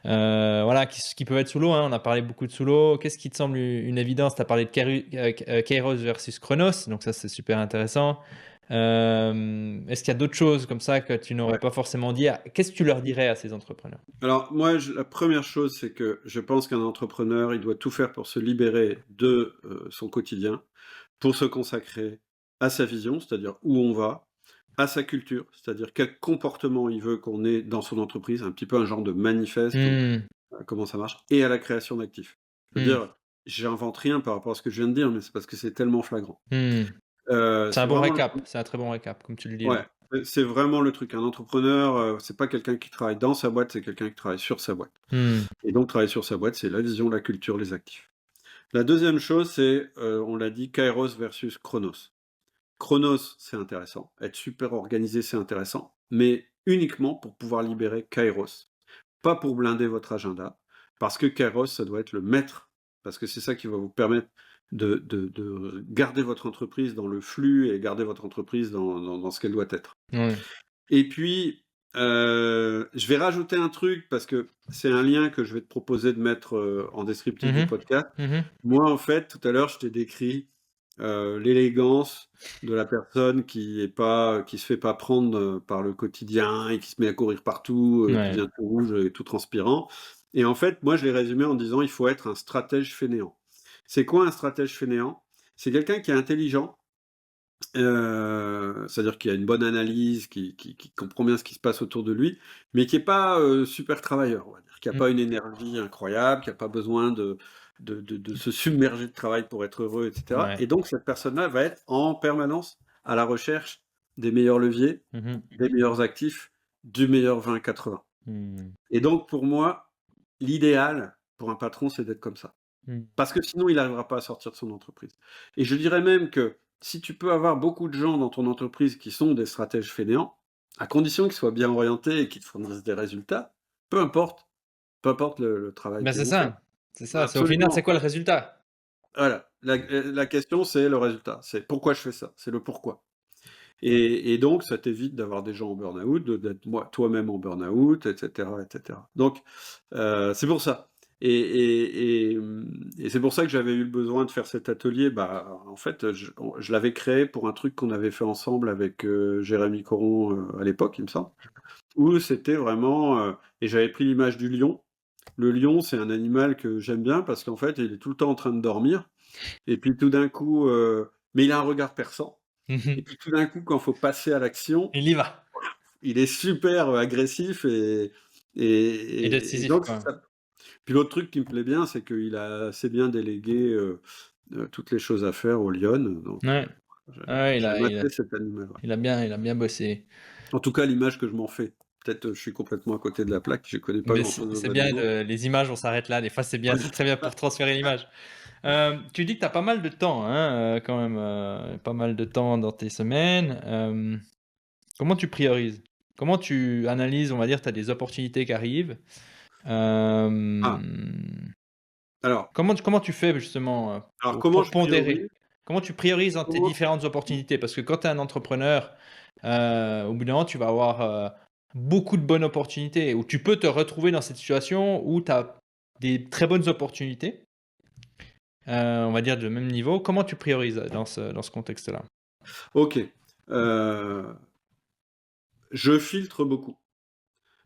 S2: voilà, qui peuvent être sous l'eau, hein? On a parlé beaucoup de sous l'eau. Qu'est-ce qui te semble une évidence? Tu as parlé de Kairos versus Chronos, donc ça, c'est super intéressant. Est-ce qu'il y a d'autres choses comme ça que tu n'aurais
S1: Ouais.
S2: pas forcément dit? Qu'est-ce que tu leur dirais à ces entrepreneurs?
S1: Alors moi, la première chose, c'est que je pense qu'un entrepreneur, il doit tout faire pour se libérer de, son quotidien, pour se consacrer à sa vision, c'est-à-dire où on va, à sa culture, c'est-à-dire quel comportement il veut qu'on ait dans son entreprise, un petit peu un genre de manifeste ou
S2: Mmh.
S1: comment ça marche, et à la création d'actifs. Je veux
S2: Mmh.
S1: dire, j'invente rien par rapport à ce que je viens de dire, mais c'est parce que c'est tellement flagrant.
S2: Mmh. C'est un
S1: C'est
S2: bon
S1: vraiment
S2: récap, c'est un très bon récap, comme tu le dis là.
S1: ouais, c'est vraiment le truc. Un entrepreneur, c'est pas quelqu'un qui travaille dans sa boîte, c'est quelqu'un qui travaille sur sa boîte.
S2: Mmh.
S1: Et donc travailler sur sa boîte, c'est la vision, la culture, les actifs. La deuxième chose, c'est, on l'a dit, Kairos versus Chronos. Chronos, c'est intéressant. Être super organisé, c'est intéressant, mais uniquement pour pouvoir libérer Kairos. Pas pour blinder votre agenda, parce que Kairos, ça doit être le maître, parce que c'est ça qui va vous permettre de garder votre entreprise dans le flux et garder votre entreprise dans ce qu'elle doit être.
S2: Ouais.
S1: Et puis, je vais rajouter un truc, parce que c'est un lien que je vais te proposer de mettre, en descriptif du
S2: Mmh.
S1: podcast.
S2: Mmh.
S1: Moi, en fait, tout à l'heure, je t'ai décrit, l'élégance de la personne qui se fait pas prendre, par le quotidien et qui se met à courir partout, qui
S2: Ouais.
S1: devient tout rouge et tout transpirant. Et en fait, moi, je l'ai résumé en disant: «Il faut être un stratège fainéant». C'est quoi un stratège fainéant? C'est quelqu'un qui est intelligent, c'est-à-dire qui a une bonne analyse, qui comprend bien ce qui se passe autour de lui, mais qui est pas, super travailleur, on va dire. Qui a
S2: Mmh.
S1: pas une énergie incroyable, qui a pas besoin de se submerger de travail pour être heureux, et cetera.
S2: Ouais.
S1: Et donc cette personne-là va être en permanence à la recherche des meilleurs leviers,
S2: Mmh.
S1: des meilleurs actifs du meilleur 20-80.
S2: Mmh.
S1: Et donc pour moi, l'idéal pour un patron, c'est d'être comme ça.
S2: Mmh.
S1: Parce que sinon, il n'arrivera pas à sortir de son entreprise. Et je dirais même que si tu peux avoir beaucoup de gens dans ton entreprise qui sont des stratèges fainéants, à condition qu'ils soient bien orientés et qu'ils te fournissent des résultats, peu importe, peu importe le travail
S2: Ben,
S1: qu'ils
S2: c'est
S1: vont faire.
S2: ça. C'est ça. C'est au final, c'est
S1: Absolument.
S2: quoi le résultat?
S1: Voilà. La question, c'est le résultat. C'est pourquoi je fais ça. C'est le pourquoi. Et donc, ça t'évite d'avoir des gens en burn-out, d'être toi-même en burn-out, etc., etc. Donc, c'est pour ça. Et c'est pour ça que j'avais eu le besoin de faire cet atelier. Bah, en fait, je l'avais créé pour un truc qu'on avait fait ensemble avec Jérémy Coron à l'époque, il me semble, où c'était vraiment... et j'avais pris l'image du lion. Le lion, c'est un animal que j'aime bien parce qu'en fait, il est tout le temps en train de dormir. Et puis tout d'un coup... mais il a un regard perçant. Et
S2: Mmh.
S1: puis tout d'un coup, quand il faut passer à l'action,
S2: Il y va.
S1: il est super agressif
S2: Et
S1: et
S2: décisif,
S1: donc
S2: quoi.
S1: ça. Puis l'autre truc qui me plaît bien, c'est qu'il a assez bien délégué toutes les choses à faire aux lionnes. Donc
S2: Ouais. Ouais,
S1: j'aime assez cet animal. Ouais.
S2: il a bien bossé.
S1: En tout cas, l'image que je m'en fais. Peut-être je suis complètement à côté de la plaque, je connais pas
S2: Mais
S1: grand-chose aux
S2: c'est bien,
S1: animaux.
S2: les images, on s'arrête là. Des fois, c'est bien, c'est très bien pour transférer l'image. Tu dis que tu as pas mal de temps, hein, quand même, pas mal de temps dans tes semaines. Comment tu priorises? Comment tu analyses, on va dire, tu as des opportunités qui arrivent.
S1: Ah,
S2: Hem,
S1: alors,
S2: comment tu fais justement,
S1: alors comment
S2: pour
S1: je priorise?
S2: pondérer? Comment tu priorises dans tes
S1: Comment...
S2: différentes opportunités? Parce que quand tu es un entrepreneur, au bout d'un moment, tu vas avoir, beaucoup de bonnes opportunités ou tu peux te retrouver dans cette situation où tu as des très bonnes opportunités, on va dire de même niveau. Comment tu priorises dans ce contexte-là?
S1: Ok. Je filtre beaucoup.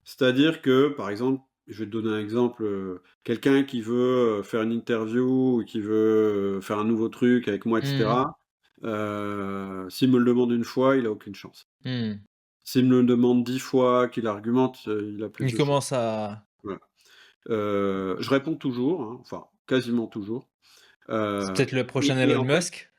S1: C'est-à-dire que, par exemple, je vais te donner un exemple, quelqu'un qui veut, faire une interview ou qui veut, faire un nouveau truc avec moi et
S2: Mmh.
S1: cetera, s'il me le demande une fois, il a aucune chance.
S2: Mmh.
S1: S'il me le demande 10 fois, qu'il argumente, il a plus
S2: Il
S1: de chance.
S2: commence à
S1: Voilà. Je réponds toujours, hein, enfin quasiment toujours,
S2: c'est
S1: heu
S2: peut-être le prochain
S1: et
S2: Elon
S1: en fait
S2: Musk.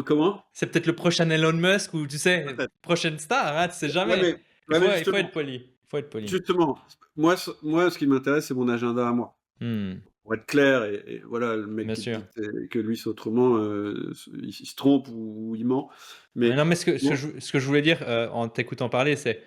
S1: comment?
S2: C'est peut-être le prochain Elon Musk ou tu sais,
S1: Peut-être.
S2: prochaine star, hein, tu sais
S1: Ouais,
S2: jamais.
S1: mais ouais, mais
S2: Il faut être
S1: justement,
S2: poli, il faut être poli.
S1: justement, moi, ce qui m'intéresse, c'est mon agenda à moi.
S2: Mmh,
S1: Pour être clair et voilà, le mec
S2: bien
S1: qui te
S2: sûr.
S1: dit que lui c'est autrement, il se trompe ou il ment.
S2: Ouais,
S1: Mais
S2: non, mais
S1: bon,
S2: ce que je voulais dire, en t'écoutant parler, c'est,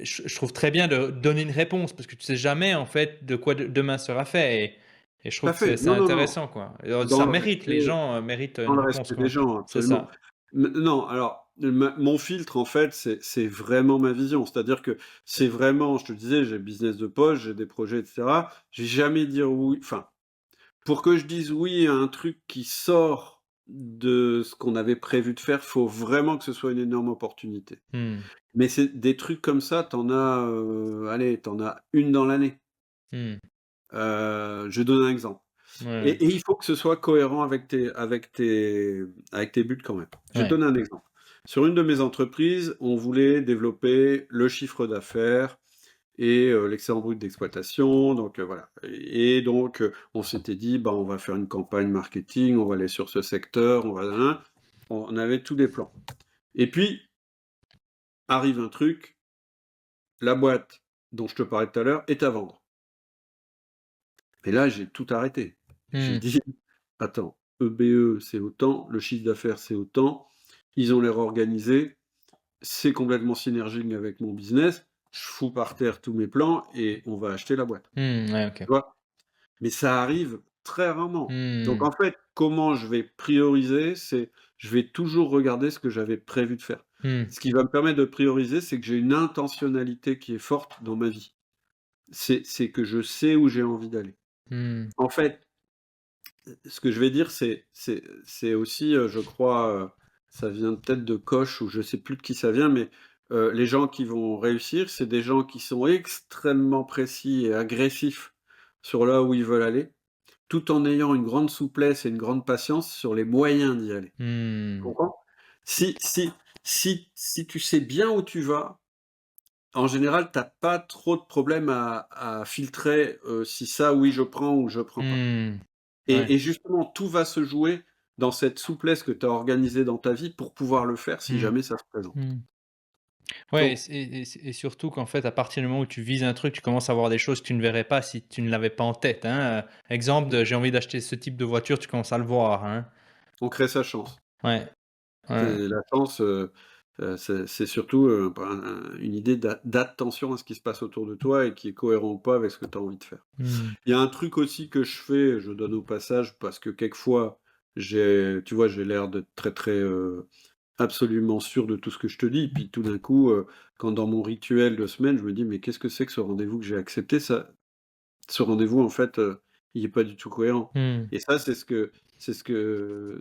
S2: je trouve très bien de donner une réponse parce que tu sais jamais en fait de quoi demain sera fait et je
S1: tout
S2: trouve
S1: à
S2: que
S1: fait.
S2: c'est
S1: Non, non, non,
S2: intéressant, quoi.
S1: dans
S2: Ça
S1: le
S2: mérite, les
S1: respect
S2: gens, méritent
S1: dans
S2: une
S1: le
S2: réponse,
S1: respect des
S2: quoi.
S1: gens,
S2: C'est
S1: absolument.
S2: ça.
S1: Non, alors, mon filtre en fait, c'est vraiment ma vision. C'est-à-dire que c'est vraiment, je te disais, j'ai le business de poche, j'ai des projets et cetera. Je vais jamais dire oui, enfin, pour que je dise oui à un truc qui sort de ce qu'on avait prévu de faire, faut vraiment que ce soit une énorme opportunité.
S2: Mmh,
S1: Mais c'est des trucs comme ça, allez, tu as une dans l'année.
S2: mmh,
S1: Je donne un exemple
S2: ouais,
S1: et il faut que ce soit cohérent avec tes buts quand même. Je vais te
S2: ouais.
S1: donner un exemple. Sur une de mes entreprises, on voulait développer le chiffre d'affaires et l'excédent brut d'exploitation, donc voilà et donc on s'était dit: «Bah, on va faire une campagne marketing, on va aller sur ce secteur, on va nin». On avait tous les plans et puis arrive un truc, la boîte dont je te parlais tout à l'heure est à vendre. Et là, j'ai tout arrêté. J'ai
S2: Mmh,
S1: dit: «Attends, EBE, c'est autant, le chiffre d'affaires, c'est autant, ils ont l'air organisés, c'est complètement synergique avec mon business, je fous par terre tous mes plans et on va acheter la boîte».
S2: mmh, ouais,
S1: Tu
S2: OK.
S1: vois? Mais ça arrive très rarement. Donc
S2: Mmh,
S1: en fait, comment je vais prioriser? C'est je vais toujours regarder ce que j'avais prévu de faire.
S2: mmh,
S1: Ce qui va me permettre de prioriser, c'est que j'ai une intentionnalité qui est forte dans ma vie. C'est que je sais où j'ai envie d'aller.
S2: mmh,
S1: En fait, ce que je vais dire, c'est aussi, je crois, ça vient peut-être de Koch ou je sais plus de qui ça vient, mais les gens qui vont réussir, c'est des gens qui sont extrêmement précis et agressifs sur là où ils veulent aller, tout en ayant une grande souplesse et une grande patience sur les moyens d'y aller. Tu
S2: mmh,
S1: comprends? Si si si tu sais bien où tu vas, en général, tu as pas trop de problèmes à filtrer, si ça, oui, je prends ou je prends pas.
S2: mmh, ouais,
S1: Et justement, tout va se jouer dans cette souplesse que tu as organisée dans ta vie pour pouvoir le faire si
S2: mmh,
S1: jamais ça se présente.
S2: mmh. Ouais,
S1: Donc,
S2: et surtout qu'en fait, à partir du moment où tu vises un truc, tu commences à voir des choses que tu ne verrais pas si tu ne l'avais pas en tête, hein. Exemple de: «J'ai envie d'acheter ce type de voiture», tu commences à le voir, hein.
S1: on crée sa chance.
S2: Ouais, ouais.
S1: C'est la chance, c'est surtout, une idée d'attention à ce qui se passe autour de toi et qui est cohérent ou pas avec ce que tu as envie de faire.
S2: Mmh.
S1: Il y a un truc aussi que je fais, je donne au passage parce que quelquefois, tu vois, j'ai l'air d'être très, très, absolument sûr de tout ce que je te dis. Puis tout d'un coup, quand dans mon rituel de semaine, je me dis: «Mais qu'est-ce que c'est que ce rendez-vous que j'ai accepté?» Ce rendez-vous, en fait, il est pas du tout cohérent.
S2: Mmh.
S1: Et ça, c'est ce que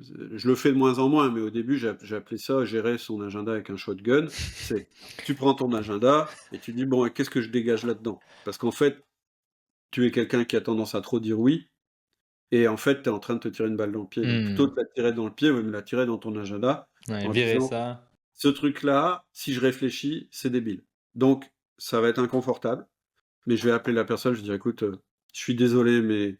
S1: je le fais de moins en moins, mais au début, j'appelais ça gérer son agenda avec un shotgun. C'est tu prends ton agenda et tu dis: «Bon, et qu'est-ce que je dégage là-dedans?» Parce qu'en fait, tu es quelqu'un qui a tendance à trop dire oui et en fait, tu es en train de te tirer une balle dans le pied. Donc plutôt
S2: Mmh.
S1: que de la tirer dans le pied, vaut mieux la tirer dans ton agenda
S2: Ouais,
S1: en
S2: virer
S1: disant:
S2: ça.
S1: «Ce truc-là, si je réfléchis, c'est débile. Donc ça va être inconfortable, mais je vais appeler la personne, je vais dire: "Écoute, je suis désolé, mais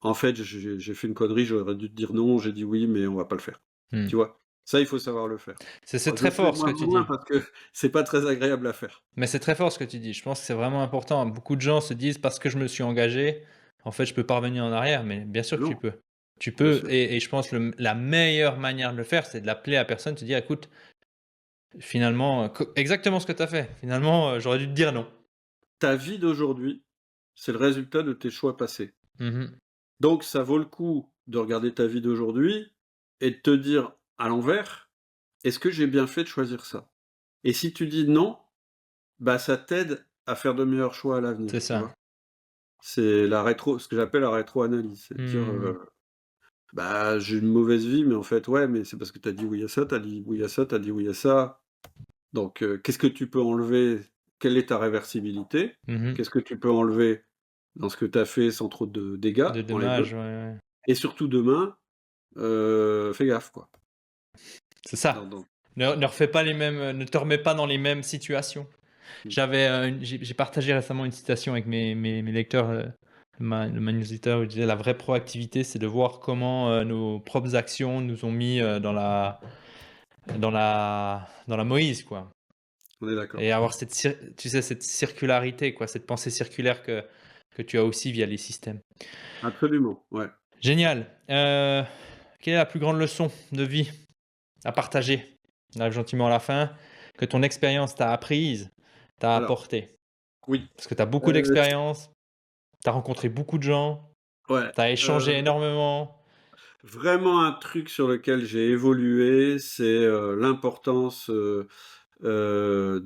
S1: en fait, j'ai fait une connerie, j'aurais dû te dire non, j'ai dit oui, mais on va pas le faire."
S2: Mmh.
S1: Tu vois? Ça, il faut savoir le faire.
S2: C'est
S1: Alors je le
S2: très
S1: fais de
S2: fort ce
S1: moins
S2: que
S1: en
S2: tu
S1: moins
S2: dis.
S1: parce que c'est pas très agréable à faire.
S2: Mais c'est très fort ce que tu dis. Je pense que c'est vraiment important. Beaucoup de gens se disent: «Parce que je me suis engagé, en fait, je peux pas revenir en arrière», mais bien sûr que tu
S1: Non,
S2: peux. Tu
S1: bien
S2: peux,
S1: sûr.
S2: et je pense la meilleure manière de le faire, c'est de l'appeler à la personne, te dire: «Écoute, finalement, co exactement ce que tu as fait. Finalement, j'aurais dû te dire non».
S1: Ta vie d'aujourd'hui, c'est le résultat de tes choix passés.
S2: Mmh mh.
S1: Donc ça vaut le coup de regarder ta vie d'aujourd'hui et de te dire à l'envers: «Est-ce que j'ai bien fait de choisir ça?» Et si tu dis non, bah, ça t'aide à faire de meilleurs choix à
S2: C'est
S1: l'avenir, tu
S2: ça.
S1: vois? C'est ce que j'appelle la rétroanalyse. C'est de dire,
S2: Mmh.
S1: bah, j'ai une mauvaise vie, mais en fait, ouais, mais c'est parce que tu as dit oui à ça, tu as dit oui à ça, tu as dit oui à ça. Donc, qu'est-ce que tu peux enlever? Quelle est ta réversibilité?
S2: Mmh mh.
S1: Qu'est-ce que tu peux enlever dans ce que tu as fait sans trop de dégâts?
S2: De
S1: Enlève-le
S2: dommages, ouais, ouais.
S1: et surtout demain, fais gaffe, quoi.
S2: C'est
S1: Non,
S2: ça.
S1: donc
S2: Ne refais pas les mêmes, ne te remets pas dans les mêmes situations.
S1: mmh,
S2: J'ai partagé récemment une citation avec mes lecteurs, ma newsletter, où je disais: «La vraie proactivité, c'est de voir comment, nos propres actions nous ont mis, dans la Moïse, quoi».
S1: on est d'accord.
S2: Et avoir cette circularité, quoi, cette pensée circulaire que tu as aussi via les systèmes.
S1: Absolument, ouais.
S2: Génial. Quelle est la plus grande leçon de vie à partager? On arrive gentiment à la fin. Que ton expérience t'a apprise, t'a
S1: Alors,
S2: apporté?
S1: oui,
S2: Parce que tu as beaucoup
S1: heu,
S2: d'expérience, tu as rencontré beaucoup de gens,
S1: ouais,
S2: tu as échangé énormément.
S1: vraiment un truc sur lequel j'ai évolué, c'est, l'importance, de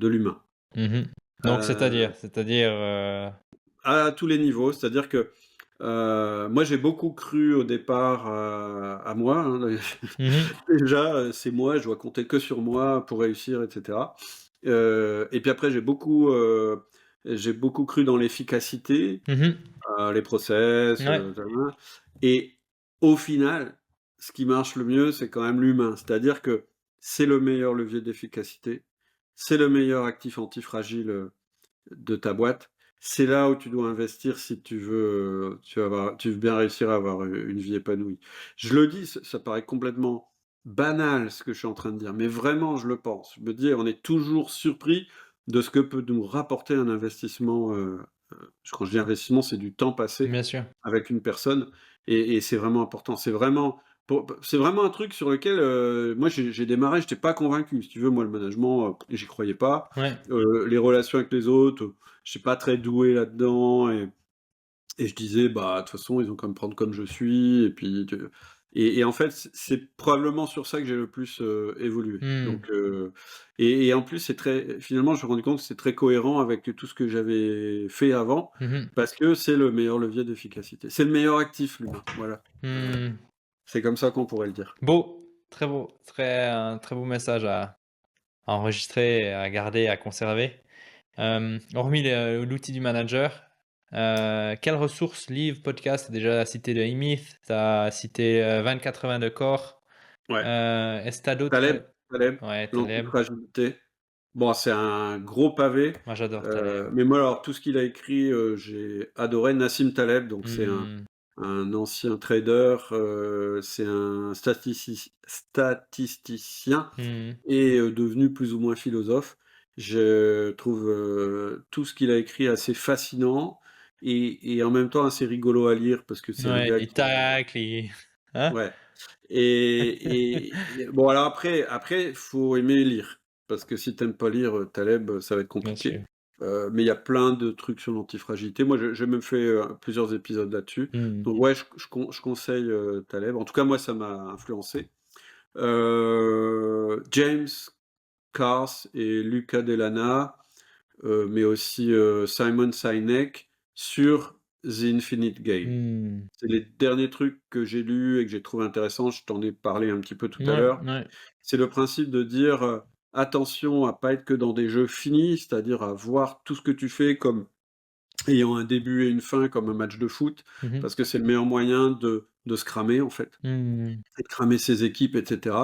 S1: l'humain.
S2: Mmh. Donc
S1: Heu,
S2: c'est-à-dire,
S1: à tous les niveaux, c'est-à-dire que, moi j'ai beaucoup cru au départ à moi, hein,
S2: mmh
S1: déjà, c'est moi, je dois compter que sur moi pour réussir et cetera. Et puis après j'ai beaucoup cru dans l'efficacité,
S2: mh.
S1: les process,
S2: Ouais.
S1: et au final, ce qui marche le mieux, c'est quand même l'humain. C'est-à-dire que c'est le meilleur levier d'efficacité, c'est le meilleur actif antifragile, de ta boîte. C'est là où tu dois investir si tu veux bien réussir à avoir, une vie épanouie. Je le dis, ça paraît complètement banal ce que je suis en train de dire, mais vraiment je le pense. Je me dis: «On est toujours surpris de ce que peut nous rapporter un investissement», quand je dis investissement, c'est du temps passé
S2: Bien sûr.
S1: avec une personne et c'est vraiment important. C'est vraiment un truc sur lequel, moi j'ai démarré, j'étais pas convaincu. Si tu veux, moi le management, j'y croyais pas.
S2: Ouais.
S1: Les relations avec les autres, je suis pas très doué là-dedans et je disais: «Bah, de toute façon, ils ont qu'à me prendre comme je suis» et puis te et en fait, c'est probablement sur ça que j'ai le plus, évolué.
S2: Mmh.
S1: Donc et en plus, c'est très finalement, je me suis rendu compte que c'est très cohérent avec tout ce que j'avais fait avant,
S2: Mmh.
S1: parce que c'est le meilleur levier d'efficacité. C'est le meilleur actif, l'humain, voilà.
S2: Mmh.
S1: C'est comme ça qu'on pourrait le dire.
S2: Beau, un très beau message à enregistrer, à garder, à conserver. Hormis l'outil du manager, quelles ressources, livres, podcasts? Tu déjà cité de E-Myth, tu as cité, 20-80 de Core.
S1: Ouais.
S2: Est-ce que tu as d'autres?
S1: Taleb,
S2: Ouais, Taleb.
S1: l'antifragilité. Bon, c'est un gros pavé,
S2: Moi, j'adore Taleb.
S1: mais moi, alors tout ce qu'il a écrit, j'ai adoré. Nassim Taleb, donc c'est
S2: Mmh.
S1: un ancien trader, c'est un statisticien
S2: Mmh.
S1: et devenu plus ou moins philosophe Je trouve tout ce qu'il a écrit assez fascinant et en même temps assez rigolo à lire parce que c'est un
S2: Ouais,
S1: gars
S2: les
S1: qui...
S2: tacles, hein?
S1: Ouais. Bon, alors après, faut aimer lire. Parce que si t'aimes pas lire Taleb, ça va être
S2: Bien sûr.
S1: compliqué. Mais il y a plein de trucs sur l'antifragilité. Moi, j'ai même fait plusieurs épisodes là-dessus. Donc ouais, je conseille Taleb. En tout cas, moi, ça m'a influencé. James Cars et Luca Delana, mais aussi Simon Sinek sur The Infinite Game.
S2: Mmh.
S1: C'est les derniers trucs que j'ai lus et que j'ai trouvé intéressants. Je t'en ai parlé un petit peu tout à
S2: Ouais,
S1: l'heure.
S2: ouais.
S1: C'est le principe de dire attention à pas être que dans des jeux finis, c'est-à-dire à voir tout ce que tu fais comme ayant un début et une fin, comme un match de foot,
S2: Mmh.
S1: parce que c'est le meilleur moyen de se cramer en fait,
S2: Mmh.
S1: et de cramer ses équipes, etc.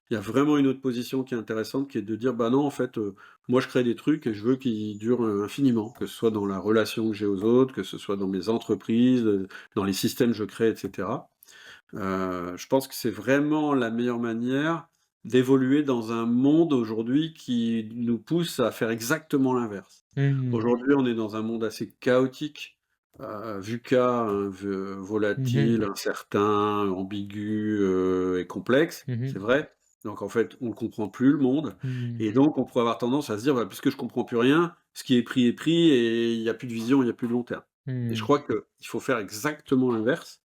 S1: Il y a vraiment une autre position qui est intéressante, qui est de dire bah non, en fait, moi je crée des trucs et je veux qu'ils durent infiniment, que ce soit dans la relation que j'ai aux autres, que ce soit dans mes entreprises, dans les systèmes que je crée, etc. Je pense que c'est vraiment la meilleure manière d'évoluer dans un monde aujourd'hui qui nous pousse à faire exactement l'inverse.
S2: Mmh.
S1: Aujourd'hui, on est dans un monde assez chaotique, VUCA, hein,
S2: Mmh.
S1: volatile, incertain, ambigu, et complexe,
S2: Mmh.
S1: c'est vrai. Donc en fait, on ne comprend plus le monde
S2: Mmh.
S1: et donc on pourrait avoir tendance à se dire: «Bah, puisque je comprends plus rien, ce qui est pris et il y a plus de vision, il y a plus de long terme». Et je
S2: Mmh.
S1: crois qu'il faut faire exactement l'inverse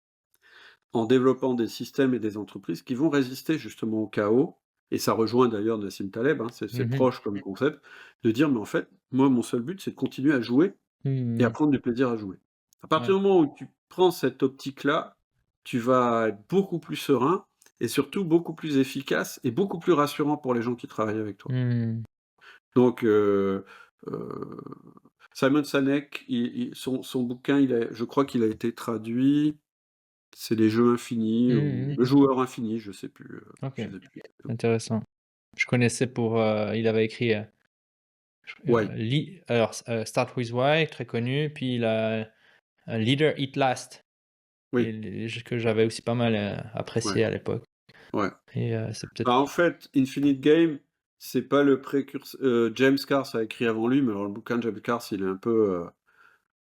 S1: en développant des systèmes et des entreprises qui vont résister justement au chaos, et ça rejoint d'ailleurs Nassim Taleb, hein, c'est
S2: Mmh.
S1: proche comme concept, de dire: «Mais en fait, moi, mon seul but, c'est de continuer à jouer et à
S2: Mmh.
S1: prendre du plaisir à jouer». À
S2: Ouais.
S1: partir du moment où tu prends cette optique-là, tu vas être beaucoup plus serein et surtout beaucoup plus efficace et beaucoup plus rassurant pour les gens qui travaillent avec toi.
S2: Mmh.
S1: Donc heu, Simon Sinek, son bouquin, je crois qu'il a été traduit, c'est les jeux infinis ou
S2: Mmh.
S1: le joueur infini,
S2: OK,
S1: je sais plus exactement.
S2: intéressant. Je connaissais pour, il avait écrit,
S1: Ouais,
S2: Start with Why, très connu, puis il a Leader Eat Last
S1: oui,
S2: que j'avais aussi pas mal,
S1: ouais,
S2: apprécié à l'époque
S1: ouais.
S2: et c'est peut-être
S1: Bah, en fait, Infinite Game, c'est pas le précurseur. James Cars a écrit avant lui, mais alors le bouquin de James Cars, il est un peu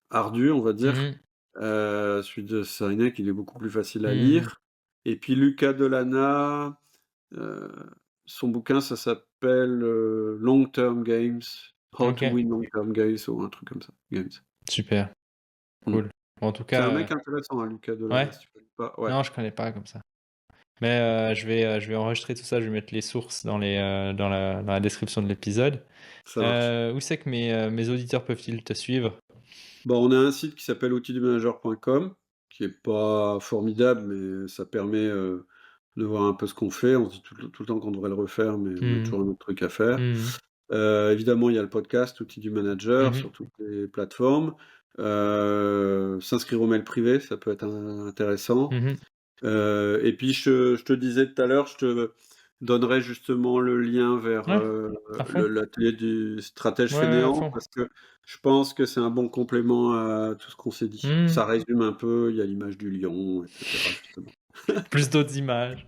S1: ardu, on va dire.
S2: mmh
S1: Celui de Sinek, il est beaucoup plus facile à
S2: mh.
S1: lire. Et puis Luca Delana, euh, son bouquin, ça s'appelle Long Term Games, How to
S2: OK,
S1: Win Long Term Games, ou un truc comme ça. Games.
S2: super,
S1: Mm.
S2: cool. En tout
S1: C'est un
S2: cas,
S1: mec intéressant, hein, Luca
S2: ouais?
S1: Delana, si tu connais pas. Ouais,
S2: Non, je connais pas comme ça. Mais je vais enregistrer tout ça, je vais mettre les sources dans la description de l'épisode.
S1: ça marche.
S2: Où c'est que mes auditeurs peuvent-ils te suivre?
S1: Bon, on a un site qui s'appelle outildumanager.com, qui est pas formidable, mais ça permet de voir un peu ce qu'on fait. On se dit tout le temps qu'on devrait le refaire, mais on a
S2: Mmh.
S1: toujours un autre truc à faire.
S2: Mmh.
S1: Évidemment, il y a le podcast Outils du Manager
S2: Mmh.
S1: sur toutes les plateformes. S'inscrire au mail privé, ça peut être intéressant.
S2: Mmh.
S1: Et puis je te disais tout à l'heure, je te donnerai justement le lien vers,
S2: Ouais, à fond.
S1: l'atelier du stratège
S2: Ouais, ouais, à
S1: fainéant,
S2: fond.
S1: parce que je pense que c'est un bon complément à tout ce qu'on s'est dit.
S2: Mmh.
S1: Ça résume un peu, il y a l'image du lion, et cetera, justement.
S2: Plus d'autres images.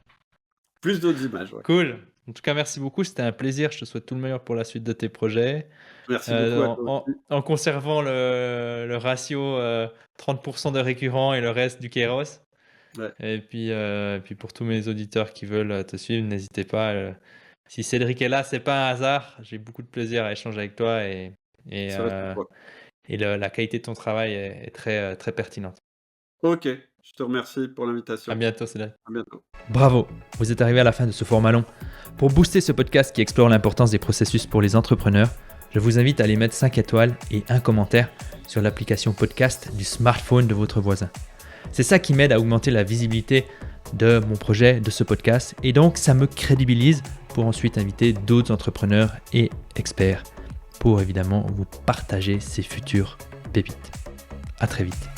S1: Plus d'autres images, ouais.
S2: Cool. En tout cas, merci beaucoup, c'était un plaisir. Je te souhaite tout le meilleur pour la suite de tes projets,
S1: Merci beaucoup à
S2: en
S1: toi aussi.
S2: en conservant le ratio, 30 de récurrent et le reste du kéros.
S1: Ouais,
S2: Et puis pour tous mes auditeurs qui veulent, te suivre, n'hésitez pas, si Cédric est là, c'est pas un hasard. J'ai beaucoup de plaisir à échanger avec toi et
S1: ça reste
S2: heu
S1: toi.
S2: et la qualité de ton travail est très, très pertinente.
S1: OK, je te remercie pour
S2: À
S1: l'invitation.
S2: bientôt, Cédric.
S1: À bientôt.
S2: Bravo, vous êtes arrivé à la fin de ce format long. Pour booster ce podcast qui explore l'importance des processus pour les entrepreneurs, je vous invite à aller mettre 5 étoiles et un commentaire sur l'application podcast du smartphone de votre voisin. C'est ça qui m'aide à augmenter la visibilité de mon projet, de ce podcast, et donc ça me crédibilise pour ensuite inviter d'autres entrepreneurs et experts pour évidemment vous partager ces futures pépites. À très vite.